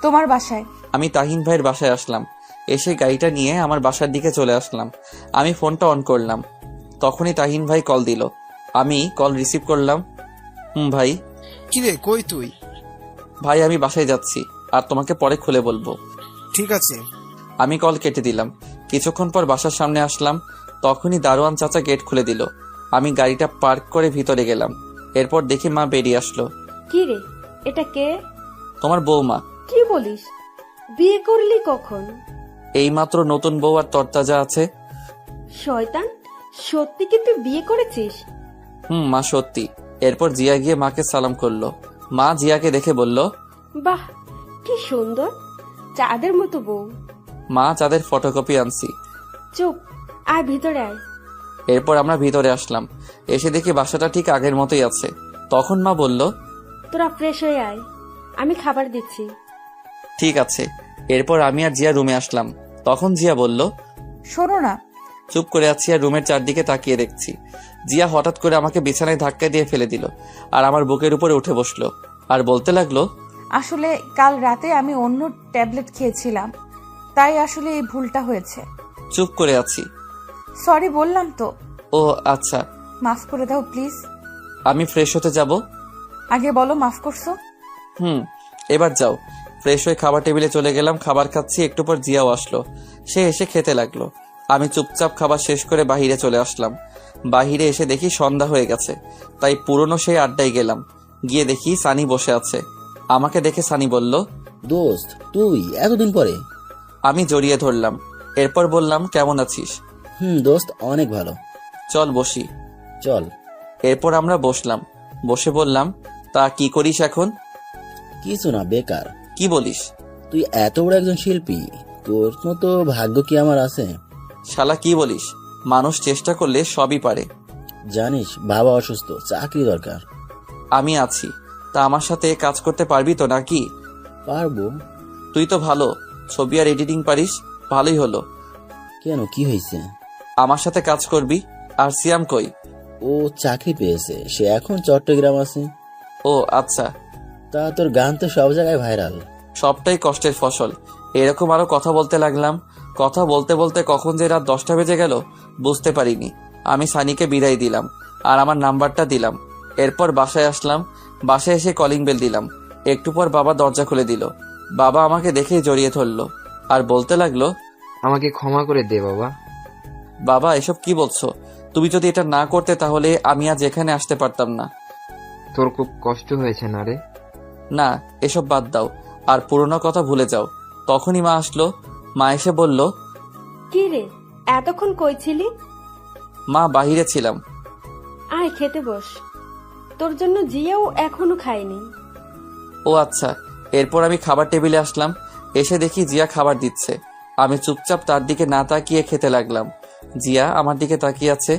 তোমার বাসায়। আমি তাহিন ভাইয়ের বাসায় আসলাম। এসে গাড়িটা নিয়ে আমার বাসার দিকে চলে আসলাম। আমি ফোনটা অন করলাম। তখনই তাহিন ভাই কল দিল। আমি কল রিসিভ করলাম। ভাই। কিরে, কই তুই? ভাই, আমি বাসায় যাচ্ছি, আর তোমাকে পরে খুলে বলবো। ঠিক আছে। আমি কল কেটে দিলাম। কিছুক্ষণ পর বাসার সামনে আসলাম। তখনই দারোয়ান চাচা গেট খুলে দিল। আমি গাড়িটা পার্ক করে ভিতরে গেলাম। এরপর দেখি মা বেরিয়ে আসলো। কি রে, এটা কে? তোমার বৌমা। কি বলিস? বিয়ে করলি কখন? এইমাত্র নতুন বউ আর তরতাজা আছে। শয়তান, সত্যি কি তুই বিয়ে করেছিস? মা, সত্যি। এরপর জিয়া গিয়ে মাকে সালাম করলো। মা জিয়াকে দেখে বলল, বাহ, কি সুন্দর, চাঁদের মতো বউ। মা, চাঁদের ফটোকপি আনছি। চুপ, আয় ভিতরে আয়। এরপর আমরা ভিতরে আসলাম। এসে দেখি বাসাটা ঠিক আগের মতোই আছে। তখন মা বলল, তোরা ফ্রেশ হয়ে আয়, আমি খাবার দিচ্ছি। ঠিক আছে। এরপর আমি আর জিয়া রুমে আসলাম। তখন জিয়া বলল, শোনো না। চুপ করে আছি আর রুমের চারদিকে তাকিয়ে দেখছি। জিয়া হঠাৎ করে আমাকে বিছানায় ধাক্কা দিয়ে ফেলে দিল আর আমার বুকের উপরে উঠে বসলো আর বলতে লাগলো, আসলে কাল রাতে আমি অন্য ট্যাবলেট খেয়েছিলাম, তাই আসলে এই ভুলটা হয়েছে। চুপ করে আছি। সরি বললাম তো। ও আচ্ছা। মাফ করে দাও প্লিজ। আমি ফ্রেশ হতে যাব। আগে বলো মাফ করছো। এবার যাও। ফ্রেশ হয়ে খাবার টেবিলে চলে গেলাম। খাবার খাচ্ছি। একটু পর জিয়াও আসলো। সে এসে খেতে লাগলো। আমি চুপচাপ খাবার শেষ করে বাহিরে চলে আসলাম। বাহিরে এসে দেখি সন্ধ্যা হয়ে গেছে, তাই পুরনো সেই আড্ডায় গেলাম। গিয়ে দেখি সানি বসে আছে। আমাকে দেখে সানি বলল, দোস্ত, তুই এতদিন পরে? আমি জড়িয়ে ধরলাম। এরপর বললাম, কেমন আছিস? দোস্ত, অনেক ভালো। চল বসি। চল। এরপর আমরা বসলাম। বসে বললাম, তা কি করিস এখন? কিছু না, বেকার। কি বলিস? তুই এত বড় একজন শিল্পী, তোর মতো ভাগ্য কি আমার আছে? শালা কি বলিস? মানুষ চেষ্টা করলে সবই পারে। জানিস, বাবা অসুস্থ, চাকরি দরকার। আমি আছি। তা আমার সাথে কাজ করতে পারবি তো নাকি? পারবো। তুই তো ভালো ছবি আর এডিটিং পারিস। ভালোই হলো। কেন, কি হয়েছে? আমার সাথে কাজ করবি। আর সিয়াম কই? ও চাকরি পেয়েছে, সে এখন চট্টগ্রাম আছে। ও আচ্ছা। তা তোর গান তো সব জায়গায় ভাইরাল। সবটাই কষ্টের ফসল। এরকম আরো কথা বলতে লাগলাম। কথা বলতে বলতে কখন যে রাত 10টা বেজে গেল বুঝতে পারিনি। আমি সানিকে বিদায় দিলাম আর আমার নাম্বারটা দিলাম। এরপর বাসায় আসলাম। বাসায় এসে কলিং বেল দিলাম। একটু পর বাবা দরজা খুলে দিল। বাবা আমাকে দেখেই জড়িয়ে ধরলো আর বলতে লাগলো, আমাকে ক্ষমা করে দে বাবা। বাবা এসব কি বলছো? তুমি যদি এটা না করতে তাহলে আমি আজ এখানে আসতে পারতাম না। তোর খুব কষ্ট হয়েছে না রে? না, এসব বাদ দাও আর পুরোনো কথা ভুলে যাও। তখনই মা আসলো। মা এসে বলল, কি রে, এতক্ষণ কই ছিলি? মা বাহিরে ছিলাম। আয় খেতে বস, তোর জন্য জিয়াও এখনো খায়নি। ও আচ্ছা। এরপর আমি খাবার টেবিলে আসলাম। এসে দেখি জিয়া খাবার দিচ্ছে। আমি চুপচাপ তার দিকে না তাকিয়ে খেতে লাগলাম। জিয়া আমার দিকে তাকিয়ে আছে,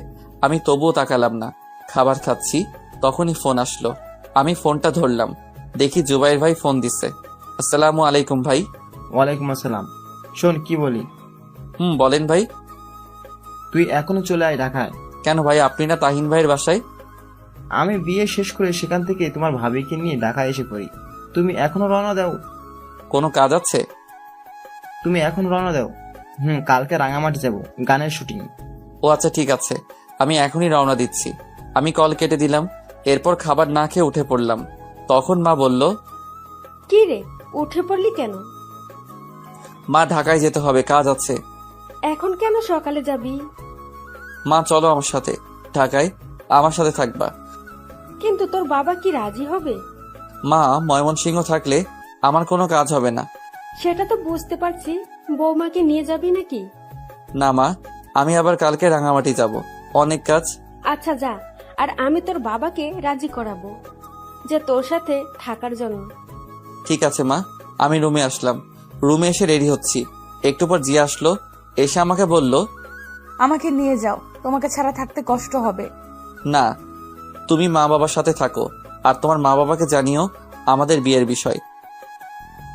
আমি তবুও তাকালাম না। খাবার খাচ্ছি, তখনই ফোন আসলো। আমি ফোনটা ধরলাম, দেখি জুবাইর ভাই ফোন দিচ্ছে। আসসালামু আলাইকুম ভাই। ওয়ালাইকুম আসসালাম। শোন কি বলি। বলেন ভাই। তুই এখনো চলে আয় ঢাকায়। কেন ভাই, আপনি না তাহিন ভাইয়ের বাসায়? আমি বিয়ে শেষ করে সেখান থেকে তোমার ভাবিকে নিয়ে ঢাকায় এসে পড়ি। তুমি এখনো রওনা দাও? কোনো কাজ আছে? তুমি এখন রওনা দাও। কালকে রাঙামাটি যাব, গানের শুটিং। ও আচ্ছা ঠিক আছে, আমি এখনই রওনা দিচ্ছি। আমি কল কেটে দিলাম। এরপর খাবার না খেয়ে উঠে পড়লাম। তখন মা বলল, কি রে, উঠে পড়লি কেন? মা ঢাকায় যেতে হবে, কাজ আছে। এখন কেন সকালে যাবি? মা চলো আমার সাথে ঢাকায়, আমার সাথে থাকবা। কিন্তু তোর বাবা কি রাজি হবে? মা, ময়মনসিংহ থাকলে আমার কোনো কাজ হবে না। সেটা তো বুঝতে পারছি, বৌমাকে নিয়ে যাবি নাকি? না মা, আমি আবার কালকে রাঙামাটি যাব, অনেক কাজ। আচ্ছা যা, আর আমি তোর বাবাকে রাজি করাবো যে তোর সাথে থাকার জন্য। ঠিক আছে মা। আমি রুমে আসলাম। রুমে এসে রেডি হচ্ছি। একটু পর জিয়া আসলো। এসে আমাকে বলল, আমাকে নিয়ে যাও, তোমাকে ছাড়া থাকতে কষ্ট হবে। না, তুমি মা বাবার সাথে থাকো আর তোমার মা বাবাকে জানিও আমাদের বিয়ের বিষয়।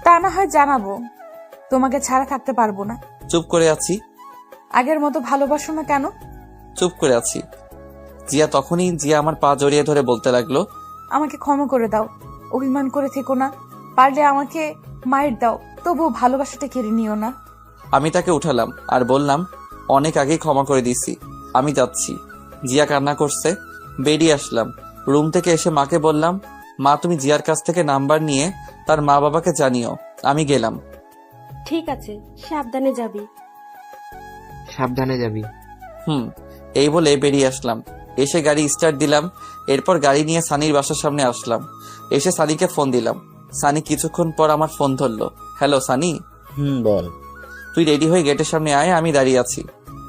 তা না হয় জানাবো, তোমাকে ছাড়া থাকতে পারবো না। চুপ করে আছি। আগের মতো ভালোবাসো না কেন? চুপ করে আছি। জিয়া আমার পা জড়িয়ে ধরে বলতে লাগলো, আমাকে ক্ষমা করে দাও, অভিমান করে থেকো না, পারলে আমাকে মায়ের দাও, তবুও ভালোবাসাটা কেড়ে নিও না। আমি তাকে উঠালাম আর বললাম, অনেক আগেই ক্ষমা করে দিছি, আমি যাচ্ছি। জিয়া কান্না করছে। বেরিয়ে আসলাম। রুম থেকে এসে মাকে বললাম, মা তুমি জিয়ার কাছ থেকে নাম্বার নিয়ে তার মা বাবাকে জানিও আমি গেলাম। ঠিক আছে, সাবধানে যাবি। সাবধানে যাবি। এই বলে বেরিয়ে আসলাম। এসে গাড়ি স্টার্ট দিলাম। এরপর গাড়ি নিয়ে সানির বাসার সামনে আসলাম। এসে সানিকে ফোন দিলাম। সানি কিছুক্ষণ পর আমার ফোন ধরলো। হ্যালো সানি। বল। তুই রেডি হয়ে গেটের সামনে আয়, আমি দাঁড়িয়ে আছি।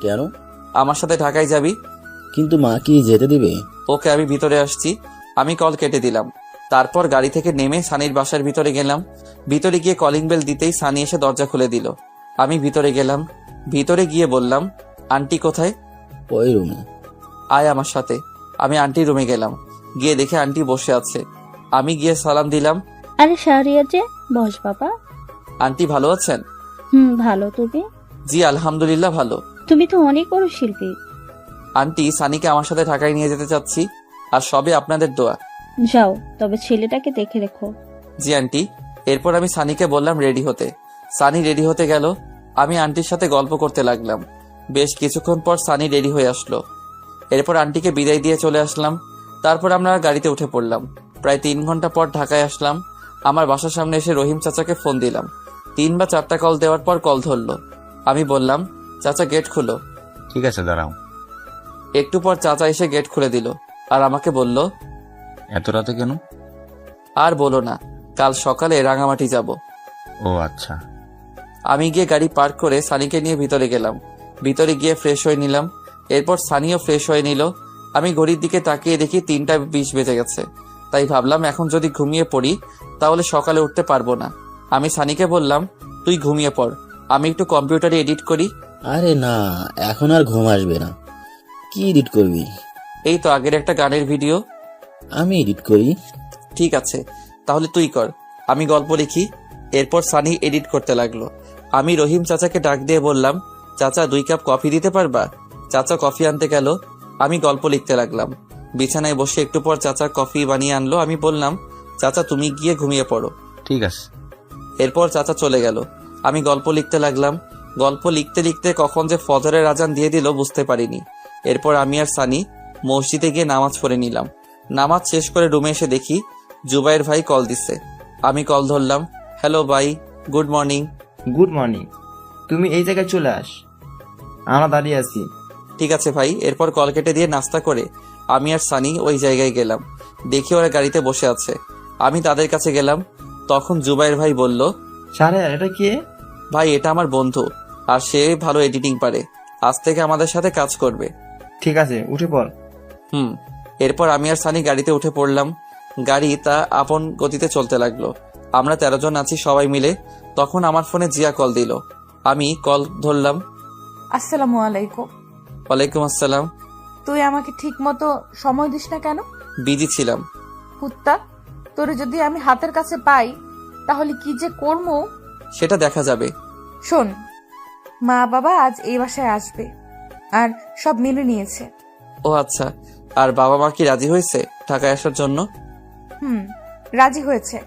কেন? আমার সাথে ঢাকায় যাবি। কিন্তু মা কি যেতে দিবে? ওকে, আমি ভিতরে আসছি। আমি কল কেটে দিলাম। তারপর গাড়ি থেকে নেমে সানির বাসার ভিতরে গেলাম। ভিতরে গিয়ে কলিং বেল দিতেই সানি এসে দরজা খুলে দিল। আমি ভিতরে গেলাম। ভিতরে গিয়ে বললাম, আন্টি কোথায়? ওই রুমে। আয় আমার সাথে। আমি আন্টির রুমে গেলাম। গিয়ে দেখে আন্টি বসে আছে। আমি গিয়ে সালাম দিলাম। আরে শাহরিয়ার যে, বস বাবা। আন্টি ভালো আছেন? ভালো, তুমি? জি আলহামদুলিল্লাহ ভালো। তুমি তো অনেক বড় শিল্পী। আন্টি, সানিকে আমার সাথে ঢাকায় নিয়ে যেতে চাচ্ছি, আর সবে আপনাদের দোয়া। যাও, তবে ছেলেটাকে দেখে রেখো। জি আন্টি। এরপর আমি সানিকে বললাম রেডি হতে। সানি রেডি হতে গেল। আমি আন্টির সাথে গল্প করতে লাগলাম। বেশ কিছুক্ষণ পর সানি রেডি হয়ে আসলো। এরপর আন্টিকে বিদায় দিয়ে চলে আসলাম। তারপর আমরা গাড়িতে উঠে পড়লাম। প্রায় 3 ঘন্টা পর ঢাকায় আসলাম। আমার বাসার সামনে এসে রহিম চাচাকে ফোন দিলাম। 3 বা 4টা কল দেওয়ার পর কল ধরলো। আমি বললাম, চাচা গেট খুলো। ঠিক আছে দাঁড়াও। একটু পর চাচা এসে গেট খুলে দিল আর আমাকে বলল, এত রাতে কেন? আর বলো না, কাল সকালে রাঙামাটি যাব। ও আচ্ছা। আমি গিয়ে গাড়ি পার্ক করে সানিকে নিয়ে ভিতরে গেলাম। ভিতরে গিয়ে ফ্রেশ হয়ে নিলাম। এরপর সানিও ফ্রেশ হয়ে নিল। আমি ঘড়ির দিকে তাকিয়ে দেখি 3টা 20 বেজে গেছে। তাই ভাবলাম এখন যদি ঘুমিয়ে পড়ি তাহলে সকালে উঠতে পারবো না। আমি সানিকে বললাম, তুই ঘুমিয়ে পড়, আমি একটু কম্পিউটারে এডিট করি। আরে না, এখন আর ঘুম আসবে না। কি এডিট করবি? এই তো আগের একটা গানের ভিডিও। আমি এডিট করি। ঠিক আছে, তাহলে তুই কর, আমি গল্প লিখি। এরপর সানি এডিট করতে লাগলো। আমি রহিম চাচাকে ডাক দিয়ে বললাম, চাচা 2 কাপ কফি দিতে পারবা? চাচা কফি আনতে গেল। আমি গল্প লিখতে লাগলাম। বিছানায় বসে একটু পর চাচা কফি বানিয়ে আনলো। আমি বললাম, চাচা তুমি গিয়ে ঘুমিয়ে পড়ো। ঠিক আছে। এরপর চাচা চলে গেল। আমি গল্প লিখতে লাগলাম। গল্প লিখতে লিখতে কখন যে ফজরের আজান দিয়ে দিল বুঝতে পারিনি। এরপর আমি আর সানি মসজিদে গিয়ে নামাজ পড়ে নিলাম। নামাজ শেষ করে রুমে এসে দেখি জুবাইর ভাই কল দিচ্ছে। আমি কল ধরলাম। হ্যালো ভাই, গুড মর্নিং। Good morning. তুমি এই জায়গায় চলে আস, আমরা দাঁড়িয়ে আছি। ঠিক আছে ভাই। এরপর কল কেটে দিয়ে নাস্তা করে আমি আর সানি ওই জায়গায় গেলাম। দেখি ওরা গাড়িতে বসে আছে। আমি তাদের কাছে গেলাম। তখন জুবাইর ভাই বলল, শাহরিয়ার এটা কে? ভাই এটা আমার বন্ধু, আর সে ভালো এডিটিং পারে। আজ থেকে আমাদের সাথে কাজ করবে। ঠিক আছে, উঠে পড়। এরপর আমি আর সানি গাড়িতে উঠে পড়লাম। গাড়ি তা আপন গতিতে চলতে লাগলো। আমরা 13 জন আছি সবাই মিলে। তখন আমার ফোনে জিয়া কল দিল। আমি কল ধরলাম। আসসালামু আলাইকুম। ওয়ালাইকুম আসসালাম। তুই আমাকে ঠিক মতো সময় দিস না কেন? বিজি ছিলাম। কুত্তা, তোরে যদি আমি হাতের কাছে পাই তাহলে কি যে করবো সেটা দেখা যাবে। শোন, মা বাবা আজ এই বাসায় আসবে আর সব মেনে নিয়েছে। ও আচ্ছা। আর বাবা মা কি রাজি হয়েছে ঢাকায় আসার জন্য? রাজি হয়েছে।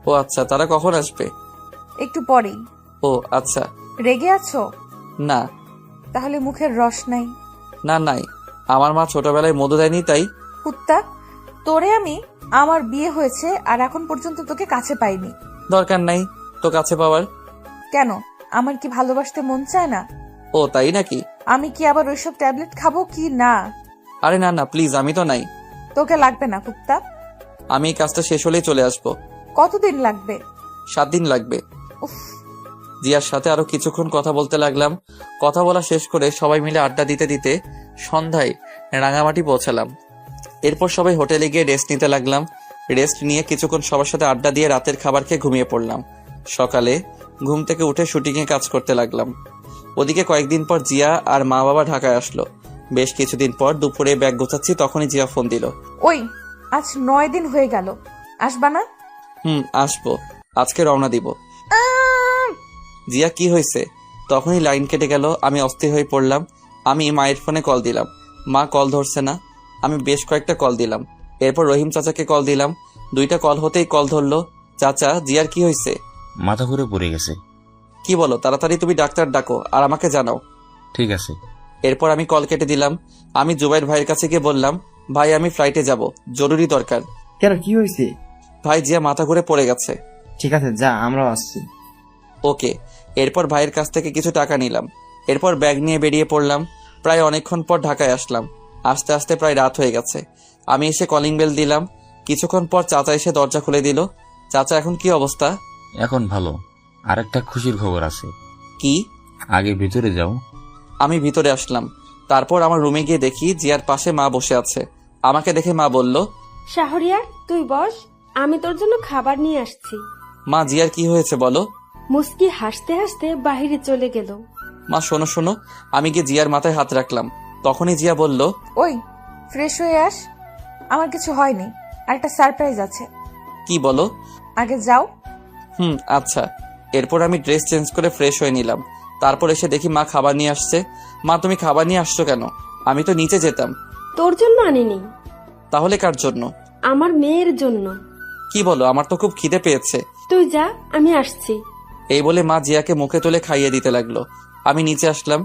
ও আচ্ছা। তারা কখন আসবে? একটু পরেই। ও আচ্ছা। রেগে আছো? না। তাহলে মুখের রস নাই? না নাই, আমার মা ছোটবেলায় মধু দেয়নি তাই। কুত্তা, তোরে আমি আমার বিয়ে হয়েছে আর এখন পর্যন্ত তোকে কাছে পাইনি। দরকার নাই তো কাছে পাওয়ার। কেন, আমার কি ভালোবাসতে মন চায় না? ও তাই নাকি? আমি কি আবার ওইসব ট্যাবলেট খাবো কি না? আরে না না প্লিজ, আমি তো নাই। তোকে লাগবে না কুত্তা। আমি এই কাজটা শেষ হলেই চলে আসবো। কতদিন লাগবে? 7 দিন লাগবে। উফ। জিয়ার সাথে আরো কিছুক্ষণ কথা বলতে লাগলাম। কথা বলা শেষ করে সবাই মিলে আড্ডা দিতে দিতে সন্ধ্যায় রাঙামাটি পৌঁছালাম। এরপর সবাই হোটেলে গিয়ে রেস্ট নিতে লাগলাম। রেস্ট নিয়ে কিছুক্ষণ সবার সাথে আড্ডা দিয়ে রাতের খাবার খেয়ে ঘুমিয়ে পড়লাম। সকালে ঘুম থেকে উঠে শুটিংয়ে কাজ করতে লাগলাম। ওদিকে কয়েকদিন পর জিয়া আর মা বাবা ঢাকায় আসলো। বেশ কিছুদিন পর দুপুরে ব্যাগ গোছাচ্ছি, তখনই জিয়া ফোন দিল। ওই, আজ 9 দিন হয়ে গেল, আসবা না? আসবো, আজকে রওনা দিব। জিয়া কি হয়েছে? তখনই লাইন কেটে গেল। আমি অস্থির হয়ে পড়লাম। আমি মায়ের ফোনে কল দিলাম, মা কল ধরছে না। আমি বেশ কয়েকটা কল দিলাম। এরপর রহিম চাচাকে কল দিলাম। 2টা কল হতেই কল ধরলো। চাচা, জিয়ার কি হয়েছে? মাথা ঘুরে পড়ে গেছে। কি বলো? তাড়াতাড়ি তুমি ডাক্তার ডাকো আর আমাকে জানাও। ঠিক আছে। এরপর আমি কল কেটে দিলাম। আমি জুবাইর ভাইয়ের কাছে গিয়ে বললাম, ভাই আমি ফ্লাইটে যাব, জরুরি দরকার। কেন, কি হয়েছে? ভাই জিয়া মাথা ঘুরে পড়ে গেছে। ঠিক আছে, যা, আমরাও আসছি। ওকে। এরপর ভাইয়ের কাছ থেকে কিছু টাকা নিলাম। এরপর ব্যাগ নিয়ে বেরিয়ে পড়লাম। প্রায় অনেকক্ষণ পর ঢাকায় আসলাম। আস্তে আস্তে প্রায় রাত হয়ে গেছে। আমি এসে কলিং বেল দিলাম। কিছুক্ষণ পর চাচা এসে দরজা খুলে দিল। চাচা, এখন কি অবস্থা? এখন ভালো। আরেকটা খুশির খবর আছে। কি? আগে ভিতরে যাও। আমি ভিতরে আসলাম। তারপর আমার রুমে গিয়ে দেখি জিয়ার পাশে মা বসে আছে। আমাকে দেখে মা বলল, শাহরিয়ার তুই বস, আমি তোর জন্য খাবার নিয়ে আসছি। মা জিয়ার কি হয়েছে বলো? মুস্কি হাসতে হাসতে বাহিরে চলে গেল। মা শোনো শোনো। আমি গিয়ে জিয়ার মাথায় হাত রাখলাম। তখনই জিয়া বলল, ওই, ফ্রেশ হয়ে আস, আমার কিছু হয়নি, আর একটা সারপ্রাইজ আছে। কি বলো? আগে যাও। আচ্ছা। এরপর আমি ড্রেস চেঞ্জ করে ফ্রেশ হয়ে নিলাম। তারপর এসে দেখি মা খাবার নিয়ে আসছে। মা তুমি খাবার নিয়ে আসছো কেন? আমি তো নিচে যেতাম। তোর জন্য আনিনি। তাহলে কার জন্য? আমার মেয়ের জন্য। কি বলো? আমার তো খুব খিদে পেয়েছে। তুই যা, আমি আসছি। এই বলে মা জিয়াকে মুখে তুলে খাইয়ে দিতে লাগলো। আমি নিচে আসলাম।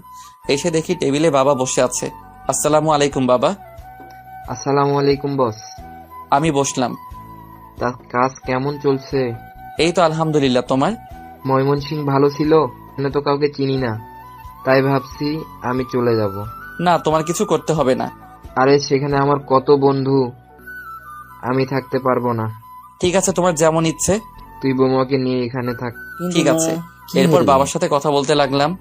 এসে দেখি টেবিলে বাবা বসে আছে। আসসালামু আলাইকুম বাবা। আসসালামু আলাইকুম বস। আমি বসলাম। তা কাজ কেমন চলছে? এই তো আলহামদুলিল্লাহ। তোমার? ময়মনসিং ভালো ছিল? আমি তো কাউকে চিনি না, তাই ভাবছি আমি চলে যাব। না, তোমার কিছু করতে হবে না। আরে সেখানে আমার কত বন্ধু, আমি থাকতে পারবো না। ঠিক আছে, তোমার যেমন ইচ্ছে। তুই বৌমাকে নিয়ে এখানে থাক। ঠিক আছে। এরপর বাবার সাথে কথা বলতে লাগলাম।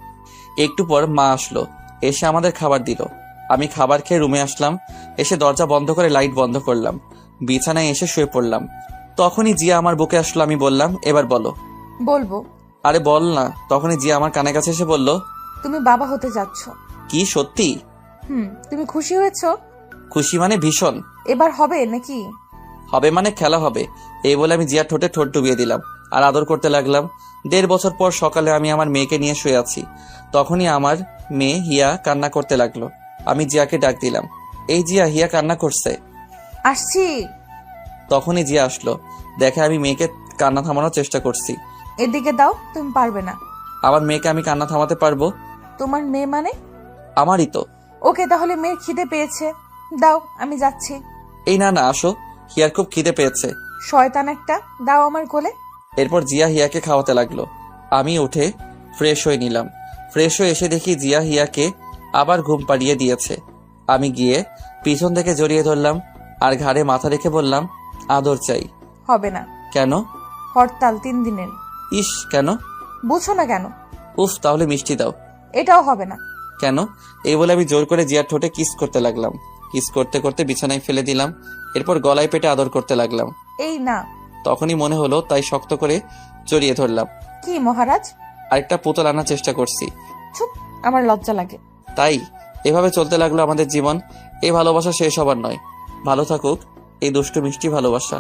একটু পর মা আসলো, এসে আমাদের খাবার দিল। আমি খাবার খেয়ে রুমে আসলাম। এসে দরজা বন্ধ করে লাইট বন্ধ করলাম। বিছানায় এসে শুয়ে পড়লাম। তখনই জিয়া আমার বুকে আসলো। আমি বললাম, এবার বলো। বলবো? আরে বল না। তখনই জিয়া আমার কানের কাছে এসে বলল, তুমি বাবা হতে যাচ্ছ। কি সত্যি? তুমি খুশি হয়েছো? খুশি মানে ভীষণ। এবার হবে নাকি? হবে মানে খেলা হবে। এই বলে আমি জিয়ার ঠোঁটে ঠোঁট ডুবিয়ে দিলাম আর আদর করতে লাগলাম। 1.5 বছর পর সকালে আমি আমার মেয়েকে নিয়ে শুয়ে আছি। তখনই আমার মেয়ে হিয়া কান্না করতে লাগলো। আমি জিয়াকে ডাক দিলাম, এই জিয়া, হিয়া কান্না করছে। আসছি। তখনই জিয়া আসলো। দেখে আমি মেয়েকে কান্না থামানোর চেষ্টা করছি। এদিকে দাও, তুমি পারবে না। আমার মেয়েকে আমি কান্না থামাতে পারবো? তোমার মেয়ে মানে? আমারই তো। ওকে, তাহলে মেয়ের খিদে পেয়েছে, দাও আমি যাচ্ছি। এই না না, আসো, হিয়ার খুব খিদে পেয়েছে। শয়তান একটা, দাও আমার কোলে। এরপর জিয়া হিয়াকে খাওয়াতে লাগলো। আমি উঠে ফ্রেশ হয়ে নিলাম। ফ্রেশ হয়ে এসে দেখি জিয়া হিয়াকে আবার ঘুম পাড়িয়ে দিয়েছে। আমি গিয়ে পিছন থেকে জড়িয়ে ধরলাম আর ঘাড়ে মাথা রেখে বললাম, আদর চাই। হবে না। কেন? হরতাল 3 দিনের। ইস, কেন? বুঝো না কেন? উফ, তাহলে মিষ্টি দাও। এটাও হবে না। কেন? এই বলে আমি জোর করে জিয়ার ঠোঁটে কিস করতে লাগলাম। কিস করতে করতে বিছানায় ফেলে দিলাম। এরপর গলায় পেটে আদর করতে লাগলাম। এই না। তখনই মনে হলো, তাই শক্ত করে জড়িয়ে ধরলাম। কি মহারাজ? আরেকটা পুতুল আনার চেষ্টা করছি। চুপ, আমার লজ্জা লাগে। তাই এভাবে চলতে লাগলো আমাদের জীবন। এই ভালোবাসা শেষ হবার নয়। ভালো থাকুক এই দুষ্টু মিষ্টি ভালোবাসা।